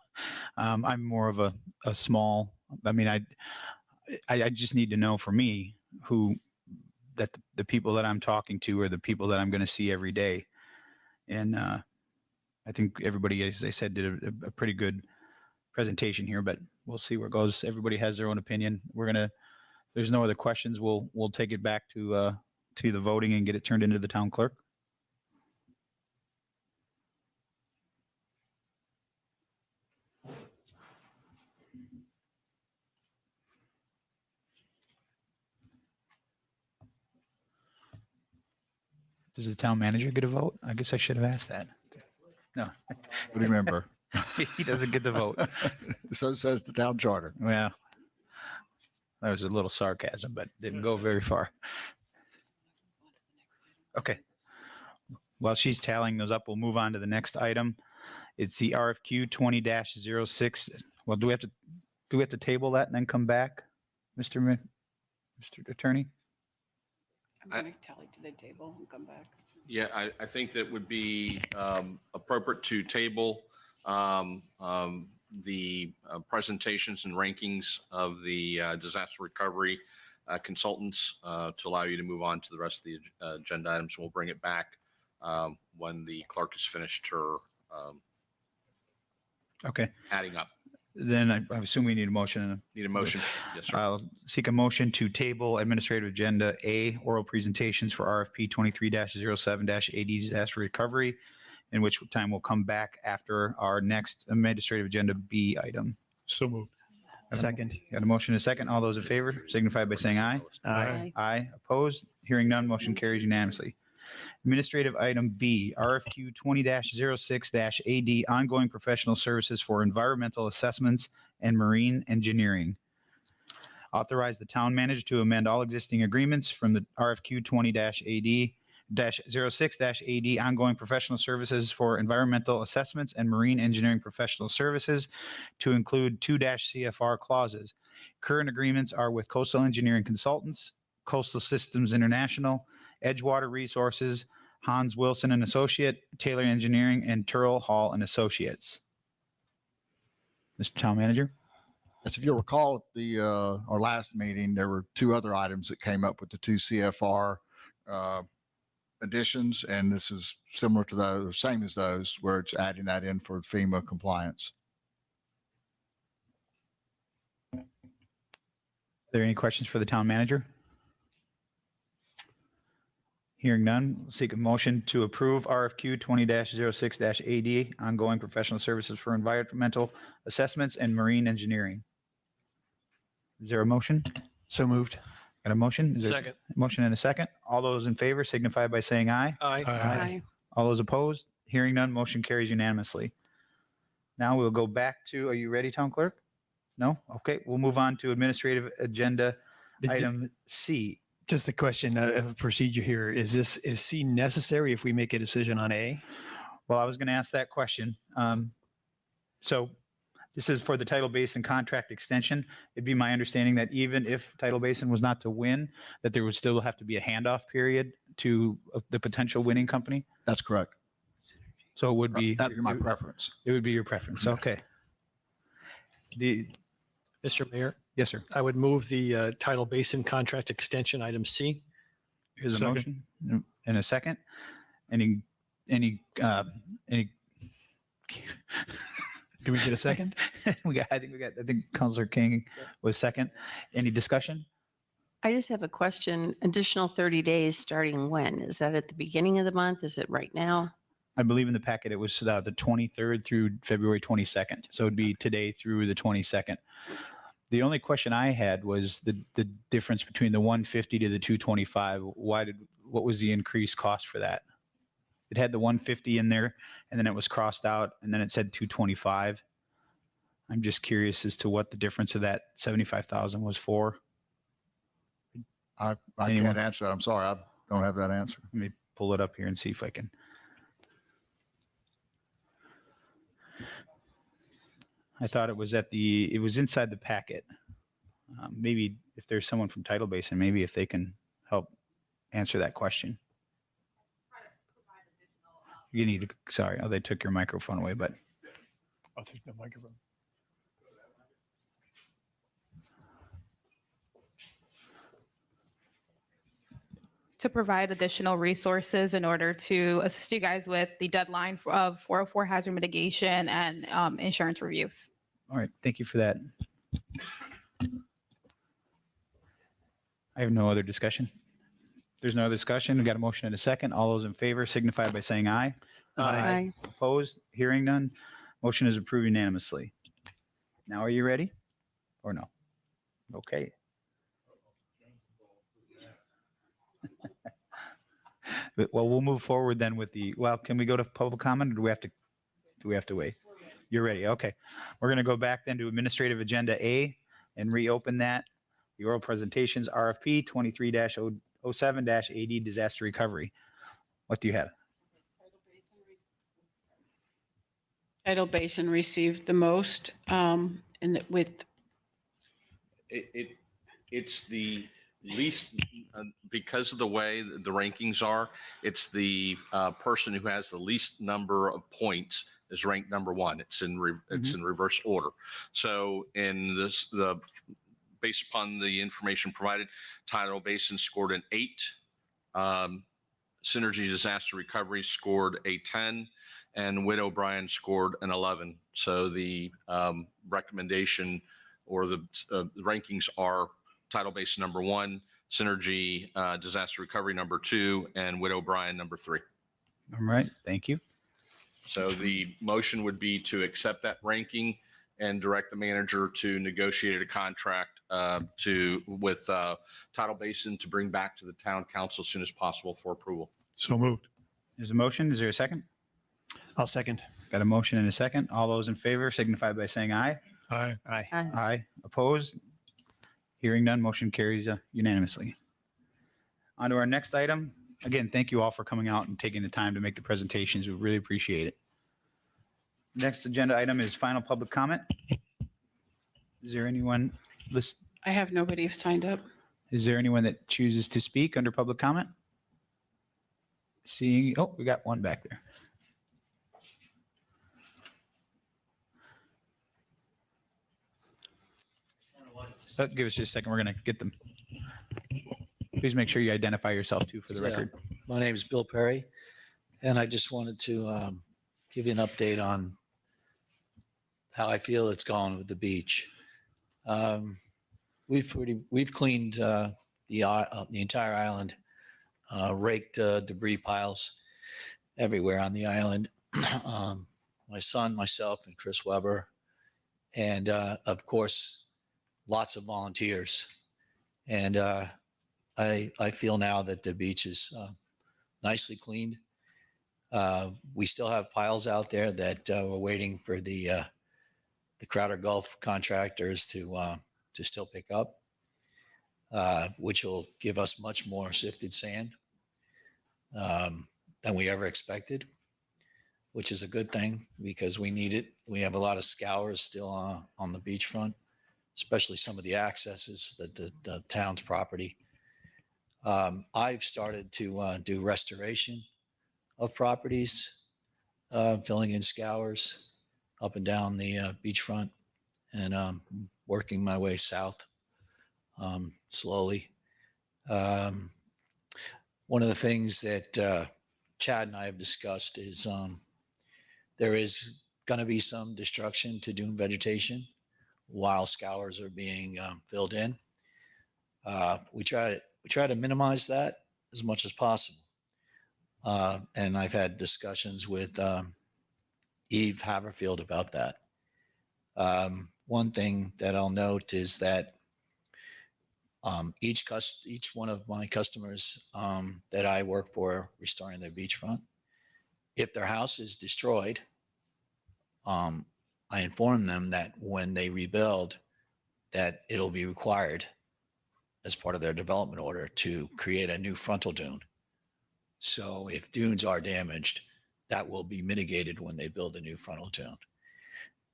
I'm more of a small. I mean, I just need to know for me that the people that I'm talking to are the people that I'm going to see every day, and I think everybody, as I said, did a pretty good presentation here. But we'll see where it goes. Everybody has their own opinion. There's no other questions. We'll take it back to the voting and get it turned into the town clerk. Does the town manager get a vote? I guess I should have asked that. No. Remember. He doesn't get the vote. So says the town charter. Well, that was a little sarcasm, but didn't go very far. Okay. While she's tallying those up, we'll move on to the next item. It's the RFQ 20-06. Well, do we have to table that and then come back, Mr. Attorney? I'm going to tally to the table and come back. Yeah, I think that would be appropriate to table the presentations and rankings of the disaster recovery consultants to allow you to move on to the rest of the agenda items. We'll bring it back when the clerk has finished her Okay. adding up. Then I assume we need a motion. Need a motion? Yes, sir. I'll seek a motion to table administrative agenda A, oral presentations for RFP 23-07-AD disaster recovery, in which time we'll come back after our next administrative agenda B item. So moved. Second. Got a motion and a second. All those in favor signify by saying aye. Aye. Aye. Opposed? Hearing none, motion carries unanimously. Administrative item B, RFQ 20-06-AD, ongoing professional services for environmental assessments and marine engineering. Authorize the town manager to amend all existing agreements from the RFQ 20-AD-06-AD ongoing professional services for environmental assessments and marine engineering professional services to include 2-CFR clauses. Current agreements are with Coastal Engineering Consultants, Coastal Systems International, Edgewater Resources, Hans Wilson and Associate, Taylor Engineering, and Turl Hall and Associates. Mr. Town Manager? As if you'll recall, at our last meeting, there were two other items that came up with the 2 CFR additions, and this is similar to those, same as those, where it's adding that in for FEMA compliance. Are there any questions for the town manager? Hearing none, we'll seek a motion to approve RFQ 20-06-AD ongoing professional services for environmental assessments and marine engineering. Is there a motion? So moved. Got a motion? Is there Second. a motion and a second? All those in favor signify by saying aye. Aye. All those opposed? Hearing none, motion carries unanimously. Now we'll go back to, are you ready, Town Clerk? No? Okay, we'll move on to administrative agenda item C. Just a question of procedure here. Is C necessary if we make a decision on A? Well, I was going to ask that question. So this is for the Tidal Basin contract extension. It'd be my understanding that even if Tidal Basin was not to win, that there would still have to be a handoff period to the potential winning company. That's correct. So it would be. That'd be my preference. It would be your preference. Okay. Mr. Mayor, Yes, sir. I would move the Tidal Basin contract extension item C. Here's a Second. motion and a second. Any, Can we get a second? I think Councilor King was second. Any discussion? I just have a question. Additional 30 days starting when? Is that at the beginning of the month? Is it right now? I believe in the packet, it was the 23rd through February 22nd. So it'd be today through the 22nd. The only question I had was the difference between the 150 to the 225. What was the increased cost for that? It had the 150 in there and then it was crossed out and then it said 225. I'm just curious as to what the difference of that 75,000 was for. I Anyone? can't answer that. I'm sorry. I don't have that answer. Let me pull it up here and see if I can. I thought it was it was inside the packet. Maybe if there's someone from Tidal Basin, maybe if they can help answer that question. You need to, sorry, they took your microphone away, but. Oh, there's no microphone. To provide additional resources in order to assist you guys with the deadline of 404 hazard mitigation and insurance reviews. All right, thank you for that. I have no other discussion. There's no other discussion. We got a motion and a second. All those in favor signify by saying aye. Aye. Opposed? Hearing none. Motion is approved unanimously. Now, are you ready or no? Okay. Well, we'll move forward then with can we go to public comment or do we have to wait? You're ready. Okay. We're going to go back then to administrative agenda A and reopen that. The oral presentations, RFP 23-07-AD disaster recovery. What do you have? Tidal Basin received the most It's the least, because of the way the rankings are, it's the person who has the least number of points is ranked number one. It's in reverse order. So in this, based upon the information provided, Tidal Basin scored an 8. Synergy Disaster Recovery scored a 10, and Witt O'Brien scored an 11. So the recommendation or the rankings are Tidal Basin number 1, Synergy Disaster Recovery number 2, and Witt O'Brien number 3. All right, thank you. So the motion would be to accept that ranking and direct the manager to negotiate a contract with Tidal Basin to bring back to the town council as soon as possible for approval. So moved. There's a motion. Is there a second? I'll second. Got a motion and a second. All those in favor signify by saying aye. Aye. Aye. Aye. Opposed? Hearing none, motion carries unanimously. On to our next item. Again, thank you all for coming out and taking the time to make the presentations. We really appreciate it. Next agenda item is final public comment. Is there anyone I have nobody signed up. Is there anyone that chooses to speak under public comment? Seeing, oh, we got one back there. Give us just a second. We're going to get them. Please make sure you identify yourself too for the record. My name is Bill Perry, and I just wanted to give you an update on how I feel it's gone with the beach. We've cleaned the entire island, raked debris piles everywhere on the island. My son, myself, and Chris Weber, and of course, lots of volunteers. And I feel now that the beach is nicely cleaned. We still have piles out there that we're waiting for the Crowder Gulf contractors to still pick up, which will give us much more sifted sand than we ever expected, which is a good thing because we need it. We have a lot of scours still on the beachfront, especially some of the accesses that the town's property. I've started to do restoration of properties, filling in scours up and down the beachfront, and working my way south slowly. One of the things that Chad and I have discussed is there is going to be some destruction to dune vegetation while scours are being filled in. We try to minimize that as much as possible. And I've had discussions with Eve Haverfield about that. One thing that I'll note is that each one of my customers that I work for restoring their beachfront, if their house is destroyed, I inform them that when they rebuild, that it'll be required as part of their development order to create a new frontal dune. So if dunes are damaged, that will be mitigated when they build a new frontal dune.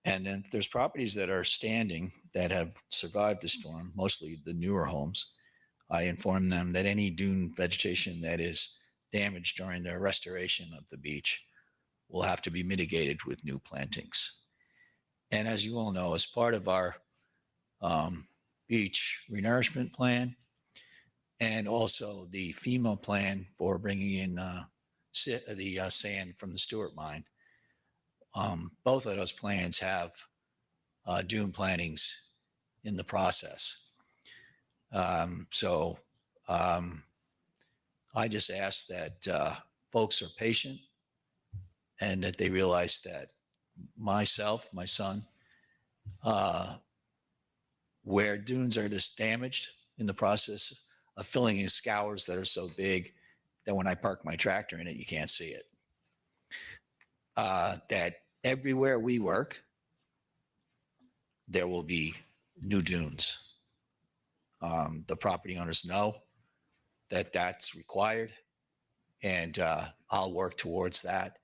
And then there's properties that are standing that have survived the storm, mostly the newer homes. I inform them that any dune vegetation that is damaged during their restoration of the beach will have to be mitigated with new plantings. And as you all know, as part of our beach renourishment plan and also the FEMA plan for bringing in the sand from the Stewart mine, both of those plans have dune plantings in the process. So I just ask that folks are patient and that they realize that myself, my son, where dunes are just damaged in the process of filling in scours that are so big that when I park my tractor in it, you can't see it. That everywhere we work, there will be new dunes. The property owners know that that's required, and I'll work towards that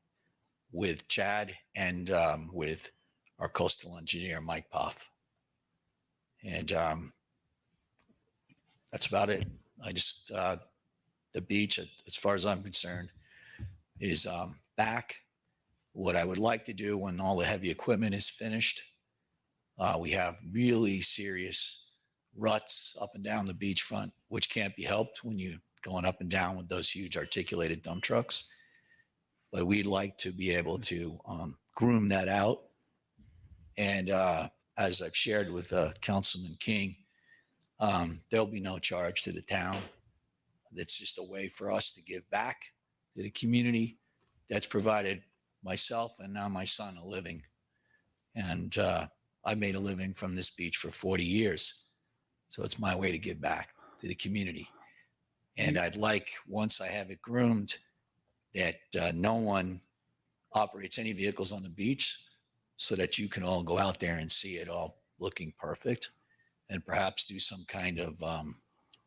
with Chad and with our coastal engineer, Mike Poff. And that's about it. I just, the beach, as far as I'm concerned, is back. What I would like to do when all the heavy equipment is finished, we have really serious ruts up and down the beachfront, which can't be helped when you're going up and down with those huge articulated dump trucks. But we'd like to be able to groom that out. And as I've shared with Councilman King, there'll be no charge to the town. It's just a way for us to give back to the community that's provided myself and now my son a living. And I made a living from this beach for 40 years. So it's my way to give back to the community. And I'd like, once I have it groomed, that no one operates any vehicles on the beach so that you can all go out there and see it all looking perfect. and perhaps do some kind of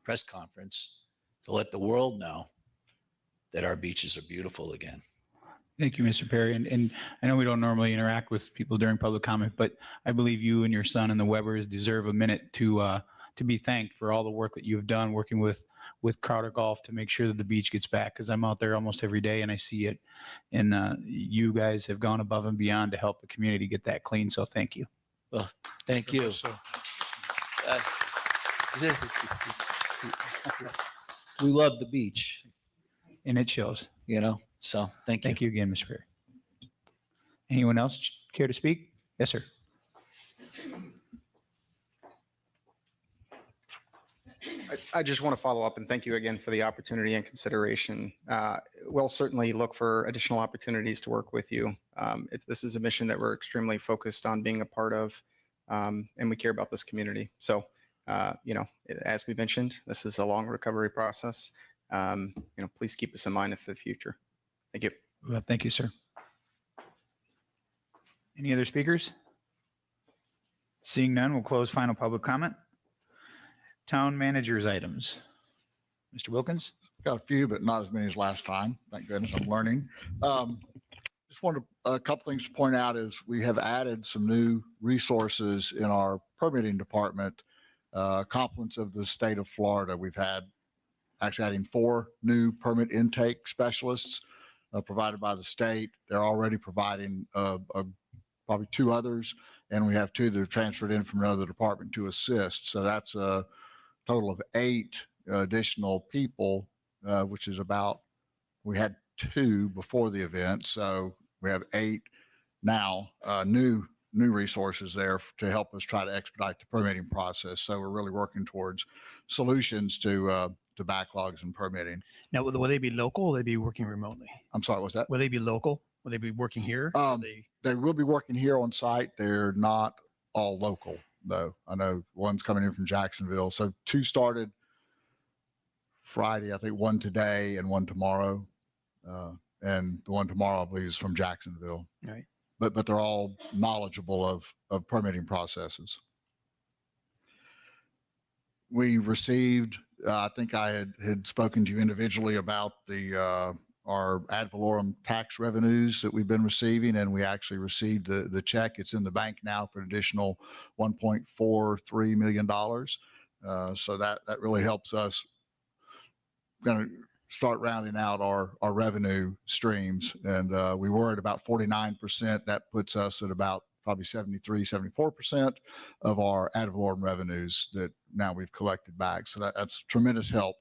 press conference to let the world know that our beaches are beautiful again. Thank you, Mr. Perry. And I know we don't normally interact with people during public comment, but I believe you and your son and the Webbers deserve a minute to be thanked for all the work that you've done working with Crowder Golf to make sure that the beach gets back. Because I'm out there almost every day and I see it. And you guys have gone above and beyond to help the community get that clean. So thank you. Well, thank you. We love the beach, and it shows. So thank you. Thank you again, Mr. Perry. Anyone else care to speak? Yes, sir. I just want to follow up and thank you again for the opportunity and consideration. We'll certainly look for additional opportunities to work with you. This is a mission that we're extremely focused on being a part of, and we care about this community. So, as we mentioned, this is a long recovery process. Please keep us in mind for the future. Thank you. Well, thank you, sir. Any other speakers? Seeing none, we'll close final public comment. Town managers items. Mr. Wilkins? Got a few, but not as many as last time. Thank goodness I'm learning. Just wanted a couple things to point out is we have added some new resources in our permitting department, compliments of the state of Florida. We've had actually adding 4 new permit intake specialists provided by the state. They're already providing probably 2 others, and we have 2 that are transferred in from another department to assist. So that's a total of 8 additional people, which is we had 2 before the event. So we have 8 now, new resources there to help us try to expedite the permitting process. So we're really working towards solutions to backlogs and permitting. Now, will they be local? Or will they be working remotely? I'm sorry, what's that? Will they be local? Will they be working here? They will be working here on site. They're not all local, though. I know one's coming in from Jacksonville. So 2 started Friday, I think 1 today and 1 tomorrow. And the one tomorrow, I believe, is from Jacksonville. Right. But they're all knowledgeable of permitting processes. We received, I think I had spoken to you individually about our ad valorem tax revenues that we've been receiving, and we actually received the check. It's in the bank now for an additional $1.43 million. So that really helps us kind of start rounding out our revenue streams. And we were at about 49%. That puts us at about probably 73-74% of our ad valorem revenues that now we've collected back. So that's tremendous help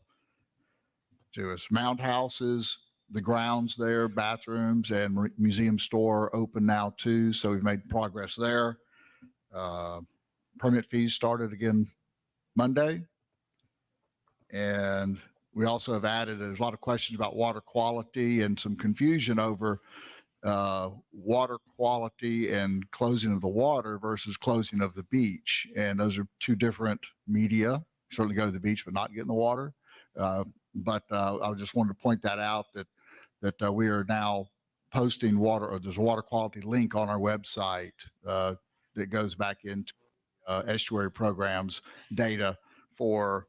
to us. Mound houses, the grounds there, bathrooms and museum store open now too. So we've made progress there. Permit fees started again Monday. And we also have added, there's a lot of questions about water quality and some confusion over water quality and closing of the water versus closing of the beach. And those are 2 different media. Certainly go to the beach, but not get in the water. But I just wanted to point that out that we are now posting water, or there's a water quality link on our website that goes back into estuary programs data for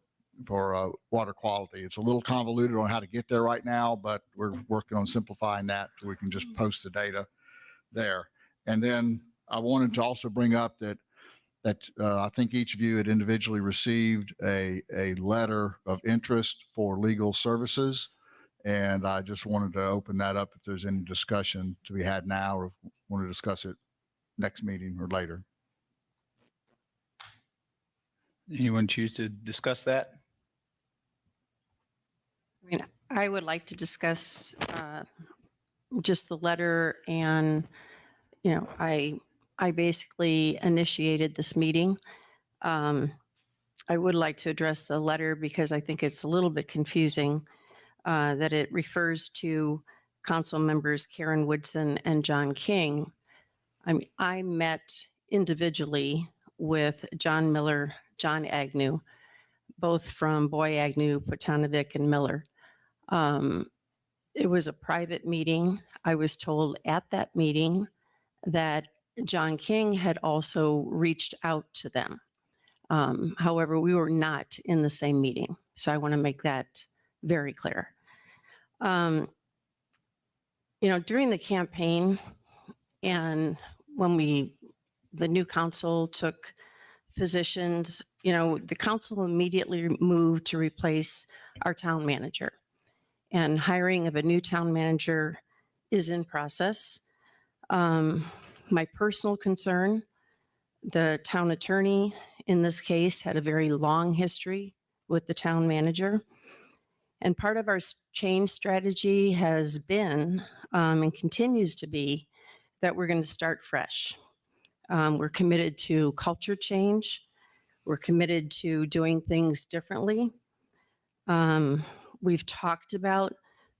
water quality. It's a little convoluted on how to get there right now, but we're working on simplifying that so we can just post the data there. And then I wanted to also bring up that I think each of you had individually received a letter of interest for legal services. And I just wanted to open that up if there's any discussion to be had now, or want to discuss it next meeting or later. Anyone choose to discuss that? I mean, I would like to discuss just the letter, and I basically initiated this meeting. I would like to address the letter because I think it's a little bit confusing that it refers to council members Karen Woodson and John King. I met individually with John Miller, John Agnew, both from Boy Agnew, Potanovic, and Miller. It was a private meeting. I was told at that meeting that John King had also reached out to them. However, we were not in the same meeting. So I want to make that very clear. During the campaign and when the new council took positions, the council immediately moved to replace our town manager. And hiring of a new town manager is in process. My personal concern, the town attorney in this case had a very long history with the town manager. And part of our change strategy has been and continues to be that we're going to start fresh. We're committed to culture change. We're committed to doing things differently. We've talked about,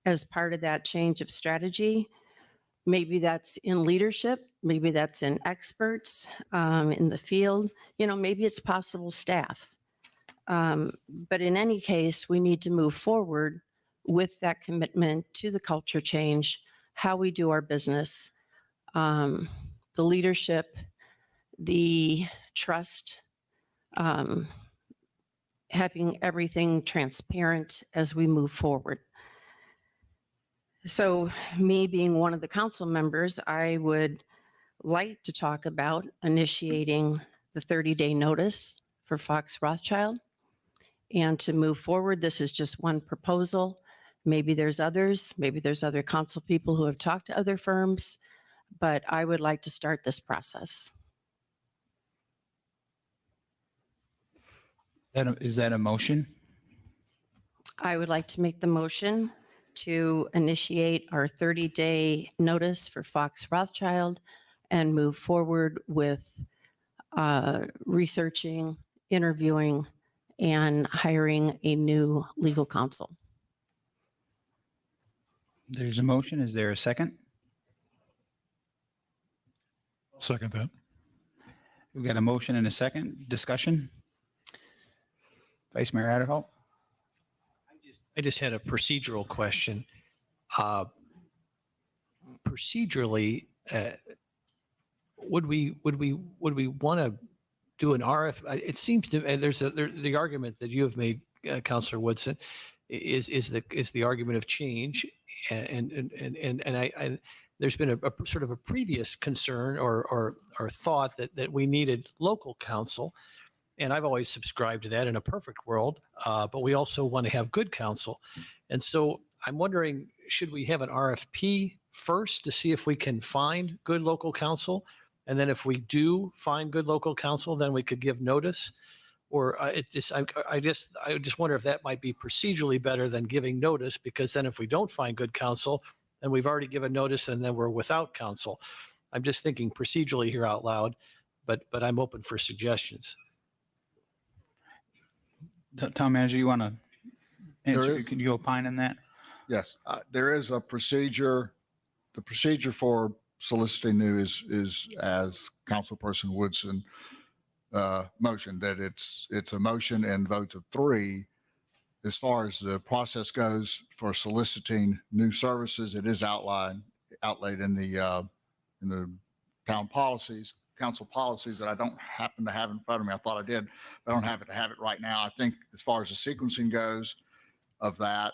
as part of that change of strategy, maybe that's in leadership, maybe that's in experts in the field, maybe it's possible staff. But in any case, we need to move forward with that commitment to the culture change, how we do our business, the leadership, the trust, having everything transparent as we move forward. So me being one of the council members, I would like to talk about initiating the 30-day notice for Fox Rothschild. And to move forward, this is just one proposal. Maybe there's others, maybe there's other council people who have talked to other firms, but I would like to start this process. Is that a motion? I would like to make the motion to initiate our 30-day notice for Fox Rothschild and move forward with researching, interviewing, and hiring a new legal counsel. There's a motion. Is there a second? I'll second that. We've got a motion and a second. Discussion? Vice Mayor Adderholt? I just had a procedural question. Procedurally, would we want to do an RF? It seems to, and the argument that you have made, Councilor Woodson, is the argument of change, and I there's been a sort of a previous concern or thought that we needed local counsel. And I've always subscribed to that in a perfect world, but we also want to have good counsel. And so I'm wondering, should we have an RFP first to see if we can find good local counsel? And then if we do find good local counsel, then we could give notice? Or I just wonder if that might be procedurally better than giving notice, because then if we don't find good counsel, then we've already given notice and then we're without counsel. I'm just thinking procedurally here out loud, but I'm open for suggestions. Town Manager, you want to answer? is- Can you opine on that? Yes, there is a procedure. The procedure for soliciting new is as Councilperson Woodson motioned, that it's a motion and vote of 3. As far as the process goes for soliciting new services, it is outlaid in the town policies, council policies, that I don't happen to have in front of me. I thought I did, but I don't happen to have it right now. I think as far as the sequencing goes of that,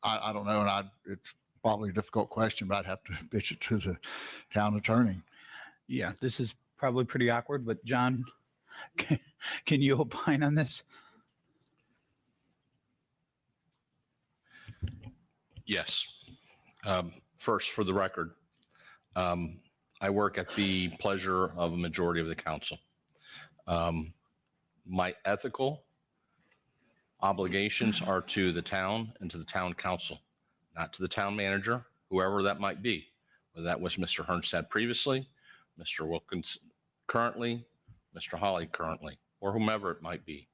I don't know, and it's probably a difficult question, but I'd have to pitch it to the town attorney. Yeah, this is probably pretty awkward, but John, can you opine on this? Yes. First, for the record, I work at the pleasure of a majority of the council. My ethical obligations are to the town and to the town council, not to the town manager, whoever that might be. Whether that was Mr. Hernstad previously, Mr. Wilkins currently, Mr. Hawley currently, or whomever it might be.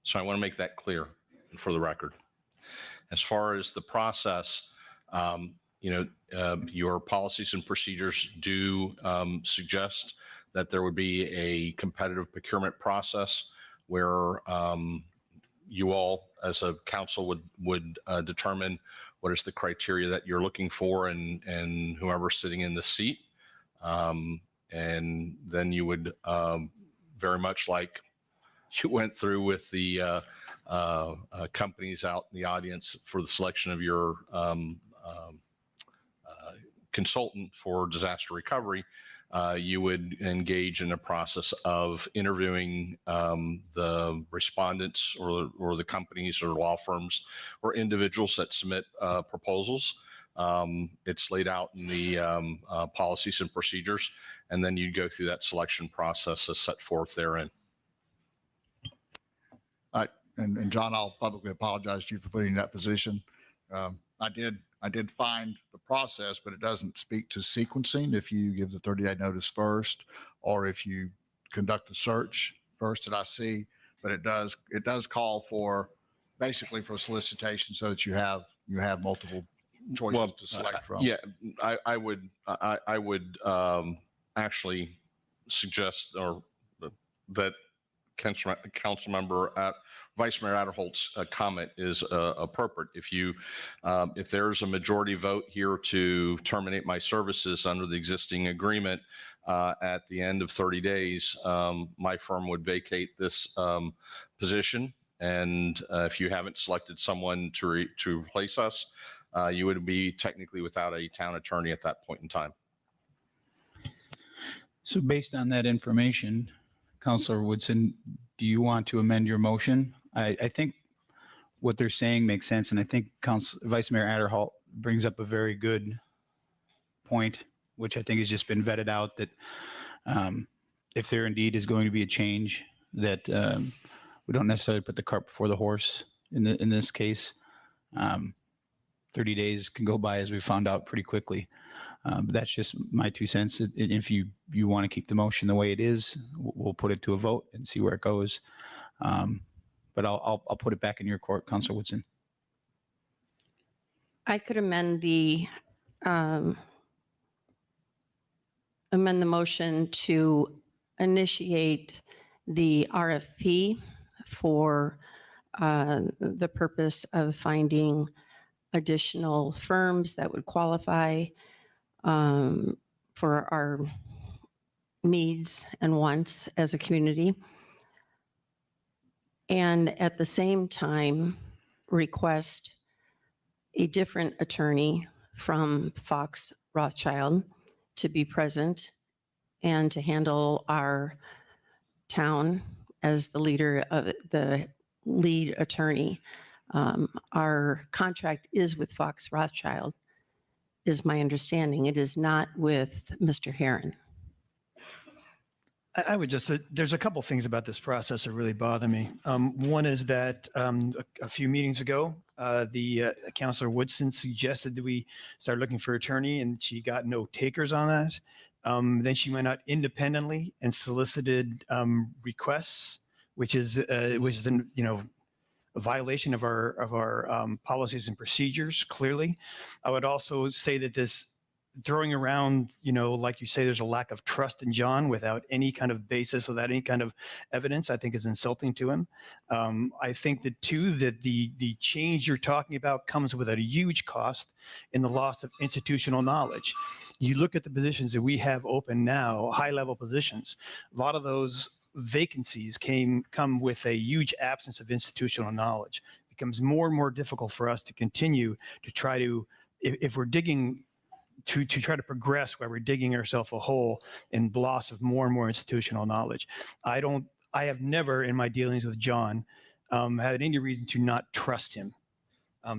So I want to make that clear for the record. As far as the process, your policies and procedures do suggest that there would be a competitive procurement process where you all as a council would determine what is the criteria that you're looking for and whoever's sitting in the seat. And then you would very much like you went through with the companies out in the audience for the selection of your consultant for disaster recovery, you would engage in a process of interviewing the respondents or the companies or law firms or individuals that submit proposals. It's laid out in the policies and procedures, and then you go through that selection process as set forth therein. And John, I'll publicly apologize to you for putting you in that position. I did find the process, but it doesn't speak to sequencing. If you give the 30-day notice first, or if you conduct a search first that I see, but it does call for basically for solicitation so that you have multiple choices to select from. Yeah, I would actually suggest that Council Member Vice Mayor Adderholt's comment is appropriate. If there's a majority vote here to terminate my services under the existing agreement at the end of 30 days, my firm would vacate this position. And if you haven't selected someone to replace us, you would be technically without a town attorney at that point in time. So based on that information, Councilor Woodson, do you want to amend your motion? I think what they're saying makes sense. And I think Vice Mayor Adderholt brings up a very good point, which I think has just been vetted out, that if there indeed is going to be a change, that we don't necessarily put the cart before the horse in this case. 30 days can go by, as we found out, pretty quickly. But that's just my 2 cents. If you want to keep the motion the way it is, we'll put it to a vote and see where it goes. But I'll put it back in your court, Councilor Woodson. I could amend the motion to initiate the RFP for the purpose of finding additional firms that would qualify for our needs and wants as a community. And at the same time, request a different attorney from Fox Rothschild to be present and to handle our town as the leader of the lead attorney. Our contract is with Fox Rothschild, is my understanding. It is not with Mr. Heron. I would just say there's a couple things about this process that really bother me. One is that a few meetings ago, the Councilor Woodson suggested that we start looking for attorney, and she got no takers on that. Then she went out independently and solicited requests, which is a violation of our policies and procedures. Clearly, I would also say that this throwing around, like you say, there's a lack of trust in John without any kind of basis, without any kind of evidence, I think is insulting to him. I think that too, that the change you're talking about comes with a huge cost in the loss of institutional knowledge. You look at the positions that we have open now, high level positions, a lot of those vacancies come with a huge absence of institutional knowledge. It becomes more and more difficult for us to continue to try to, if we're digging to try to progress where we're digging ourselves a hole in loss of more and more institutional knowledge. I have never in my dealings with John had any reason to not trust him.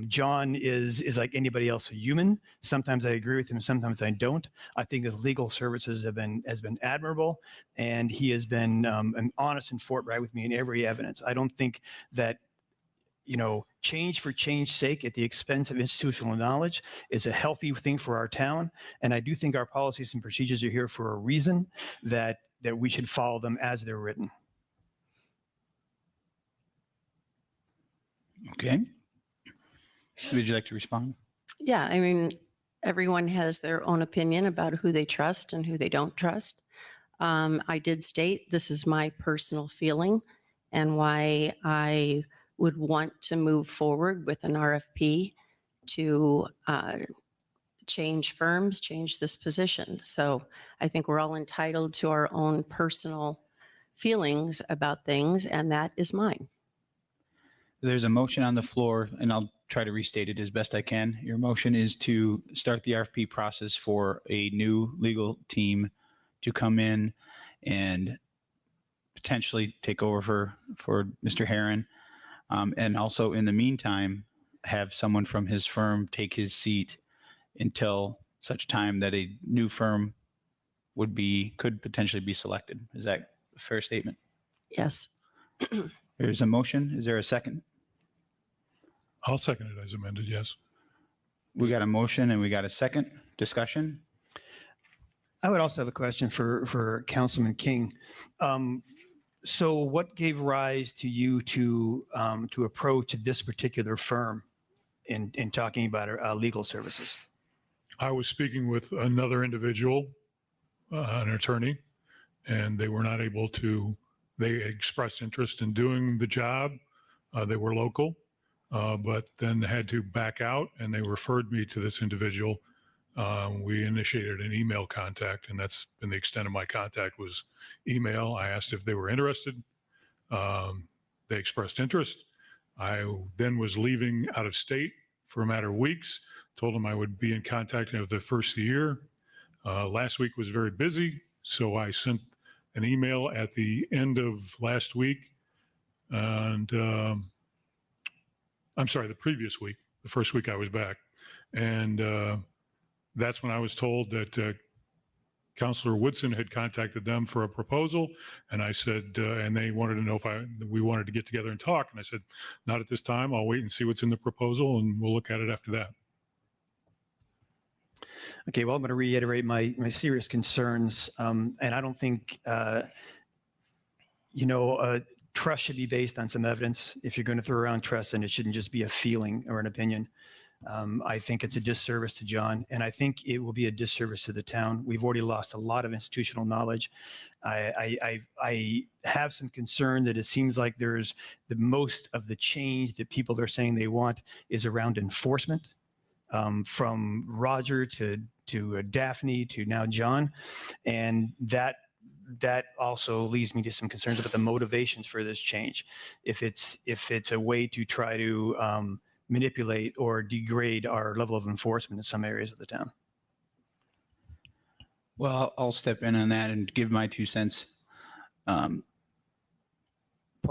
John is like anybody else, a human. Sometimes I agree with him, sometimes I don't. I think his legal services has been admirable, and he has been an honest and forthright with me in every evidence. I don't think that change for change's sake at the expense of institutional knowledge is a healthy thing for our town. And I do think our policies and procedures are here for a reason, that we should follow them as they're written. Okay. Would you like to respond? Yeah, I mean, everyone has their own opinion about who they trust and who they don't trust. I did state this is my personal feeling and why I would want to move forward with an RFP to change firms, change this position. So I think we're all entitled to our own personal feelings about things, and that is mine. There's a motion on the floor, and I'll try to restate it as best I can. Your motion is to start the RFP process for a new legal team to come in and potentially take over for Mr. Herron. And also in the meantime, have someone from his firm take his seat until such time that a new firm could potentially be selected. Is that a fair statement? Yes. There's a motion. Is there a second? I'll second it as amended, yes. We got a motion and we got a second. Discussion? I would also have a question for Councilman King. So what gave rise to you to approach this particular firm in talking about legal services? I was speaking with another individual, an attorney, and they were not able to, they expressed interest in doing the job. They were local, but then had to back out, and they referred me to this individual. We initiated an email contact, and that's been the extent of my contact was email. I asked if they were interested. They expressed interest. I then was leaving out of state for a matter of weeks, told them I would be in contact of the first of the year. Last week was very busy, so I sent an email at the end of last week, and I'm sorry, the previous week, the first week I was back. And that's when I was told that Councilor Woodson had contacted them for a proposal. And I said, and they wanted to know if we wanted to get together and talk. And I said, not at this time. I'll wait and see what's in the proposal, and we'll look at it after that. Okay, well, I'm going to reiterate my serious concerns. And I don't think, trust should be based on some evidence. If you're going to throw around trust, then it shouldn't just be a feeling or an opinion. I think it's a disservice to John, and I think it will be a disservice to the town. We've already lost a lot of institutional knowledge. I have some concern that it seems like there's the most of the change that people are saying they want is around enforcement, from Roger to Daphne to now John, and that also leads me to some concerns about the motivations for this change. If it's a way to try to manipulate or degrade our level of enforcement in some areas of the town. Well, I'll step in on that and give my 2 cents. Part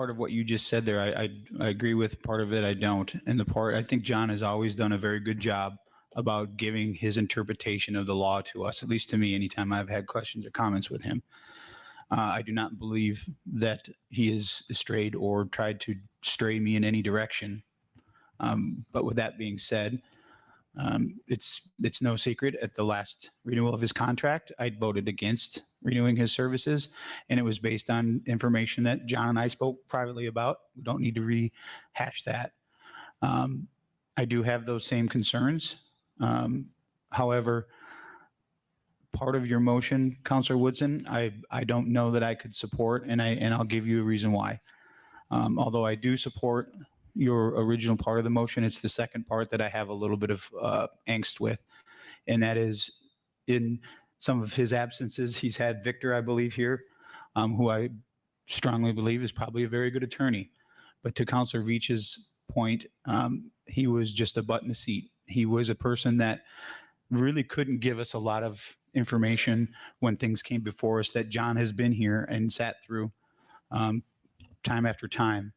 of what you just said there, I agree with. Part of it I don't. And I think John has always done a very good job about giving his interpretation of the law to us, at least to me, anytime I've had questions or comments with him. I do not believe that he has strayed or tried to stray me in any direction. But with that being said, it's no secret at the last renewal of his contract, I voted against renewing his services, and it was based on information that John and I spoke privately about. We don't need to rehash that. I do have those same concerns. However, part of your motion, Councilor Woodson, I don't know that I could support, and I'll give you a reason why. Although I do support your original part of the motion, it's the second part that I have a little bit of angst with, and that is in some of his absences. He's had Victor, I believe, here, who I strongly believe is probably a very good attorney. But to Councilor Veach's point, he was just a butt in the seat. He was a person that really couldn't give us a lot of information when things came before us that John has been here and sat through time after time.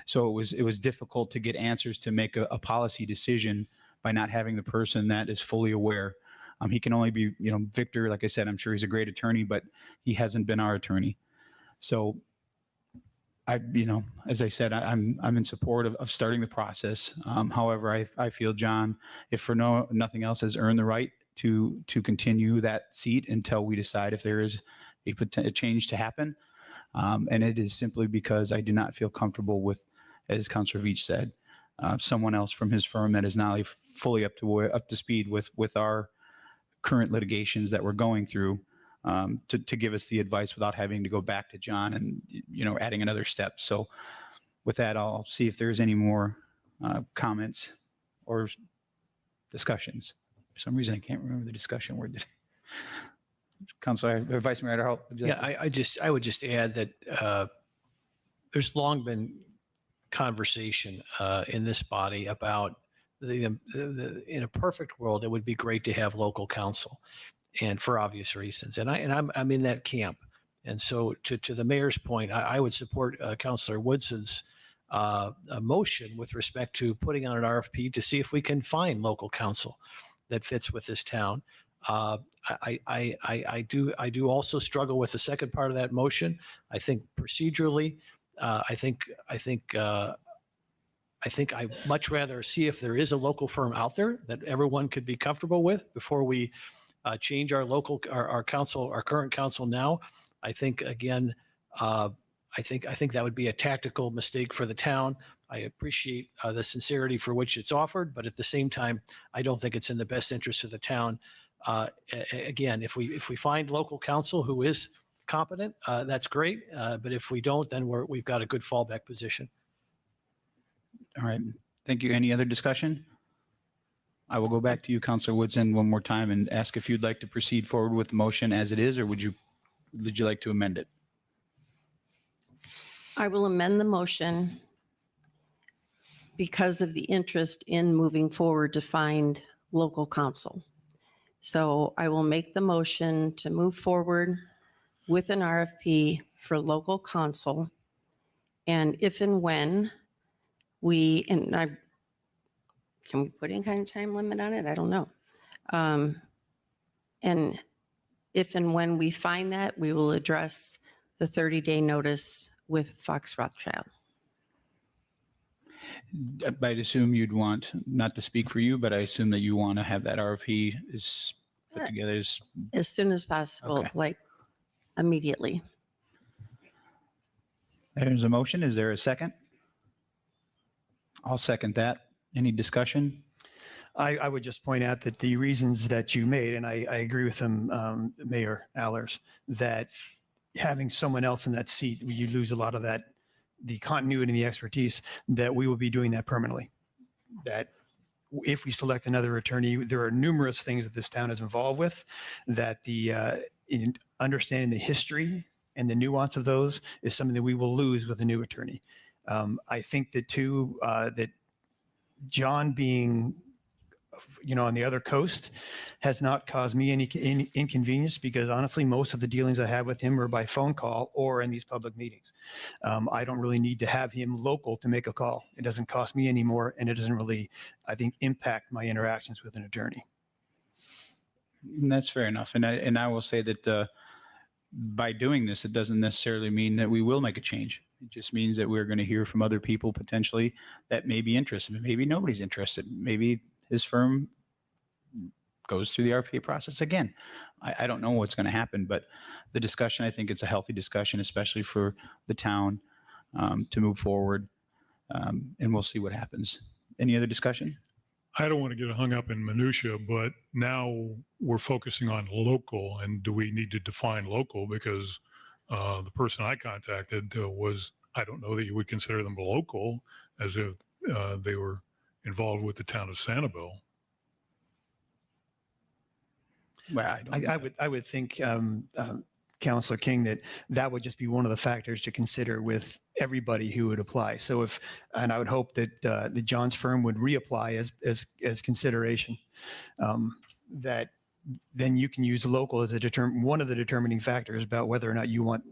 So it was difficult to get answers to make a policy decision by not having the person that is fully aware. He can only be, Victor, like I said, I'm sure he's a great attorney, but he hasn't been our attorney. So as I said, I'm in support of starting the process. However, I feel John, if for nothing else, has earned the right to continue that seat until we decide if there is a change to happen. And it is simply because I do not feel comfortable with, as Councilor Veach said, someone else from his firm that is now fully up to speed with our current litigations that we're going through, to give us the advice without having to go back to John and adding another step. So with that, I'll see if there's any more comments or discussions. For some reason, I can't remember the discussion word. Councilor, Vice Mayor Adderholt. would you like Yeah, I would just add that there's long been conversation in this body about in a perfect world, it would be great to have local council, and for obvious reasons. And I'm in that camp. And so to the mayor's point, I would support Councilor Woodson's motion with respect to putting on an RFP to see if we can find local council that fits with this town. I do also struggle with the second part of that motion. I think procedurally, I think I much rather see if there is a local firm out there that everyone could be comfortable with before we change our current council now. I think again, I think that would be a tactical mistake for the town. I appreciate the sincerity for which it's offered, but at the same time, I don't think it's in the best interest of the town. Again, if we find local counsel who is competent, that's great. But if we don't, then we've got a good fallback position. All right. Thank you. Any other discussion? I will go back to you, Councilor Woodson, one more time and ask if you'd like to proceed forward with the motion as it is, or would you like to amend it? I will amend the motion because of the interest in moving forward to find local counsel. So I will make the motion to move forward with an RFP for local counsel. And if and when can we put any kind of time limit on it? I don't know. And if and when we find that, we will address the 30-day notice with Fox Rothschild. I'd assume you'd want, not to speak for you, but I assume that you want to have that RFP is put together as soon as possible, Okay. like immediately. There's a motion. Is there a second? I'll second that. Any discussion? I would just point out that the reasons that you made, and I agree with them, Mayor Allers, that having someone else in that seat, you lose a lot of that, the continuity and the expertise, that we will be doing that permanently. That if we select another attorney, there are numerous things that this town is involved with, that in understanding the history and the nuance of those is something that we will lose with a new attorney. I think that too, that John being, on the other coast has not caused me any inconvenience, because honestly, most of the dealings I have with him are by phone call or in these public meetings. I don't really need to have him local to make a call. It doesn't cost me anymore, and it doesn't really, I think, impact my interactions with an attorney. That's fair enough. And I will say that by doing this, it doesn't necessarily mean that we will make a change. It just means that we're going to hear from other people potentially that may be interested. Maybe nobody's interested. Maybe his firm goes through the RFP process again. I don't know what's going to happen, but the discussion, I think it's a healthy discussion, especially for the town to move forward. And we'll see what happens. Any other discussion? I don't want to get hung up in minutia, but now we're focusing on local, and do we need to define local? Because the person I contacted was, I don't know that you would consider them local, as if they were involved with the town of Sanibel. Well, I would think, Councilor King, that would just be one of the factors to consider with everybody who would apply. So and I would hope that the John's firm would reapply as consideration. That then you can use local as one of the determining factors about whether or not you want,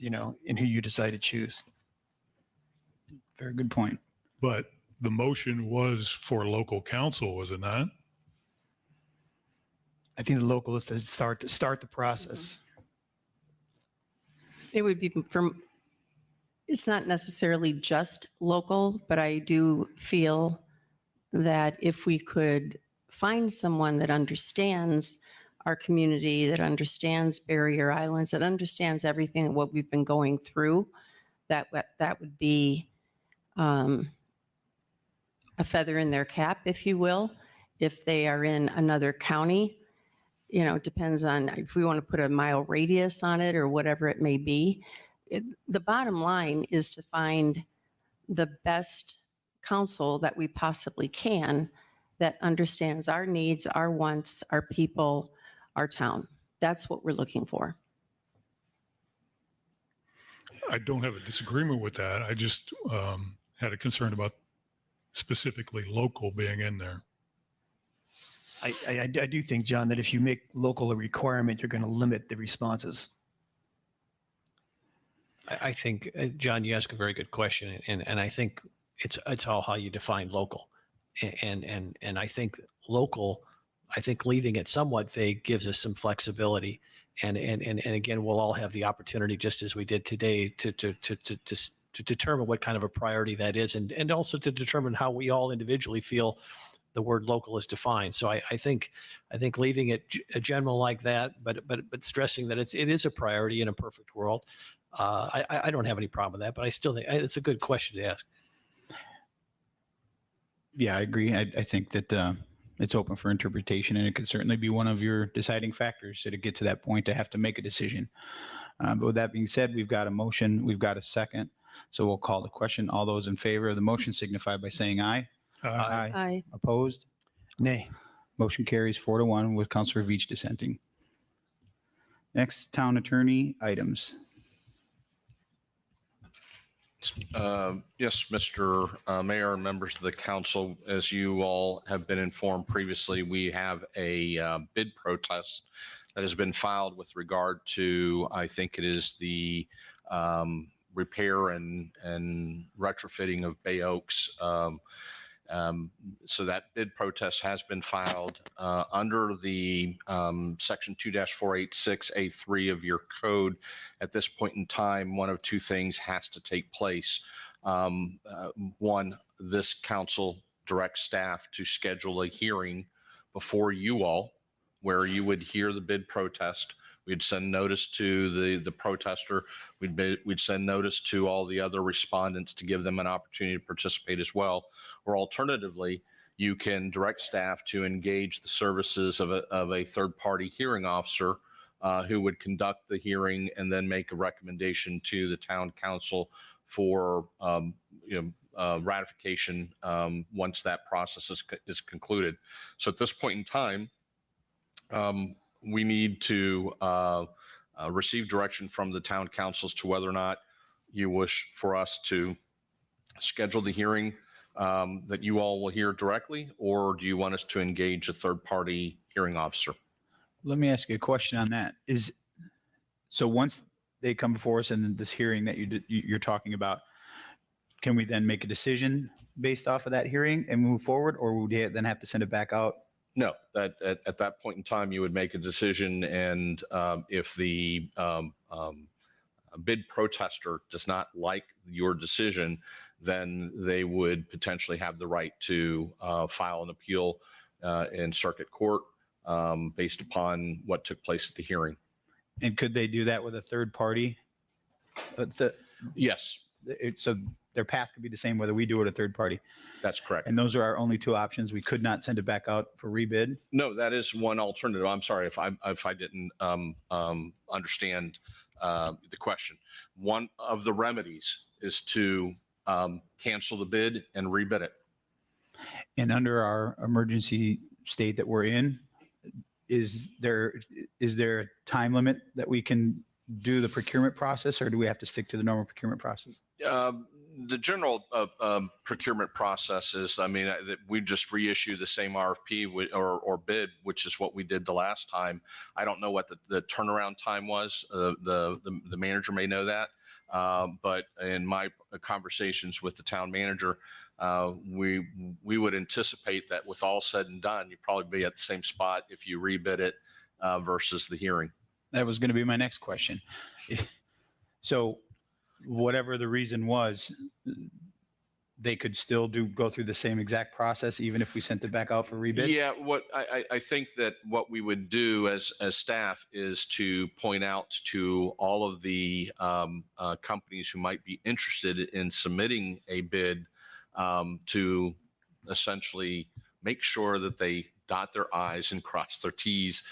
and who you decide to choose. Very good point. But the motion was for local counsel, was it not? I think the local is to start the process. It would be it's not necessarily just local, but I do feel that if we could find someone that understands our community, that understands barrier islands, that understands everything, what we've been going through, that would be a feather in their cap, if you will. If they are in another county, it depends on if we want to put a mile radius on it or whatever it may be. The bottom line is to find the best counsel that we possibly can that understands our needs, our wants, our people, our town. That's what we're looking for. I don't have a disagreement with that. I just had a concern about specifically local being in there. I do think, John, that if you make local a requirement, you're going to limit the responses. I think, John, you ask a very good question, and I think it's all how you define local, and I think local, I think leaving it somewhat vague gives us some flexibility, and again, we'll all have the opportunity, just as we did today, to determine what kind of a priority that is, and also to determine how we all individually feel the word local is defined. So I think leaving it general like that, but stressing that it is a priority in a perfect world. I don't have any problem with that, but I still think it's a good question to ask. Yeah, I agree. I think that it's open for interpretation, and it could certainly be one of your deciding factors to get to that point to have to make a decision. But with that being said, we've got a motion, we've got a second. So we'll call the question. All those in favor of the motion signify by saying aye. Aye. Opposed? Nay. Motion carries 4-1 with Councilor Veach dissenting. Next, town attorney items. Yes, Mr. Mayor and members of the council, as you all have been informed previously, we have a bid protest that has been filed with regard to, I think it is the repair and retrofitting of Bay Oaks. So that bid protest has been filed under the section 2-486A3 of your code. At this point in time, one of two things has to take place. One, this council directs staff to schedule a hearing before you all, where you would hear the bid protest. We'd send notice to the protester. We'd send notice to all the other respondents to give them an opportunity to participate as well. Or alternatively, you can direct staff to engage the services of a third-party hearing officer who would conduct the hearing and then make a recommendation to the town council for ratification once that process is concluded. So at this point in time, we need to receive direction from the town council as to whether or not you wish for us to schedule the hearing that you all will hear directly, or do you want us to engage a third-party hearing officer? Let me ask you a question on that. So once they come before us in this hearing that you're talking about, can we then make a decision based off of that hearing and move forward, or would we then have to send it back out? No, at that point in time, you would make a decision, and if the bid protester does not like your decision, then they would potentially have the right to file an appeal in circuit court based upon what took place at the hearing. And could they do that with a third party? Yes. So their path could be the same whether we do it or a third party. That's correct. And those are our only two options. We could not send it back out for rebid. No, that is one alternative. I'm sorry if I didn't understand the question. One of the remedies is to cancel the bid and rebid it. And under our emergency state that we're in, is there a time limit that we can do the procurement process, or do we have to stick to the normal procurement process? The general procurement process is, that we just reissue the same RFP or bid, which is what we did the last time. I don't know what the turnaround time was. The manager may know that. But in my conversations with the town manager, we would anticipate that with all said and done, you'd probably be at the same spot if you rebid it versus the hearing. That was going to be my next question. So whatever the reason was, they could still go through the same exact process, even if we sent it back out for rebid? Yeah, what I think that what we would do as staff is to point out to all of the companies who might be interested in submitting a bid to essentially make sure that they dot their I's and cross their T's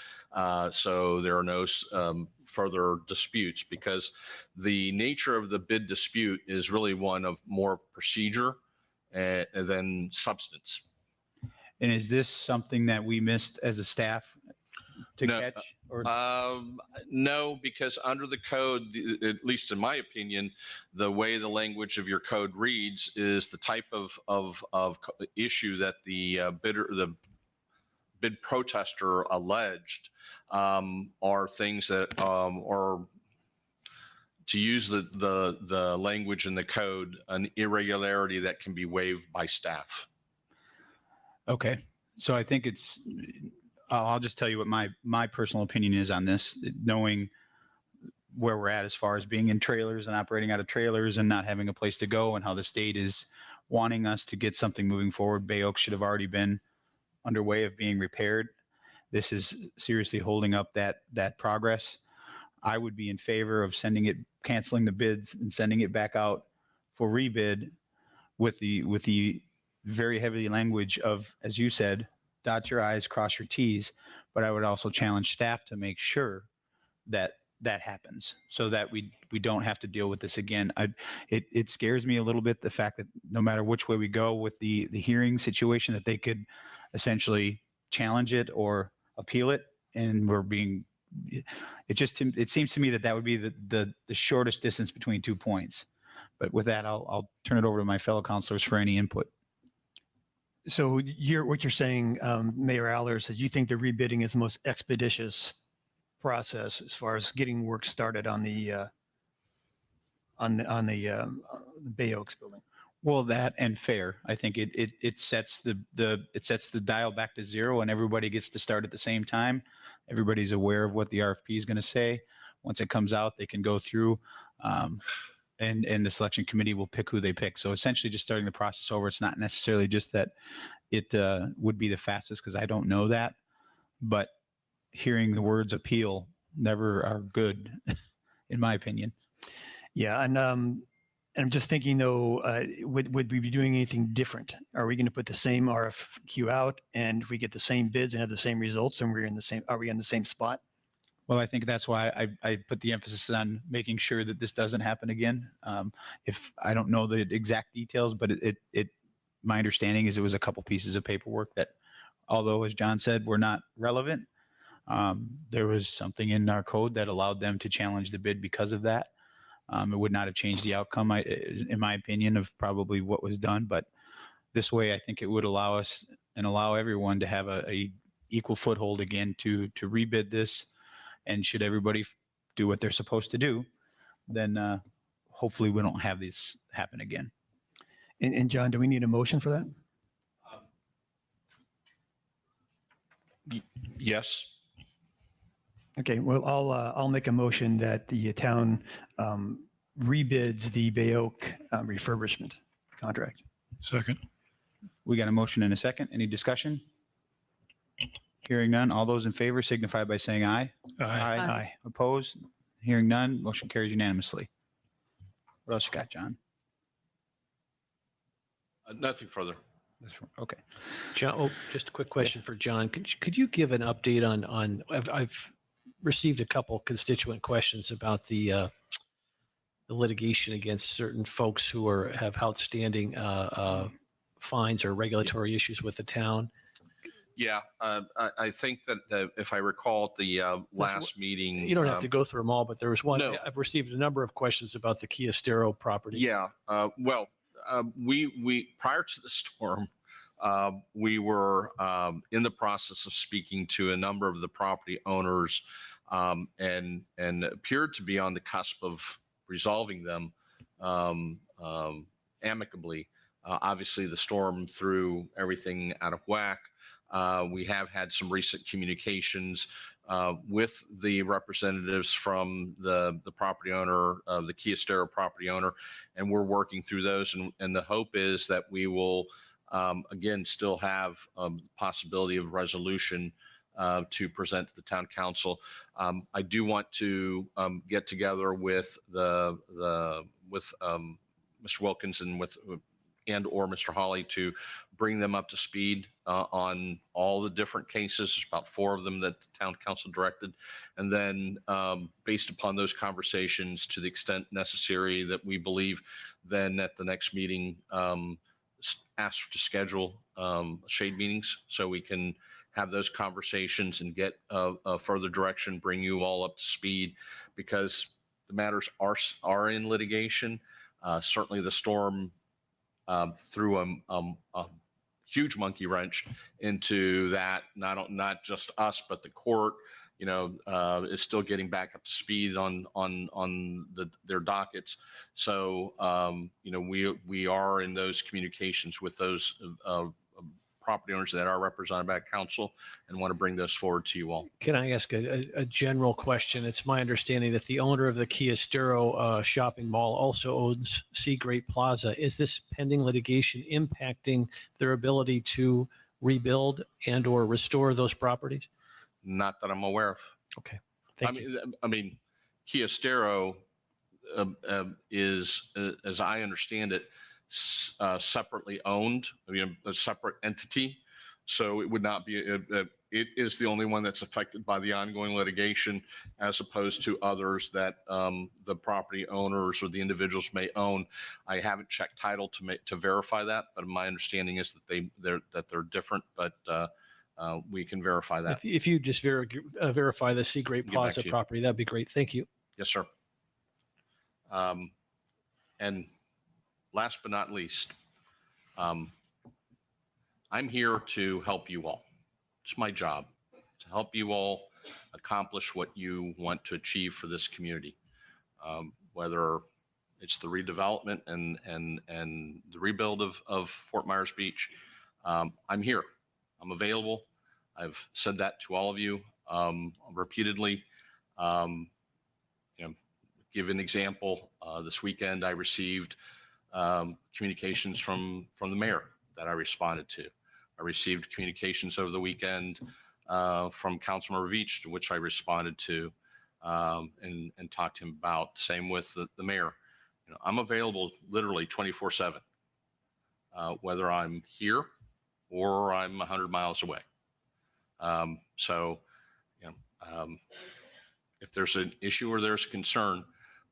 so there are no further disputes, because the nature of the bid dispute is really one of more procedure than substance. And is this something that we missed as a staff to No, catch? Or No, because under the code, at least in my opinion, the way the language of your code reads is the type of issue that the bid protester alleged are things that are, to use the language in the code, an irregularity that can be waived by staff. Okay. So I think it's, I'll just tell you what my personal opinion is on this, knowing where we're at as far as being in trailers and operating out of trailers and not having a place to go, and how the state is wanting us to get something moving forward. Bay Oak should have already been underway of being repaired. This is seriously holding up that progress. I would be in favor of canceling the bids and sending it back out for rebid with the very heavy language of, as you said, dot your I's, cross your T's. But I would also challenge staff to make sure that that happens so that we don't have to deal with this again. It scares me a little bit, the fact that no matter which way we go with the hearing situation, that they could essentially challenge it or appeal it. And it seems to me that would be the shortest distance between 2 points. But with that, I'll turn it over to my fellow counselors for any input. So what you're saying, Mayor Allers, is you think the rebidding is the most expeditious process as far as getting work started on the Bay Oaks building? Well, that and fair. I think it sets the dial back to zero, and everybody gets to start at the same time. Everybody's aware of what the RFP is going to say. Once it comes out, they can go through, and the selection committee will pick who they pick. So essentially, just starting the process over. It's not necessarily just that it would be the fastest, because I don't know that, but hearing the words appeal never are good, in my opinion. Yeah, and I'm just thinking though, would we be doing anything different? Are we going to put the same RFQ out, and if we get the same bids and have the same results, and are we in the same spot? Well, I think that's why I put the emphasis on making sure that this doesn't happen again. If I don't know the exact details, but my understanding is it was a couple pieces of paperwork that, although, as John said, were not relevant, there was something in our code that allowed them to challenge the bid because of that. It would not have changed the outcome, in my opinion, of probably what was done. But this way, I think it would allow us and allow everyone to have a equal foothold again to rebid this. And should everybody do what they're supposed to do, then hopefully we don't have this happen again. And John, do we need a motion for that? Yes. Okay, well, I'll make a motion that the town rebids the Bay Oak refurbishment contract. Second. We got a motion and a second. Any discussion? Hearing none. All those in favor signify by saying aye. Aye. Opposed? Hearing none. Motion carries unanimously. What else you got, John? Nothing further. Okay. John, just a quick question for John. Could you give an update on I've received a couple constituent questions about the litigation against certain folks who have outstanding fines or regulatory issues with the town. Yeah, I think that if I recall at the last meeting, You don't have to go through them all, but there was one. No. I've received a number of questions about the Kia Stero property. Yeah, well, we prior to the storm, we were in the process of speaking to a number of the property owners, and appeared to be on the cusp of resolving them amicably. Obviously, the storm threw everything out of whack. We have had some recent communications with the representatives from the property owner, the Kia Stero property owner, and we're working through those. And the hope is that we will, again, still have possibility of resolution to present to the town council. I do want to get together with Mr. Wilkins and/or Mr. Hawley to bring them up to speed on all the different cases. There's about 4 of them that the town council directed. And then based upon those conversations, to the extent necessary that we believe, then at the next meeting, ask to schedule shade meetings so we can have those conversations and get a further direction, bring you all up to speed, because the matters are in litigation. Certainly the storm threw a huge monkey wrench into that. Not just us, but the court, is still getting back up to speed on their dockets. So, we are in those communications with those property owners that are represented by council and want to bring those forward to you all. Can I ask a general question? It's my understanding that the owner of the Kia Estero shopping mall also owns Seagrape Plaza. Is this pending litigation impacting their ability to rebuild and or restore those properties? Not that I'm aware of. Okay. Thank you. I mean, Kia Estero is, as I understand it, separately owned, a separate entity. So it would not be, it is the only one that's affected by the ongoing litigation, as opposed to others that the property owners or the individuals may own. I haven't checked title to verify that, but my understanding is that they're different, but we can verify that. If you just verify the Seagrape Get back Plaza to you. property, that'd be great. Thank you. Yes, sir. And last but not least, I'm here to help you all. It's my job to help you all accomplish what you want to achieve for this community. Whether it's the redevelopment and the rebuild of Fort Myers Beach, I'm here. I'm available. I've said that to all of you repeatedly. Give an example. This weekend, I received communications from the mayor that I responded to. I received communications over the weekend from Councilmember Veach, to which I responded to and talked to him about. Same with the mayor. I'm available literally 24/7, whether I'm here or I'm 100 miles away. If there's an issue or there's a concern,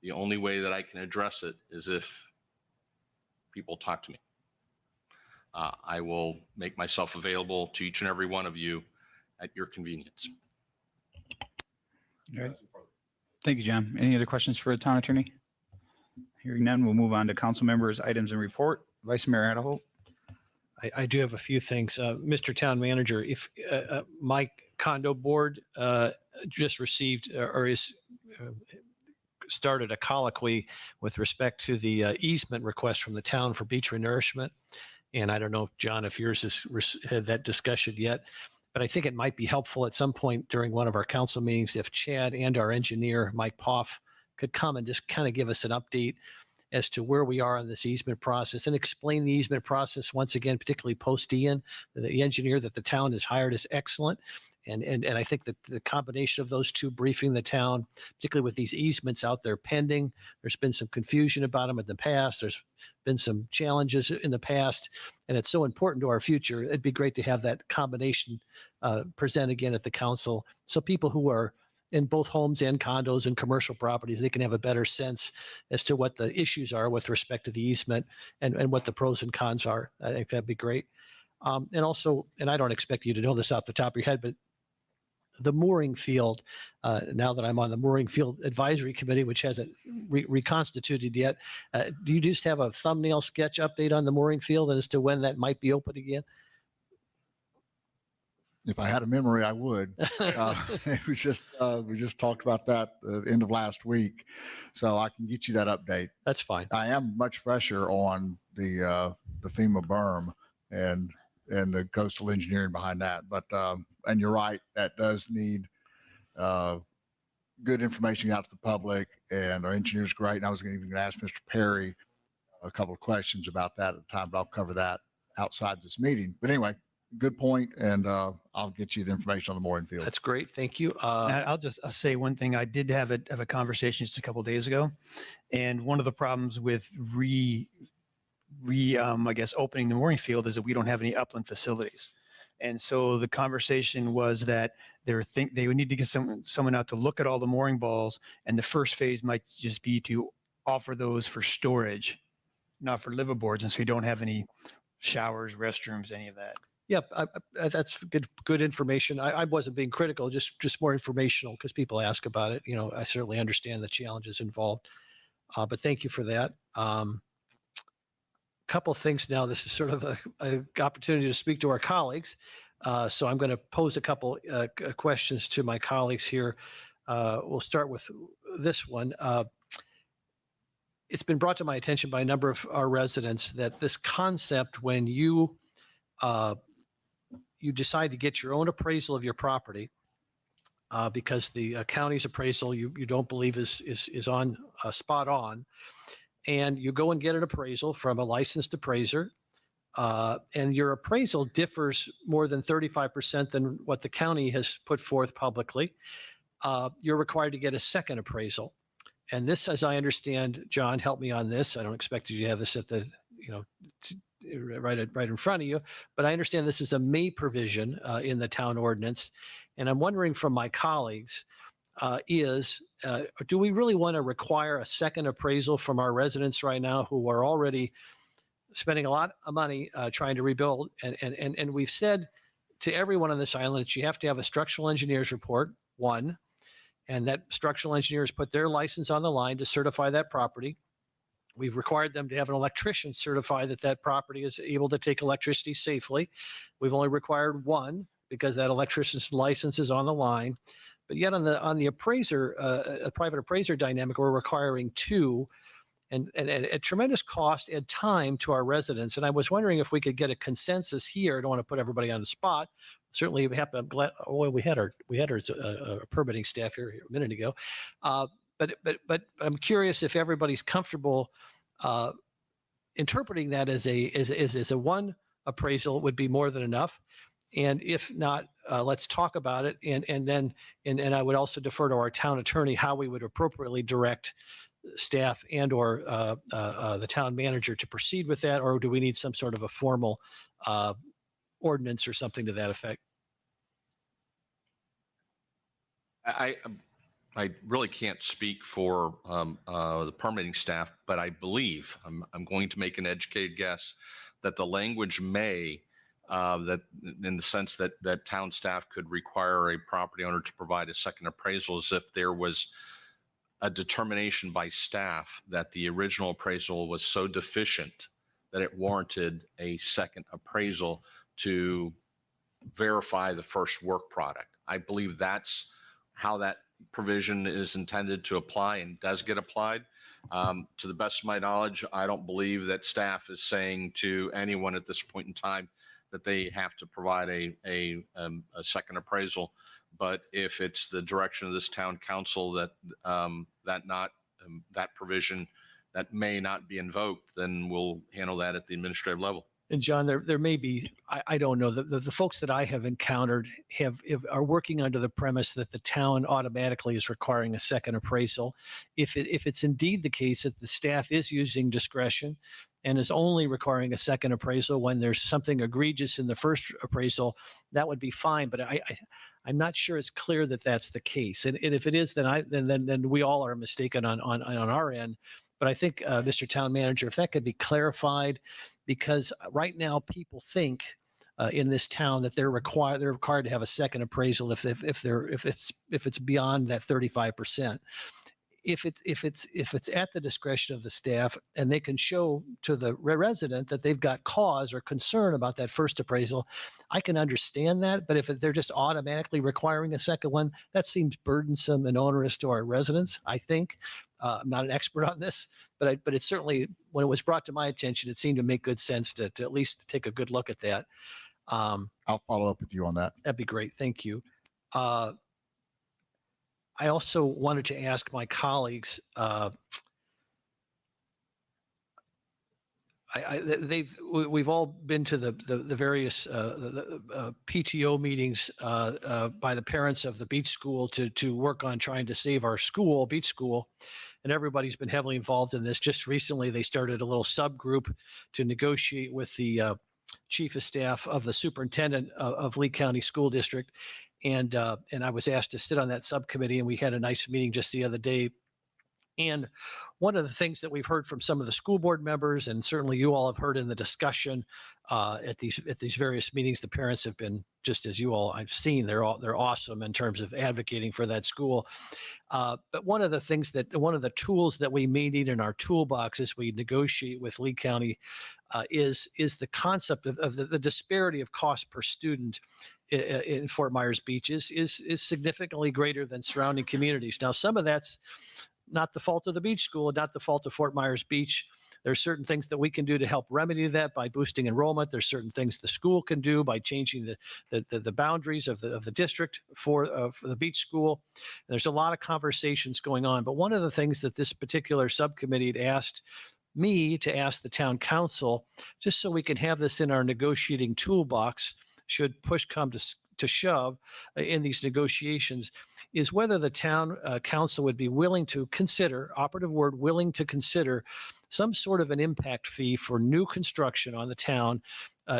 the only way that I can address it is if people talk to me. I will make myself available to each and every one of you at your convenience. All right. Thank you, John. Any other questions for the town attorney? Hearing none, we'll move on to council members' items and report. Vice Mayor Adderholt. I do have a few things. Mr. Town Manager, if my condo board just received or is started a colloquy with respect to the easement request from the town for beach renourishment. And I don't know, John, if yours has had that discussion yet, but I think it might be helpful at some point during one of our council meetings if Chad and our engineer, Mike Poff, could come and just kind of give us an update as to where we are on this easement process and explain the easement process once again, particularly post Ian. The engineer that the town has hired is excellent. And I think that the combination of those two, briefing the town, particularly with these easements out there pending, there's been some confusion about them in the past. There's been some challenges in the past, and it's so important to our future. It'd be great to have that combination present again at the council, so people who are in both homes and condos and commercial properties, they can have a better sense as to what the issues are with respect to the easement and what the pros and cons are. I think that'd be great. And also, and I don't expect you to know this off the top of your head, but the mooring field, now that I'm on the mooring field advisory committee, which hasn't reconstituted yet, do you just have a thumbnail sketch update on the mooring field as to when that might be open again? If I had a memory, I would. It was just, we just talked about that the end of last week. So I can get you that update. That's fine. I am much fresher on the FEMA berm and the coastal engineering behind that. But, and you're right, that does need good information out to the public, and our engineer's great. And I was even going to ask Mr. Perry a couple of questions about that at the time, but I'll cover that outside this meeting. But anyway, good point, and I'll get you the information on the mooring field. That's great. Thank you. I'll say one thing. I did have a conversation just a couple of days ago, and one of the problems with I guess opening the mooring field is that we don't have any upland facilities. And so the conversation was that they would need to get someone out to look at all the mooring balls, and the first phase might just be to offer those for storage, not for liveaboards. And so we don't have any showers, restrooms, any of that. Yeah, that's good information. I wasn't being critical, just more informational because people ask about it. I certainly understand the challenges involved, but thank you for that. Couple things now. This is sort of a opportunity to speak to our colleagues. So I'm going to pose a couple questions to my colleagues here. We'll start with this one. It's been brought to my attention by a number of our residents that this concept, when you decide to get your own appraisal of your property, because the county's appraisal you don't believe is on spot on, and you go and get an appraisal from a licensed appraiser, and your appraisal differs more than 35% than what the county has put forth publicly, you're required to get a second appraisal. And this, as I understand, John, help me on this. I don't expect you to have this at the, right in front of you, but I understand this is a may provision in the town ordinance. And I'm wondering from my colleagues, do we really want to require a second appraisal from our residents right now who are already spending a lot of money trying to rebuild? And we've said to everyone on this island that you have to have a structural engineer's report, one, and that structural engineers put their license on the line to certify that property. We've required them to have an electrician certify that that property is able to take electricity safely. We've only required one because that electrician's license is on the line. But yet on the appraiser, a private appraiser dynamic, we're requiring two, and at tremendous cost and time to our residents. And I was wondering if we could get a consensus here. I don't want to put everybody on the spot. Certainly, I'm glad. Well, we had our permitting staff here a minute ago, but I'm curious if everybody's comfortable interpreting that as a one appraisal would be more than enough. And if not, let's talk about it. And I would also defer to our town attorney how we would appropriately direct staff and or the town manager to proceed with that, or do we need some sort of a formal ordinance or something to that effect? I really can't speak for the permitting staff, but I believe I'm going to make an educated guess that the language may that in the sense that town staff could require a property owner to provide a second appraisal as if there was a determination by staff that the original appraisal was so deficient that it warranted a second appraisal to verify the first work product. I believe that's how that provision is intended to apply and does get applied. To the best of my knowledge, I don't believe that staff is saying to anyone at this point in time that they have to provide a second appraisal. But if it's the direction of this town council that that provision that may not be invoked, then we'll handle that at the administrative level. And John, there may be, I don't know, the folks that I have encountered are working under the premise that the town automatically is requiring a second appraisal. If it's indeed the case that the staff is using discretion and is only requiring a second appraisal when there's something egregious in the first appraisal, that would be fine. But I'm not sure it's clear that that's the case. And if it is, then we all are mistaken on our end. But I think, Mr. Town Manager, if that could be clarified, because right now people think in this town that they're required to have a second appraisal if it's beyond that 35%. If it's at the discretion of the staff and they can show to the resident that they've got cause or concern about that first appraisal, I can understand that. But if they're just automatically requiring a second one, that seems burdensome and onerous to our residents, I think. I'm not an expert on this, but it's certainly, when it was brought to my attention, it seemed to make good sense to at least take a good look at that. I'll follow up with you on that. That'd be great. Thank you. I also wanted to ask my colleagues, we've all been to the various PTO meetings by the parents of the beach school to work on trying to save our school, beach school, and everybody's been heavily involved in this. Just recently, they started a little subgroup to negotiate with the chief of staff of the superintendent of Lee County School District, and I was asked to sit on that subcommittee, and we had a nice meeting just the other day. And one of the things that we've heard from some of the school board members, and certainly you all have heard in the discussion at these various meetings. The parents have been, just as you all I've seen, they're awesome in terms of advocating for that school. But one of the tools that we may need in our toolbox as we negotiate with Lee County is the concept of the disparity of cost per student in Fort Myers Beach is significantly greater than surrounding communities. Now, some of that's not the fault of the beach school, not the fault of Fort Myers Beach. There's certain things that we can do to help remedy that by boosting enrollment. There's certain things the school can do by changing the boundaries of the district for the beach school. And there's a lot of conversations going on. But one of the things that this particular subcommittee had asked me to ask the town council, just so we can have this in our negotiating toolbox, should push come to shove in these negotiations, is whether the town council would be willing to consider, operative word, willing to consider some sort of an impact fee for new construction on the town,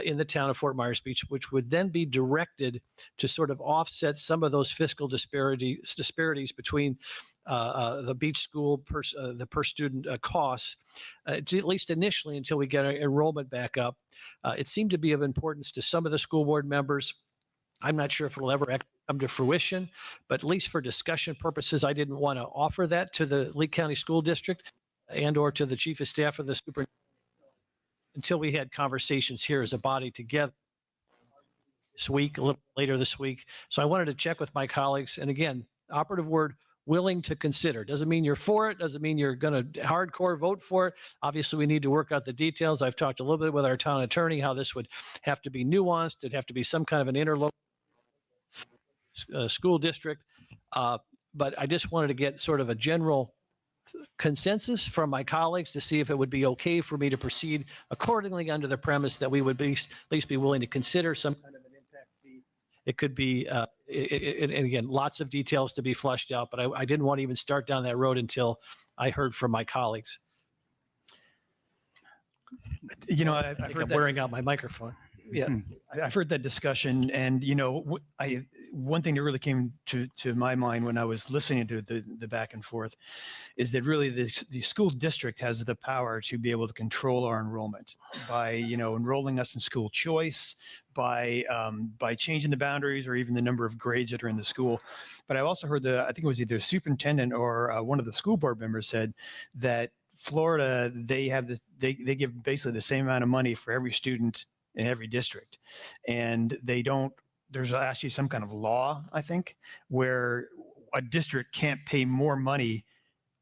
in the town of Fort Myers Beach, which would then be directed to sort of offset some of those fiscal disparities between the beach school, the per student costs, at least initially until we get our enrollment back up. It seemed to be of importance to some of the school board members. I'm not sure if it'll ever come to fruition, but at least for discussion purposes, I didn't want to offer that to the Lee County School District and or to the chief of staff of the superintendent until we had conversations here as a body together this week, a little later this week. So I wanted to check with my colleagues. And again, operative word, willing to consider. Doesn't mean you're for it. Doesn't mean you're going to hardcore vote for it. Obviously, we need to work out the details. I've talked a little bit with our town attorney, how this would have to be nuanced. It'd have to be some kind of an interlocal school district. But I just wanted to get sort of a general consensus from my colleagues to see if it would be okay for me to proceed accordingly under the premise that we would at least be willing to consider some kind of an impact fee. It could be, and again, lots of details to be flushed out, but I didn't want to even start down that road until I heard from my colleagues. You know, I think I'm wearing out my microphone. Yeah. I've heard that discussion, and you know, one thing that really came to my mind when I was listening to the back and forth is that really the school district has the power to be able to control our enrollment by, you know, enrolling us in school choice, by changing the boundaries or even the number of grades that are in the school. But I also heard I think it was either the superintendent or one of the school board members said that Florida, they give basically the same amount of money for every student in every district. And there's actually some kind of law, I think, where a district can't pay more money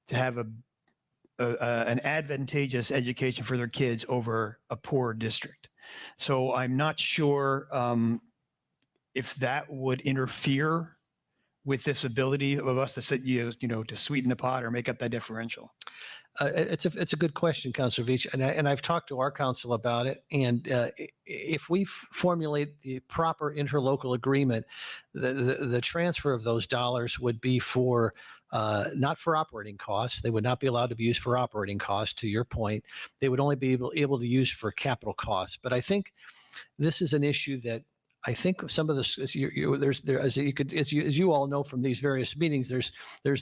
to have an advantageous education for their kids over a poor district. So I'm not sure if that would interfere with this ability of us to to sweeten the pot or make up that differential. It's a good question, Councilor Veach, and I've talked to our council about it. And if we formulate the proper interlocal agreement, the transfer of those dollars would be for not for operating costs. They would not be allowed to be used for operating costs. To your point, they would only be able to use for capital costs. But I think this is an issue that I think some of this, as you all know from these various meetings, there's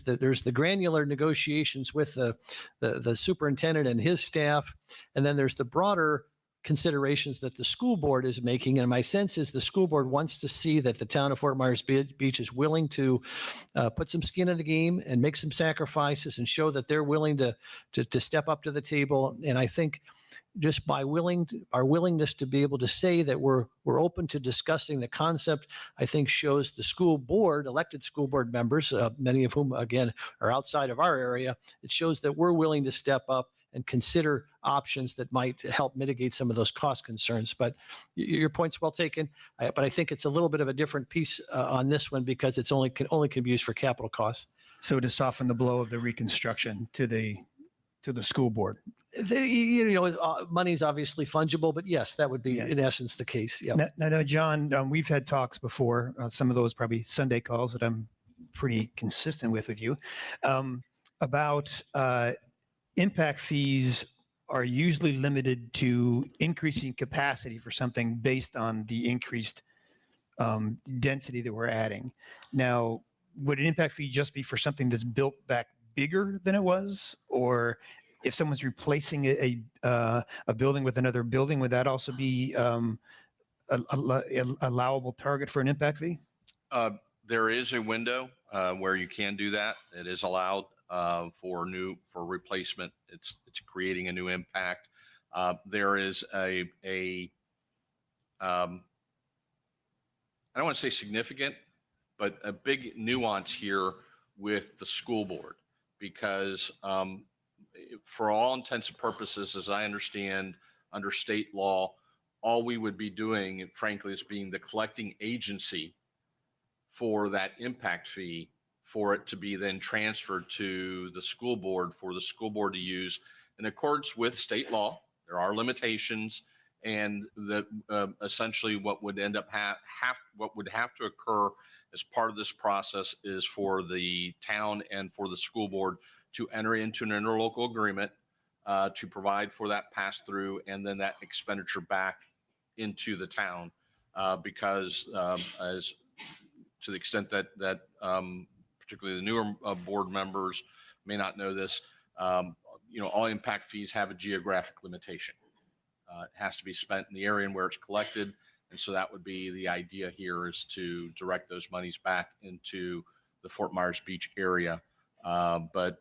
the granular negotiations with the superintendent and his staff, and then there's the broader considerations that the school board is making. And my sense is the school board wants to see that the town of Fort Myers Beach is willing to put some skin in the game and make some sacrifices and show that they're willing to step up to the table. And I think just by our willingness to be able to say that we're open to discussing the concept, I think shows the school board, elected school board members, many of whom again are outside of our area. It shows that we're willing to step up and consider options that might help mitigate some of those cost concerns. But your point's well taken. But I think it's a little bit of a different piece on this one because it's only can be used for capital costs. So to soften the blow of the reconstruction to the school board. Money's obviously fungible, but yes, that would be in essence the case. Yeah. Now, John, we've had talks before. Some of those probably Sunday calls that I'm pretty consistent with you about impact fees are usually limited to increasing capacity for something based on the increased density that we're adding. Now, would an impact fee just be for something that's built back bigger than it was, or if someone's replacing a building with another building, would that also be allowable target for an impact fee? There is a window where you can do that. It is allowed for replacement. It's creating a new impact. There is I don't want to say significant, but a big nuance here with the school board, because for all intents and purposes, as I understand under state law, all we would be doing, frankly, is being the collecting agency for that impact fee, for it to be then transferred to the school board for the school board to use in accordance with state law. There are limitations, and that essentially what would end up what would have to occur as part of this process is for the town and for the school board to enter into an interlocal agreement to provide for that pass through and then that expenditure back into the town, because as to the extent that particularly the newer board members may not know this, all impact fees have a geographic limitation. It has to be spent in the area where it's collected. And so that would be the idea here, is to direct those monies back into the Fort Myers Beach area. But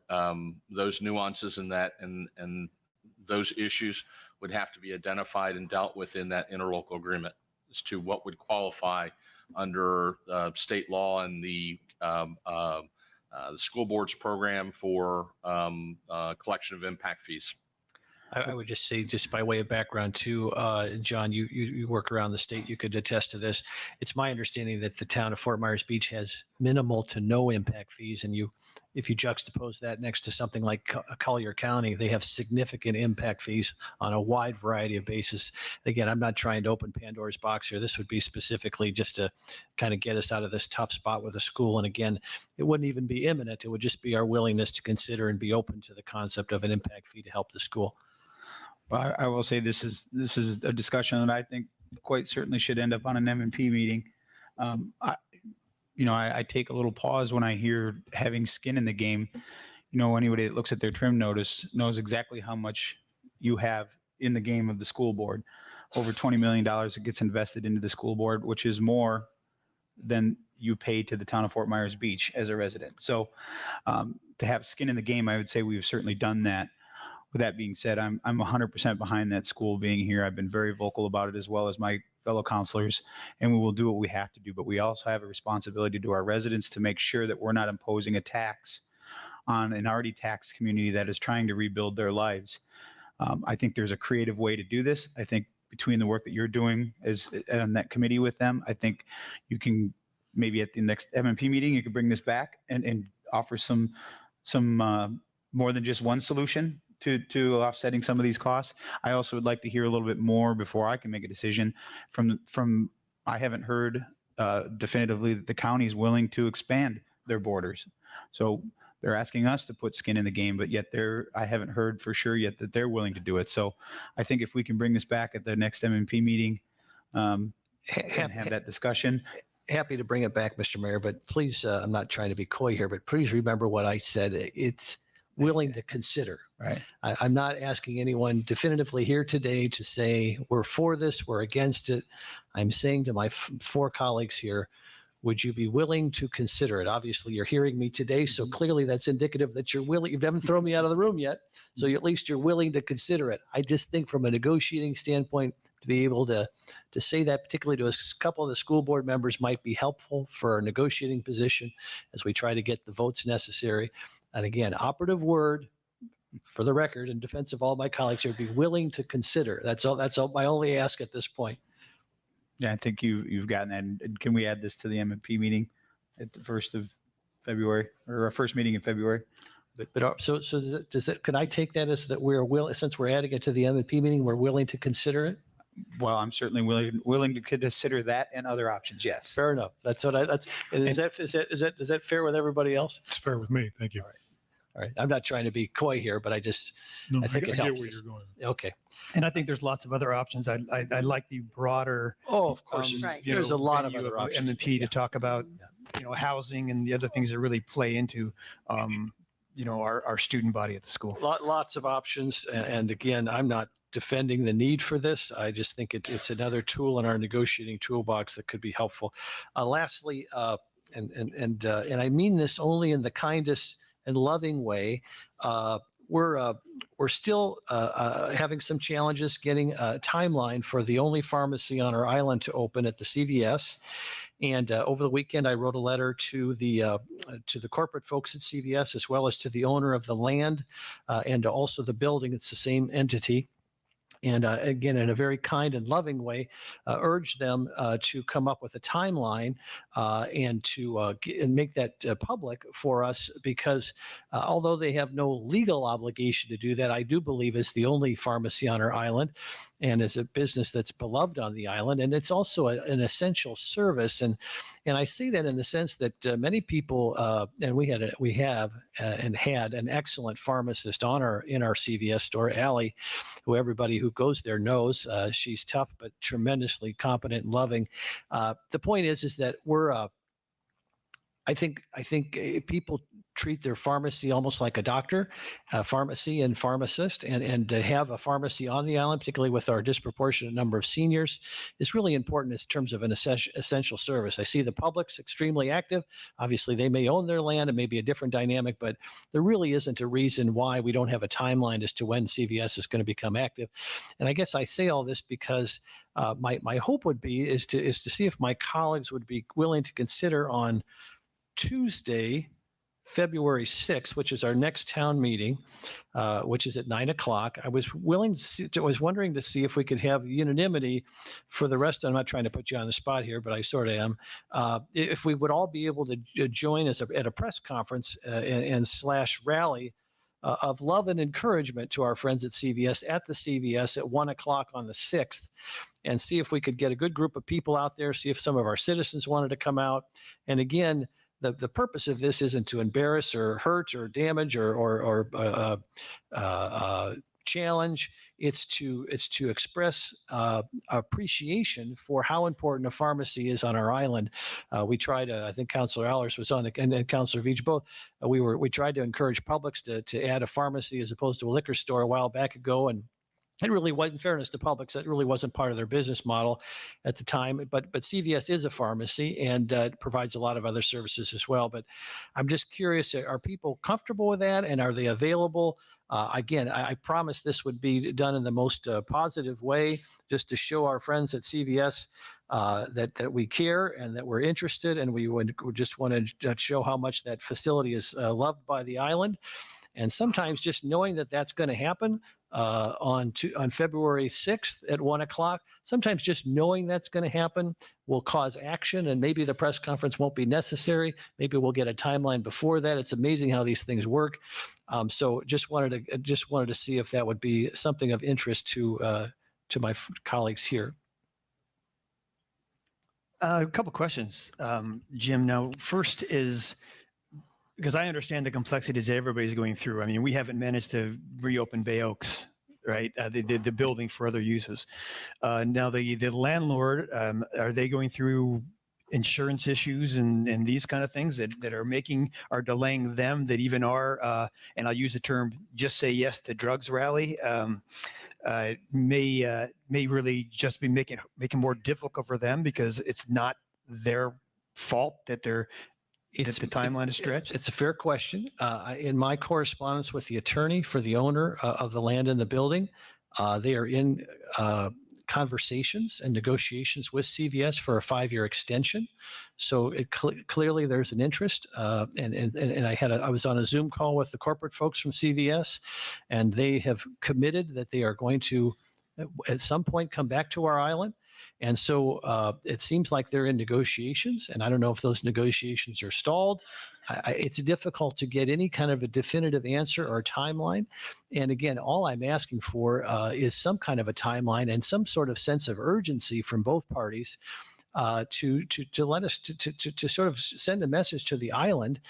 those nuances in that and those issues would have to be identified and dealt with in that interlocal agreement as to what would qualify under state law and the school board's program for collection of impact fees. I would just say, just by way of background too, John, you work around the state, you could attest to this. It's my understanding that the town of Fort Myers Beach has minimal to no impact fees. And if you juxtapose that next to something like Collier County, they have significant impact fees on a wide variety of bases. Again, I'm not trying to open Pandora's box here. This would be specifically just to kind of get us out of this tough spot with a school. And again, it wouldn't even be imminent. It would just be our willingness to consider and be open to the concept of an impact fee to help the school. Well, I will say this is a discussion that I think quite certainly should end up on an M&P meeting. I take a little pause when I hear having skin in the game. Anybody that looks at their trim notice knows exactly how much you have in the game of the school board. Over $20 million that gets invested into the school board, which is more than you pay to the town of Fort Myers Beach as a resident. So to have skin in the game, I would say we've certainly done that. With that being said, I'm 100% behind that school being here. I've been very vocal about it, as well as my fellow counselors, and we will do what we have to do. But we also have a responsibility to our residents to make sure that we're not imposing a tax on an already taxed community that is trying to rebuild their lives. I think there's a creative way to do this. I think between the work that you're doing on that committee with them, I think you can maybe at the next M&P meeting, you could bring this back and offer some more than just one solution to offsetting some of these costs. I also would like to hear a little bit more before I can make a decision from I haven't heard definitively that the county is willing to expand their borders. So they're asking us to put skin in the game, but yet I haven't heard for sure yet that they're willing to do it. So I think if we can bring this back at the next M&P meeting and have that discussion. Happy to bring it back, Mr. Mayor, but please, I'm not trying to be coy here, but please remember what I said. It's willing to consider. Right. I'm not asking anyone definitively here today to say we're for this, we're against it. I'm saying to my four colleagues here, would you be willing to consider it? Obviously, you're hearing me today, so clearly that's indicative that you're willing. You haven't thrown me out of the room yet, so at least you're willing to consider it. I just think from a negotiating standpoint, to be able to say that, particularly to a couple of the school board members, might be helpful for our negotiating position as we try to get the votes necessary. And again, operative word for the record, in defense of all my colleagues here, be willing to consider. That's all my only ask at this point. Yeah, I think you've gotten that. And can we add this to the M&P meeting at the 1st of February, or our first meeting in February? So does that? Can I take that as that we're willing, since we're adding it to the M&P meeting, we're willing to consider it? Well, I'm certainly willing to consider that and other options. Yes. Fair enough. Is that fair with everybody else? It's fair with me. Thank you. All right. I'm not trying to be coy here, but I think it helps. I get where you're going. Okay. And I think there's lots of other options. I like the broader. Oh, of course. There's a lot of venue other options. M&P to talk about, housing and the other things that really play into our student body at the school. Lots of options. And again, I'm not defending the need for this. I just think it's another tool in our negotiating toolbox that could be helpful. Lastly, and I mean this only in the kindest and loving way, we're still having some challenges getting a timeline for the only pharmacy on our island to open at the CVS. And over the weekend, I wrote a letter to the corporate folks at CVS, as well as to the owner of the land and also the building. It's the same entity. And again, in a very kind and loving way, urge them to come up with a timeline and to and make that public for us, because although they have no legal obligation to do that, I do believe it's the only pharmacy on our island and is a business that's beloved on the island. And it's also an essential service. And I say that in the sense that many people, and we have and had an excellent pharmacist in our CVS store, Allie, who everybody who goes there knows. She's tough, but tremendously competent and loving. The point is that I think people treat their pharmacy almost like a doctor, pharmacy and pharmacist, and to have a pharmacy on the island, particularly with our disproportionate number of seniors, is really important in terms of an essential service. I see the public's extremely active. Obviously, they may own their land. It may be a different dynamic, but there really isn't a reason why we don't have a timeline as to when CVS is going to become active. And I guess I say all this because my hope would be is to see if my colleagues would be willing to consider on Tuesday, February 6th, which is our next town meeting, which is at 9:00. I was wondering to see if we could have unanimity for the rest. I'm not trying to put you on the spot here, but I sort of am. If we would all be able to join us at a press conference and / rally of love and encouragement to our friends at CVS at the CVS at 1:00 on the 6th, and see if we could get a good group of people out there, see if some of our citizens wanted to come out. And again, the purpose of this isn't to embarrass or hurt or damage or challenge. It's to express appreciation for how important a pharmacy is on our island. We tried to, I think Councilor Allers was on, and Councilor Veach both. We tried to encourage Publix to add a pharmacy as opposed to a liquor store a while back ago, and it really wasn't, in fairness to Publix, that really wasn't part of their business model at the time. But CVS is a pharmacy and provides a lot of other services as well. But I'm just curious, are people comfortable with that, and are they available? Again, I promise this would be done in the most positive way, just to show our friends at CVS that we care and that we're interested, and we would just want to show how much that facility is loved by the island. And sometimes just knowing that that's going to happen on February 6th at 1:00, sometimes just knowing that's going to happen will cause action, and maybe the press conference won't be necessary. Maybe we'll get a timeline before that. It's amazing how these things work. So just wanted to see if that would be something of interest to my colleagues here. A couple questions, Jim. Now, first is, because I understand the complexities that everybody's going through. I mean, we haven't managed to reopen Bay Oaks, right? The building for other uses. Now, the landlord, are they going through insurance issues and these kind of things that are delaying them, that even are, and I'll use the term, just say yes to drugs rally, may really just be making more difficult for them because it's not their fault that the timeline is stretched? It's a fair question. In my correspondence with the attorney for the owner of the land in the building, they are in conversations and negotiations with CVS for a 5-year extension. So clearly there's an interest. And I was on a Zoom call with the corporate folks from CVS, and they have committed that they are going to at some point come back to our island. And so it seems like they're in negotiations, and I don't know if those negotiations are stalled. It's difficult to get any kind of a definitive answer or timeline. And again, all I'm asking for is some kind of a timeline and some sort of sense of urgency from both parties to let us to sort of send a message to the island,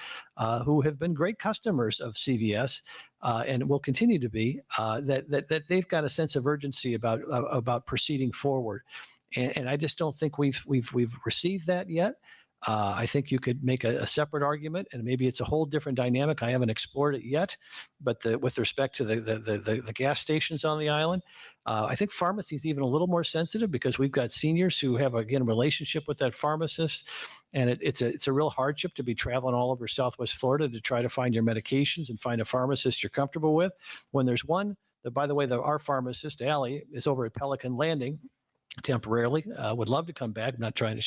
who have been great customers of CVS and will continue to be, that they've got a sense of urgency about proceeding forward. And I just don't think we've received that yet. I think you could make a separate argument, and maybe it's a whole different dynamic. I haven't explored it yet, but with respect to the gas stations on the island, I think pharmacy is even a little more sensitive because we've got seniors who have, again, a relationship with that pharmacist, and it's a real hardship to be traveling all over Southwest Florida to try to find your medications and find a pharmacist you're comfortable with. When there's one, by the way, our pharmacist, Allie, is over at Pelican Landing temporarily. Would love to come back. I'm not trying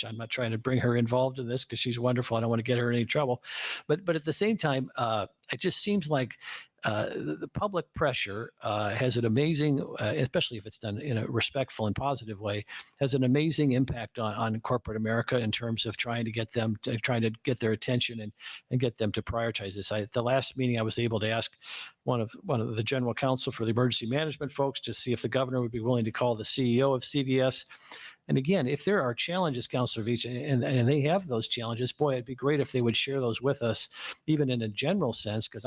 to bring her involved in this because she's wonderful. I don't want to get her in any trouble. But at the same time, it just seems like the public pressure has an amazing, especially if it's done in a respectful and positive way, has an amazing impact on corporate America in terms of trying to get their attention and get them to prioritize this. The last meeting I was able to ask one of the general counsel for the emergency management folks to see if the governor would be willing to call the CEO of CVS. And again, if there are challenges, Councilor Veach, and they have those challenges, boy, it'd be great if they would share those with us, even in a general sense, because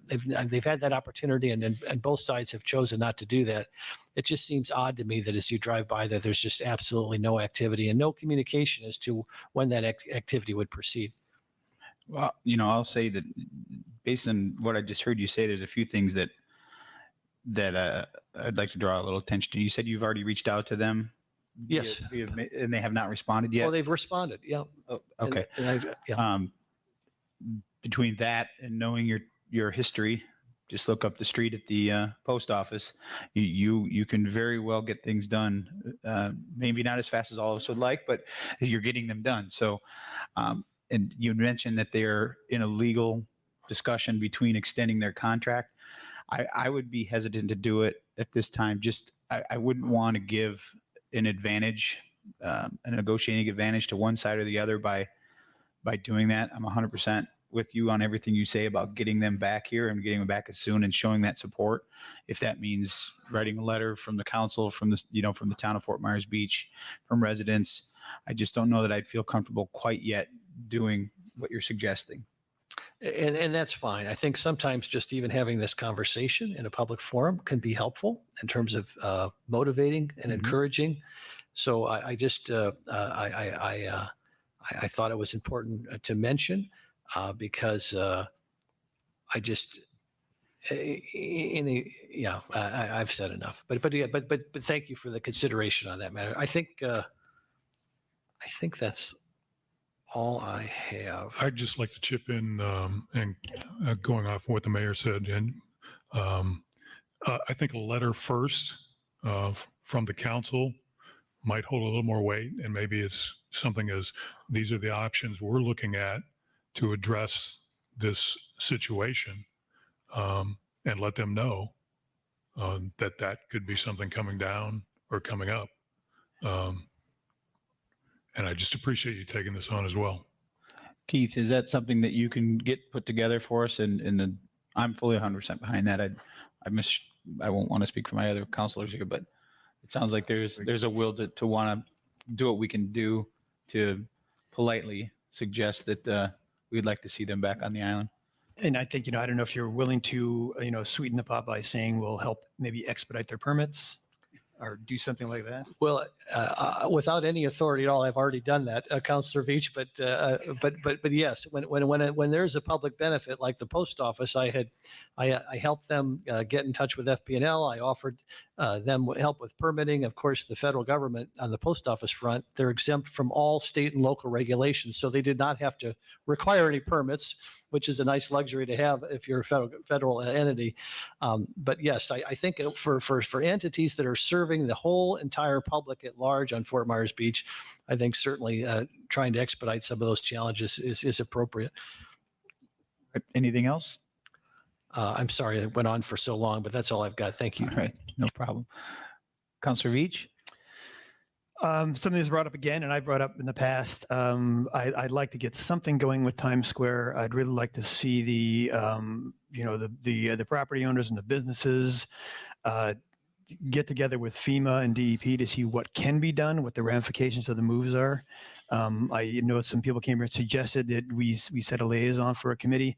they've had that opportunity and both sides have chosen not to do that. It just seems odd to me that as you drive by there, there's just absolutely no activity and no communication as to when that activity would proceed. Well, I'll say that based on what I just heard you say, there's a few things that I'd like to draw a little attention to. You said you've already reached out to them. Yes. And they have not responded yet. Well, they've responded. Yeah. Oh, okay. Between that and knowing your history, just look up the street at the post office. You can very well get things done. Maybe not as fast as all of us would like, but you're getting them done. So, and you mentioned that they're in a legal discussion between extending their contract. I would be hesitant to do it at this time. I wouldn't want to give an advantage, a negotiating advantage to one side or the other by doing that. I'm 100% with you on everything you say about getting them back here and getting them back as soon and showing that support. If that means writing a letter from the council, from the town of Fort Myers Beach, from residents, I just don't know that I'd feel comfortable quite yet doing what you're suggesting. And that's fine. I think sometimes just even having this conversation in a public forum can be helpful in terms of motivating and encouraging. So I thought it was important to mention because I've said enough. But thank you for the consideration on that matter. I think that's all I have. I'd just like to chip in and going off what the mayor said. And I think a letter first from the council might hold a little more weight. And maybe it's something as these are the options we're looking at to address this situation, and let them know that could be something coming down or coming up. And I just appreciate you taking this on as well. Keith, is that something that you can get put together for us? And I'm fully 100% behind that. I won't want to speak for my other counselors here, but it sounds like there's a will to want to do what we can do to politely suggest that we'd like to see them back on the island. And I think, I don't know if you're willing to, sweeten the pot by saying we'll help maybe expedite their permits or do something like that. Well, without any authority at all, I've already done that, Councilor Veach. But yes, when there's a public benefit like the post office, I helped them get in touch with FP&L. I offered them help with permitting. Of course, the federal government on the post office front, they're exempt from all state and local regulations, so they did not have to require any permits, which is a nice luxury to have if you're a federal entity. But yes, I think for entities that are serving the whole entire public at large on Fort Myers Beach, I think certainly trying to expedite some of those challenges is appropriate. Anything else? I'm sorry it went on for so long, but that's all I've got. Thank you. All right, no problem. Councilor Veach? Something that's brought up again, and I brought up in the past. I'd like to get something going with Times Square. I'd really like to see the property owners and the businesses get together with FEMA and DEP to see what can be done, what the ramifications of the moves are. I know some people came here and suggested that we set a liaison for a committee.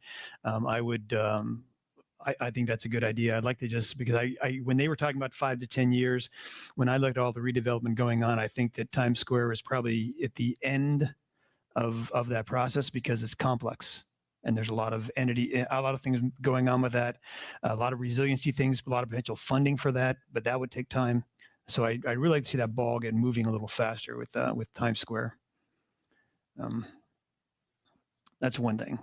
I think that's a good idea. I'd like to just, because when they were talking about 5 to 10 years, when I looked at all the redevelopment going on, I think that Times Square is probably at the end of that process because it's complex. And there's a lot of a lot of things going on with that, a lot of resiliency things, a lot of potential funding for that, but that would take time. So I'd really like to see that ball get moving a little faster with Times Square. That's one thing.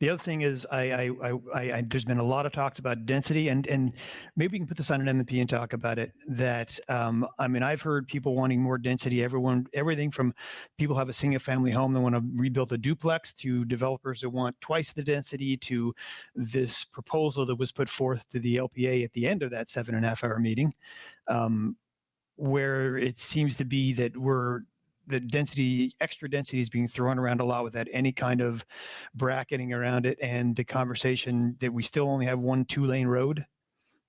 The other thing is there's been a lot of talks about density, and maybe we can put this on an M&P and talk about it. That I mean, I've heard people wanting more density. Everything from people have a single family home that want to rebuild a duplex, to developers that want twice the density, to this proposal that was put forth to the LPA at the end of that 7.5-hour meeting, where it seems to be that extra density is being thrown around a lot without any kind of bracketing around it. And the conversation that we still only have 1 2-lane road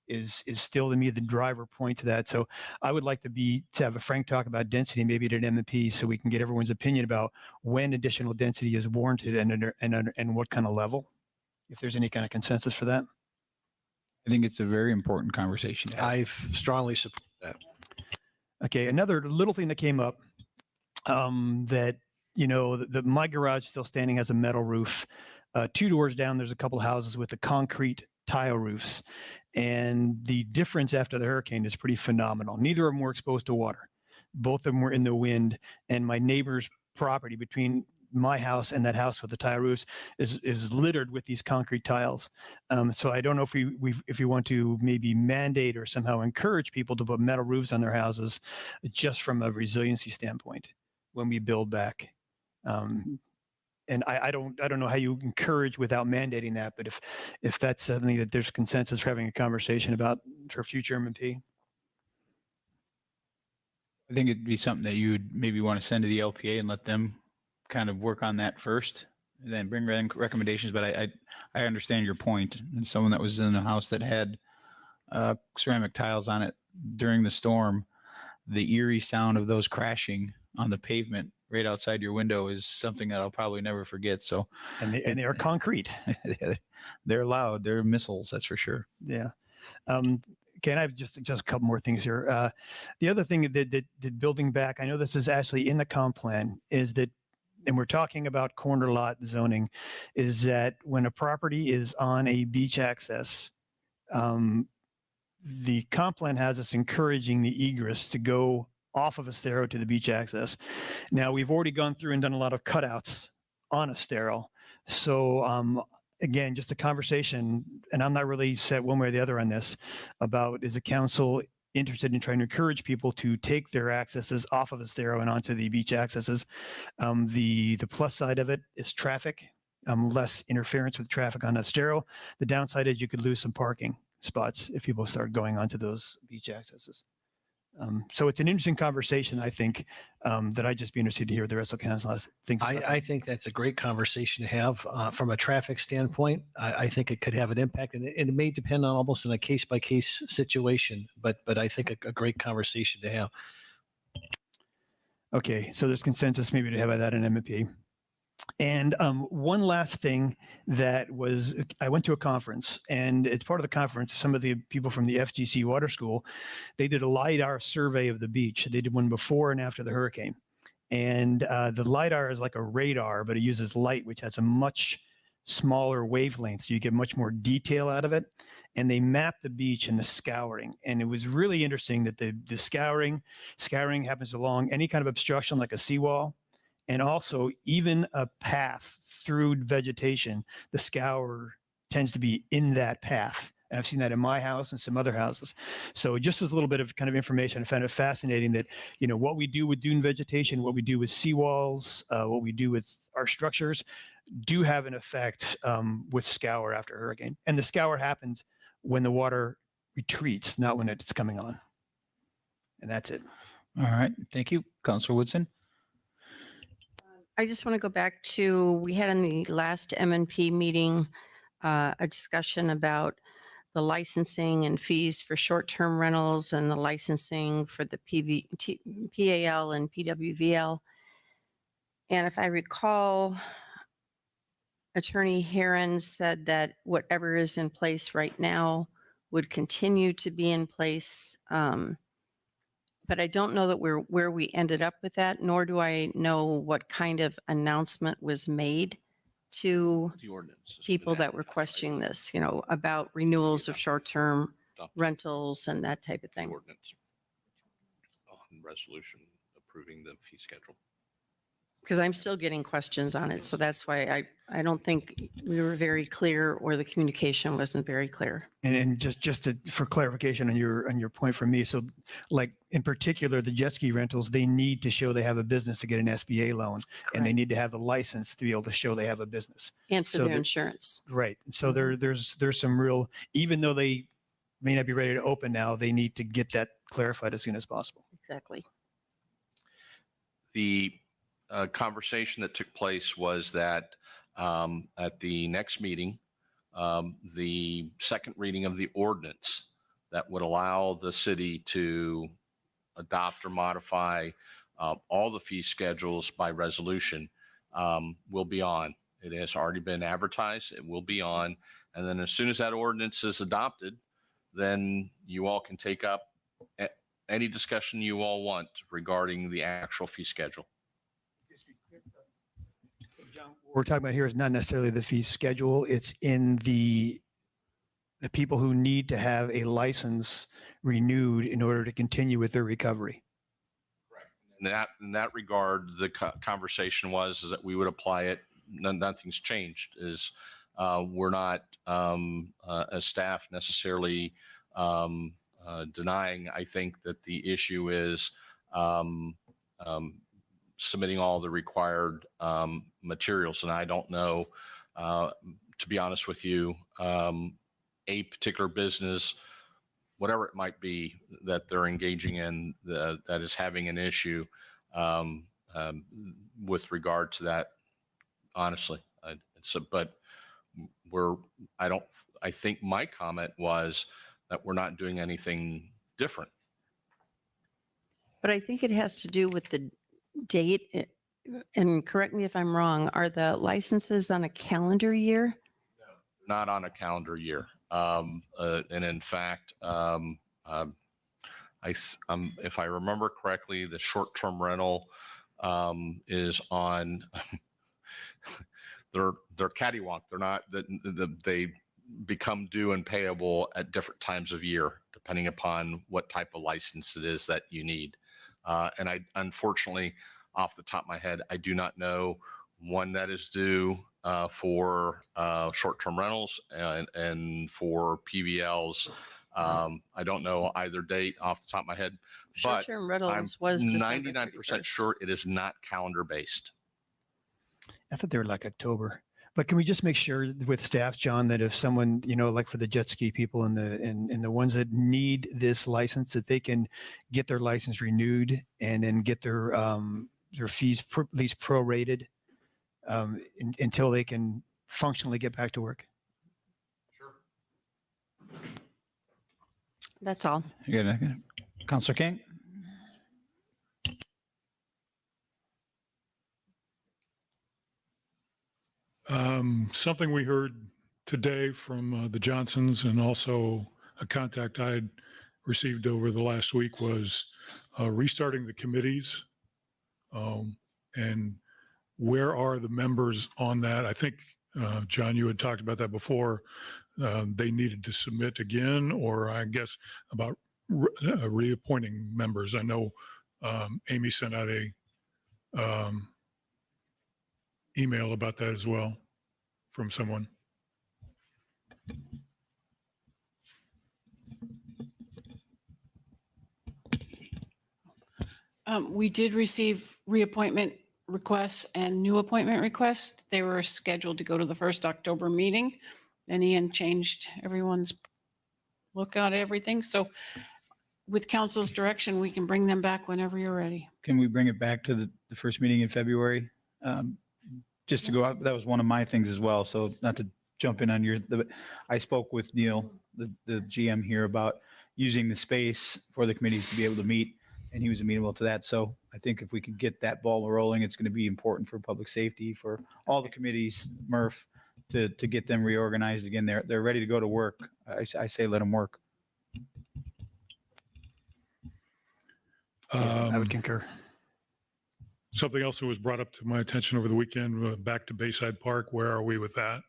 is still to me the driver point to that. So I would like to have a frank talk about density, maybe at an M&P, so we can get everyone's opinion about when additional density is warranted and what kind of level, if there's any kind of consensus for that. I think it's a very important conversation to have. I strongly support that. Okay, another little thing that came up, that, you know, my garage still standing has a metal roof. 2 doors down, there's a couple houses with the concrete tile roofs. And the difference after the hurricane is pretty phenomenal. Neither of them were exposed to water. Both of them were in the wind. And my neighbor's property between my house and that house with the tile roofs is littered with these concrete tiles. So I don't know if we want to maybe mandate or somehow encourage people to put metal roofs on their houses just from a resiliency standpoint when we build back. And I don't know how you encourage without mandating that, but if that's something that there's consensus for having a conversation about for future M&P. I think it'd be something that you would maybe want to send to the LPA and let them kind of work on that first, and then bring recommendations. But I understand your point. And someone that was in a house that had ceramic tiles on it during the storm, the eerie sound of those crashing on the pavement right outside your window is something that I'll probably never forget. So, and they are concrete. They're loud. They're missiles. That's for sure. Yeah. Okay, and I have just a couple more things here. The other thing that building back, I know this is actually in the comp plan, is that, and we're talking about corner lot zoning, is that when a property is on a beach access, the comp plan has us encouraging the egress to go off of Estero to the beach access. Now, we've already gone through and done a lot of cutouts on Estero. So again, just a conversation, and I'm not really set one way or the other on this, about is the council interested in trying to encourage people to take their accesses off of Estero and onto the beach accesses. The plus side of it is traffic, less interference with traffic on Estero. The downside is you could lose some parking spots if people start going onto those beach accesses. So it's an interesting conversation, I think, that I'd just be interested to hear the rest of council has things. I think that's a great conversation to have from a traffic standpoint. I think it could have an impact, and it may depend on almost in a case by case situation, but I think a great conversation to have. Okay, so there's consensus maybe to have that in M&P. And one last thing that was, I went to a conference, and as part of the conference, some of the people from the FGC Water School, they did a LIDAR survey of the beach. They did one before and after the hurricane. And the LIDAR is like a radar, but it uses light, which has a much smaller wavelength, so you get much more detail out of it. And they mapped the beach and the scouring. And it was really interesting that the scouring happens along any kind of obstruction like a seawall. And also, even a path through vegetation, the scour tends to be in that path. And I've seen that in my house and some other houses. So just as a little bit of kind of information, I found it fascinating that, you know, what we do with dune vegetation, what we do with seawalls, what we do with our structures do have an effect with scour after a hurricane. And the scour happens when the water retreats, not when it's coming on. And that's it. All right. Thank you, Councilor Woodson. I just want to go back to, we had in the last M&P meeting a discussion about the licensing and fees for short-term rentals and the licensing for the PAL and PWVL. And if I recall, Attorney Herron said that whatever is in place right now would continue to be in place but I don't know that where we ended up with that, nor do I know what kind of announcement was made to The ordinance. people that were questioning this, about renewals of short-term rentals and that type of thing. Ordinance on resolution approving the fee schedule. Because I'm still getting questions on it. So that's why I don't think we were very clear, or the communication wasn't very clear. And for clarification on your point from me, so like in particular, the jet ski rentals, they need to show they have a business to get an SBA loan, and they need to have the license to be able to show they have a business. And for So their insurance. Right. So there's some real, even though they may not be ready to open now, they need to get that clarified as soon as possible. Exactly. The conversation that took place was that at the next meeting, the second reading of the ordinance that would allow the city to adopt or modify all the fee schedules by resolution will be on. It has already been advertised. It will be on. And then as soon as that ordinance is adopted, then you all can take up any discussion you all want regarding the actual fee schedule. What we're talking about here is not necessarily the fee schedule. It's in the people who need to have a license renewed in order to continue with their recovery. In that regard, the conversation was is that we would apply it. Nothing's changed. We're not as staff necessarily denying. I think that the issue is submitting all the required materials, and I don't know, to be honest with you, a particular business, whatever it might be that they're engaging in, that is having an issue with regard to that. Honestly, but I think my comment was that we're not doing anything different. But I think it has to do with the date. And correct me if I'm wrong, are the licenses on a calendar year? Not on a calendar year. And in fact, if I remember correctly, the short-term rental is on. They're cattywampus. They're not. They become due and payable at different times of year, depending upon what type of license it is that you need. And I, unfortunately, off the top of my head, I do not know one that is due for short-term rentals and for PVLs. I don't know either date off the top of my head, but Short-term rentals I'm was December 99% 31st. sure it is not calendar-based. I thought they were like October. But can we just make sure with staff, John, that if someone, like for the jet ski people and the ones that need this license, that they can get their license renewed and then get their fees at least prorated until they can functionally get back to work? That's all. You got it. Councilor King? Something we heard today from the Johnsons, and also a contact I had received over the last week, was restarting the committees. And where are the members on that? I think, John, you had talked about that before. They needed to submit again, or I guess about reappointing members. I know Amy sent out a email about that as well from someone. We did receive reappointment requests and new appointment requests. They were scheduled to go to the first October meeting, and Ian changed everyone's look at everything. So with council's direction, we can bring them back whenever you're ready. Can we bring it back to the first meeting in February? Just to go out, that was one of my things as well. So not to jump in on I spoke with Neil, the GM here, about using the space for the committees to be able to meet, and he was amenable to that. So I think if we could get that ball rolling, it's going to be important for public safety, for all the committees, Murph, to get them reorganized again. They're ready to go to work. I say let them work. I would concur. Something else that was brought up to my attention over the weekend, back to Bayside Park. Where are we with that?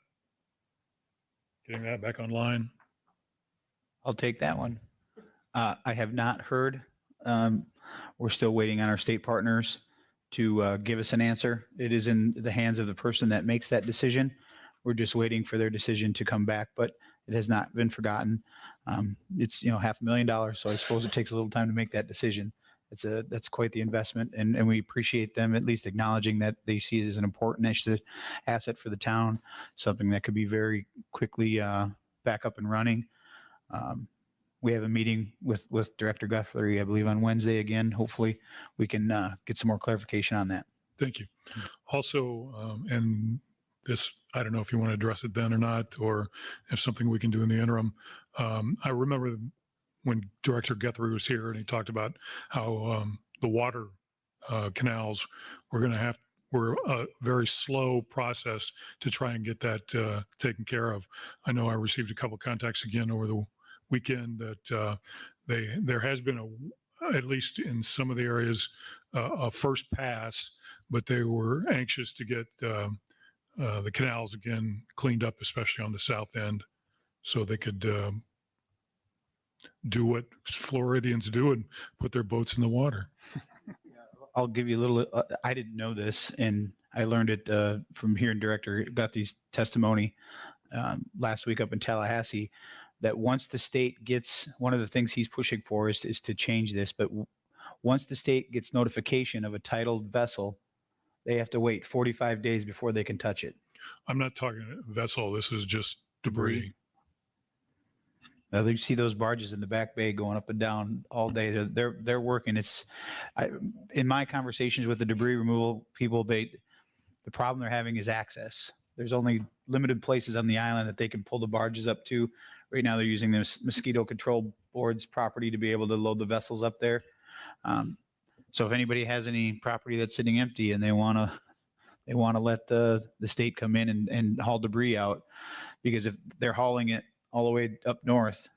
Getting that back online? I'll take that one. I have not heard. We're still waiting on our state partners to give us an answer. It is in the hands of the person that makes that decision. We're just waiting for their decision to come back, but it has not been forgotten. It's, $500,000. So I suppose it takes a little time to make that decision. That's quite the investment. And we appreciate them at least acknowledging that they see it as an important asset for the town, something that could be very quickly back up and running. We have a meeting with Director Guthrie, I believe, on Wednesday again. Hopefully we can get some more clarification on that. Thank you. Also, and this, I don't know if you want to address it then or not, or if something we can do in the interim. I remember when Director Guthrie was here and he talked about how the water canals were a very slow process to try and get that taken care of. I know I received a couple contacts again over the weekend that there has been at least in some of the areas, a first pass, but they were anxious to get the canals again cleaned up, especially on the south end, so they could do what Floridians do and put their boats in the water. I'll give you a little, I didn't know this, and I learned it from hearing Director Guthrie's testimony last week up in Tallahassee, that once the state gets, one of the things he's pushing for is to change this, but once the state gets notification of a titled vessel, they have to wait 45 days before they can touch it. I'm not talking vessel. This is just debris. Now, you see those barges in the back bay going up and down all day. They're working. In my conversations with the debris removal people, the problem they're having is access. There's only limited places on the island that they can pull the barges up to. Right now, they're using this mosquito control board's property to be able to load the vessels up there. So if anybody has any property that's sitting empty and they want to let the state come in and haul debris out, because if they're hauling it all the way up north,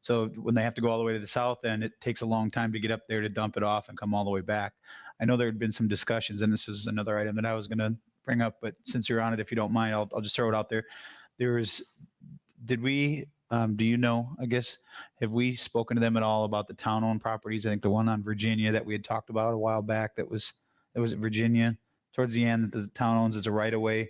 so when they have to go all the way to the south end, it takes a long time to get up there to dump it off and come all the way back. I know there had been some discussions, and this is another item that I was going to bring up, but since you're on it, if you don't mind, I'll just throw it out there. Do you know, I guess, have we spoken to them at all about the town-owned properties? I think the one on Virginia that we had talked about a while back, that was Virginia towards the end, that the town owns as a right-of-way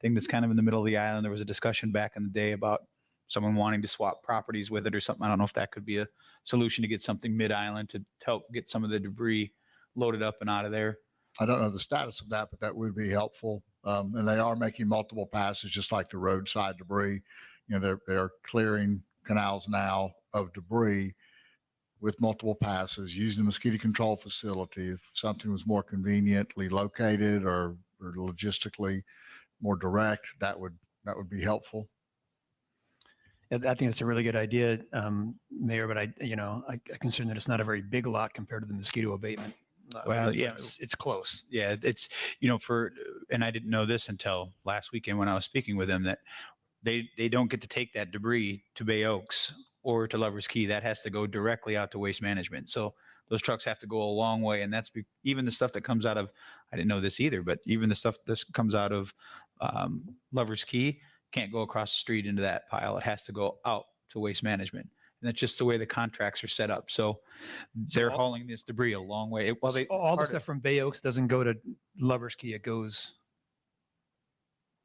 thing that's kind of in the middle of the island. There was a discussion back in the day about someone wanting to swap properties with it or something. I don't know if that could be a solution to get something mid-island to help get some of the debris loaded up and out of there. I don't know the status of that, but that would be helpful. And they are making multiple passes, just like the roadside debris. They're clearing canals now of debris with multiple passes using the mosquito control facility. If something was more conveniently located or logistically more direct, that would be helpful. I think that's a really good idea, Mayor, but I concern that it's not a very big lot compared to the mosquito abatement. Well, yeah, it's close. Yeah, it's, and I didn't know this until last weekend when I was speaking with them, that they don't get to take that debris to Bay Oaks or to Lover's Key. That has to go directly out to Waste Management. So those trucks have to go a long way. And that's even the stuff that comes out of, I didn't know this either, but even the stuff that comes out of Lover's Key can't go across the street into that pile. It has to go out to Waste Management. And that's just the way the contracts are set up. So they're hauling this debris a long way. Well, all the stuff from Bay Oaks doesn't go to Lover's Key. It goes.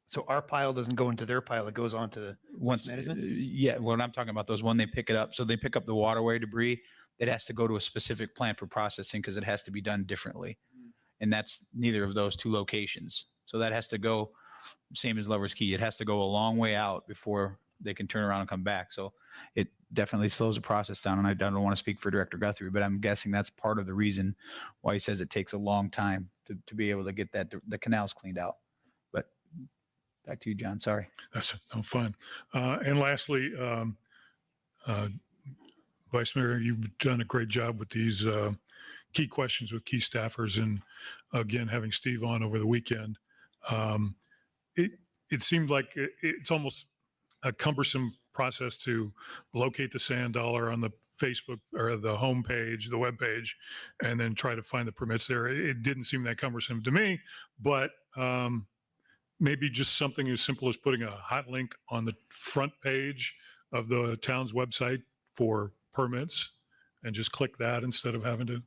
So our pile doesn't go into their pile. It goes on to Waste Management. Yeah. When I'm talking about those, when they pick it up, so they pick up the waterway debris, it has to go to a specific plant for processing because it has to be done differently. And that's neither of those two locations. So that has to go same as Lover's Key. It has to go a long way out before they can turn around and come back. So it definitely slows the process down. And I don't want to speak for Director Guthrie, but I'm guessing that's part of the reason why he says it takes a long time to be able to get the canals cleaned out. But back to you, John. Sorry. That's no fun. And lastly, Vice Mayor, you've done a great job with these key questions with key staffers, and again, having Steve on over the weekend. It seemed like it's almost a cumbersome process to locate the sand dollar on the Facebook or the homepage, the webpage, and then try to find the permits there. It didn't seem that cumbersome to me, but maybe just something as simple as putting a hot link on the front page of the town's website for permits and just click that instead of having to.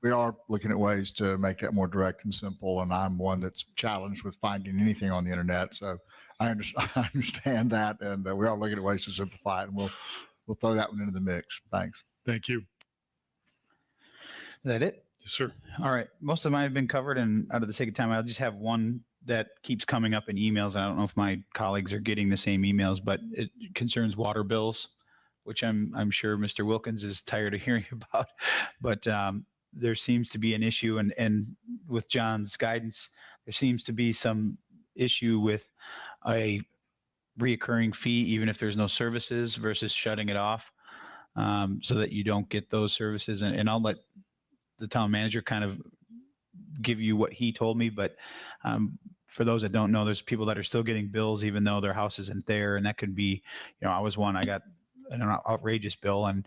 We are looking at ways to make that more direct and simple. And I'm one that's challenged with finding anything on the internet. So I understand that. And we are looking at ways to simplify it. And we'll throw that one into the mix. Thanks. Thank you. Is that it? Yes, sir. All right. Most of mine have been covered, and out of the sake of time, I'll just have one that keeps coming up in emails. I don't know if my colleagues are getting the same emails, but it concerns water bills, which I'm sure Mr. Wilkins is tired of hearing about. But there seems to be an issue, and with John's guidance, there seems to be some issue with a reoccurring fee, even if there's no services, versus shutting it off, so that you don't get those services. And I'll let the town manager kind of give you what he told me. But for those that don't know, there's people that are still getting bills even though their house isn't there. And that could be, I was one, I got an outrageous bill, and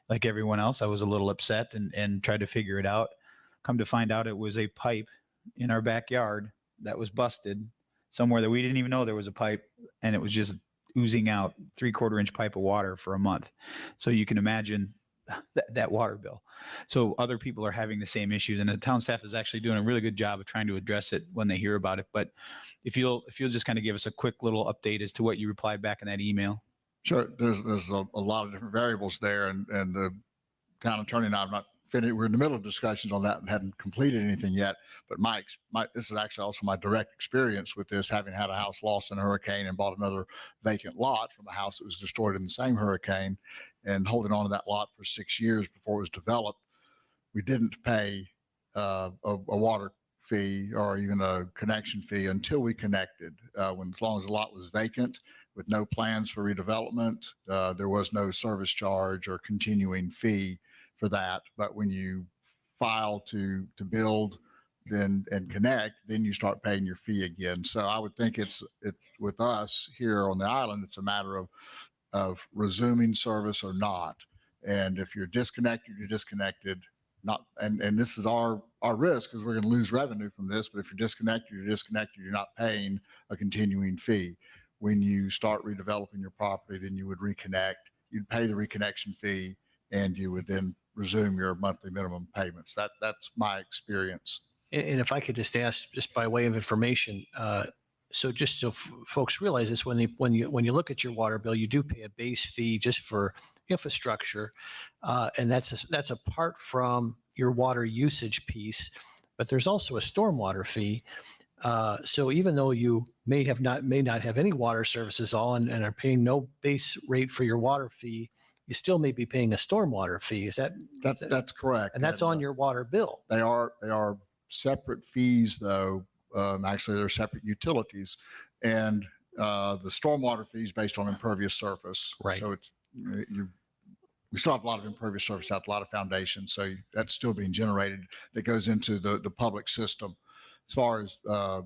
like everyone else, I was a little upset and tried to figure it out. Come to find out, it was a pipe in our backyard that was busted somewhere that we didn't even know there was a pipe, and it was just oozing out 3/4 inch pipe of water for a month. So you can imagine that water bill. So other people are having the same issues, and the town staff is actually doing a really good job of trying to address it when they hear about it. But if you'll just kind of give us a quick little update as to what you replied back in that email. Sure. There's a lot of different variables there, and the town attorney and I have not finished. We're in the middle of discussions on that and hadn't completed anything yet. But this is actually also my direct experience with this, having had a house lost in a hurricane and bought another vacant lot from a house that was destroyed in the same hurricane, and holding on to that lot for 6 years before it was developed. We didn't pay a water fee or even a connection fee until we connected. As long as the lot was vacant with no plans for redevelopment, there was no service charge or continuing fee for that. But when you file to build and connect, then you start paying your fee again. So I would think it's with us here on the island, it's a matter of resuming service or not. And if you're disconnected, you're disconnected. And this is our risk, because we're going to lose revenue from this. But if you're disconnected, you're not paying a continuing fee. When you start redeveloping your property, then you would reconnect, you'd pay the reconnection fee, and you would then resume your monthly minimum payments. That's my experience. And if I could just ask, just by way of information, so just so folks realize this, when you look at your water bill, you do pay a base fee just for infrastructure, and that's apart from your water usage piece. But there's also a stormwater fee. So even though you may not have any water services on and are paying no base rate for your water fee, you still may be paying a stormwater fee. That's correct. And that's on your water bill. They are separate fees, though. Actually, they're separate utilities, and the stormwater fee is based on impervious surface. Right. So we still have a lot of impervious surface out, a lot of foundations. So that's still being generated that goes into the public system. As far as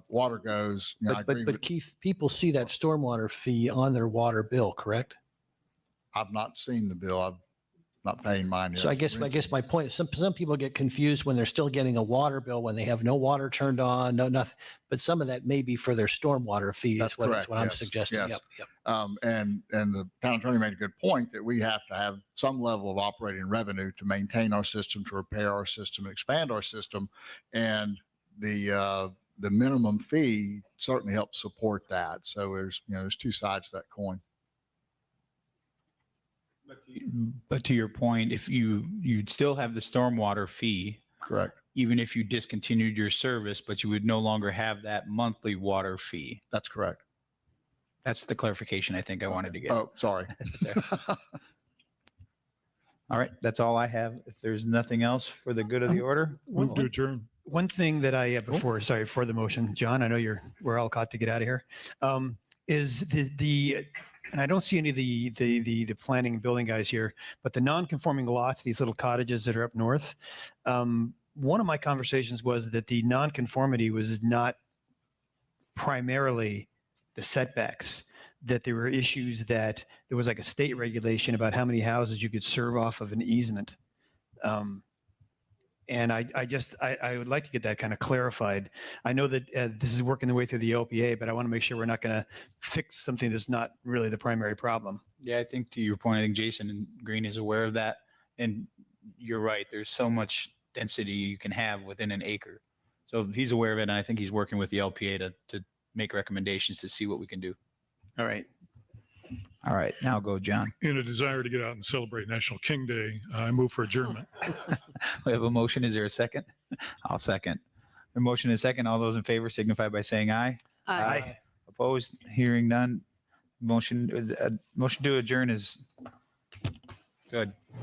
water goes, I agree but Keith, people see that stormwater fee on their water bill, correct? I've not seen the bill. I'm not paying mine yet. So I guess my point is some people get confused when they're still getting a water bill when they have no water turned on, nothing. But some of that may be for their stormwater fee. That's correct. What I'm suggesting. Yes. Yep. And the town attorney made a good point that we have to have some level of operating revenue to maintain our system, to repair our system, expand our system, and the minimum fee certainly helps support that. So there's two sides to that coin. But to your point, if you'd still have the stormwater fee, correct, even if you discontinued your service, but you would no longer have that monthly water fee. That's correct. That's the clarification I think I wanted to get. Oh, sorry. All right, that's all I have. If there's nothing else for the good of the order, Move to adjourn. One thing that I before the motion, John, I know we're all caught to get out of here. Is the and I don't see any of the planning and building guys here, but the non-conforming lots, these little cottages that are up north. One of my conversations was that the non-conformity was not primarily the setbacks, that there were issues that there was like a state regulation about how many houses you could serve off of an easement. And I would like to get that kind of clarified. I know that this is working the way through the OPA, but I want to make sure we're not going to fix something that's not really the primary problem. Yeah, I think to your point, I think Jason Green is aware of that. And you're right. There's so much density you can have within an acre. So he's aware of it. And I think he's working with the LPA to make recommendations to see what we can do. All right. All right. Now go, John. In a desire to get out and celebrate National King Day, I move for adjournment. We have a motion. Is there a second? I'll second. A motion and a second. All those in favor signify by saying aye. Aye. Opposed? Hearing none. Motion to adjourn is good.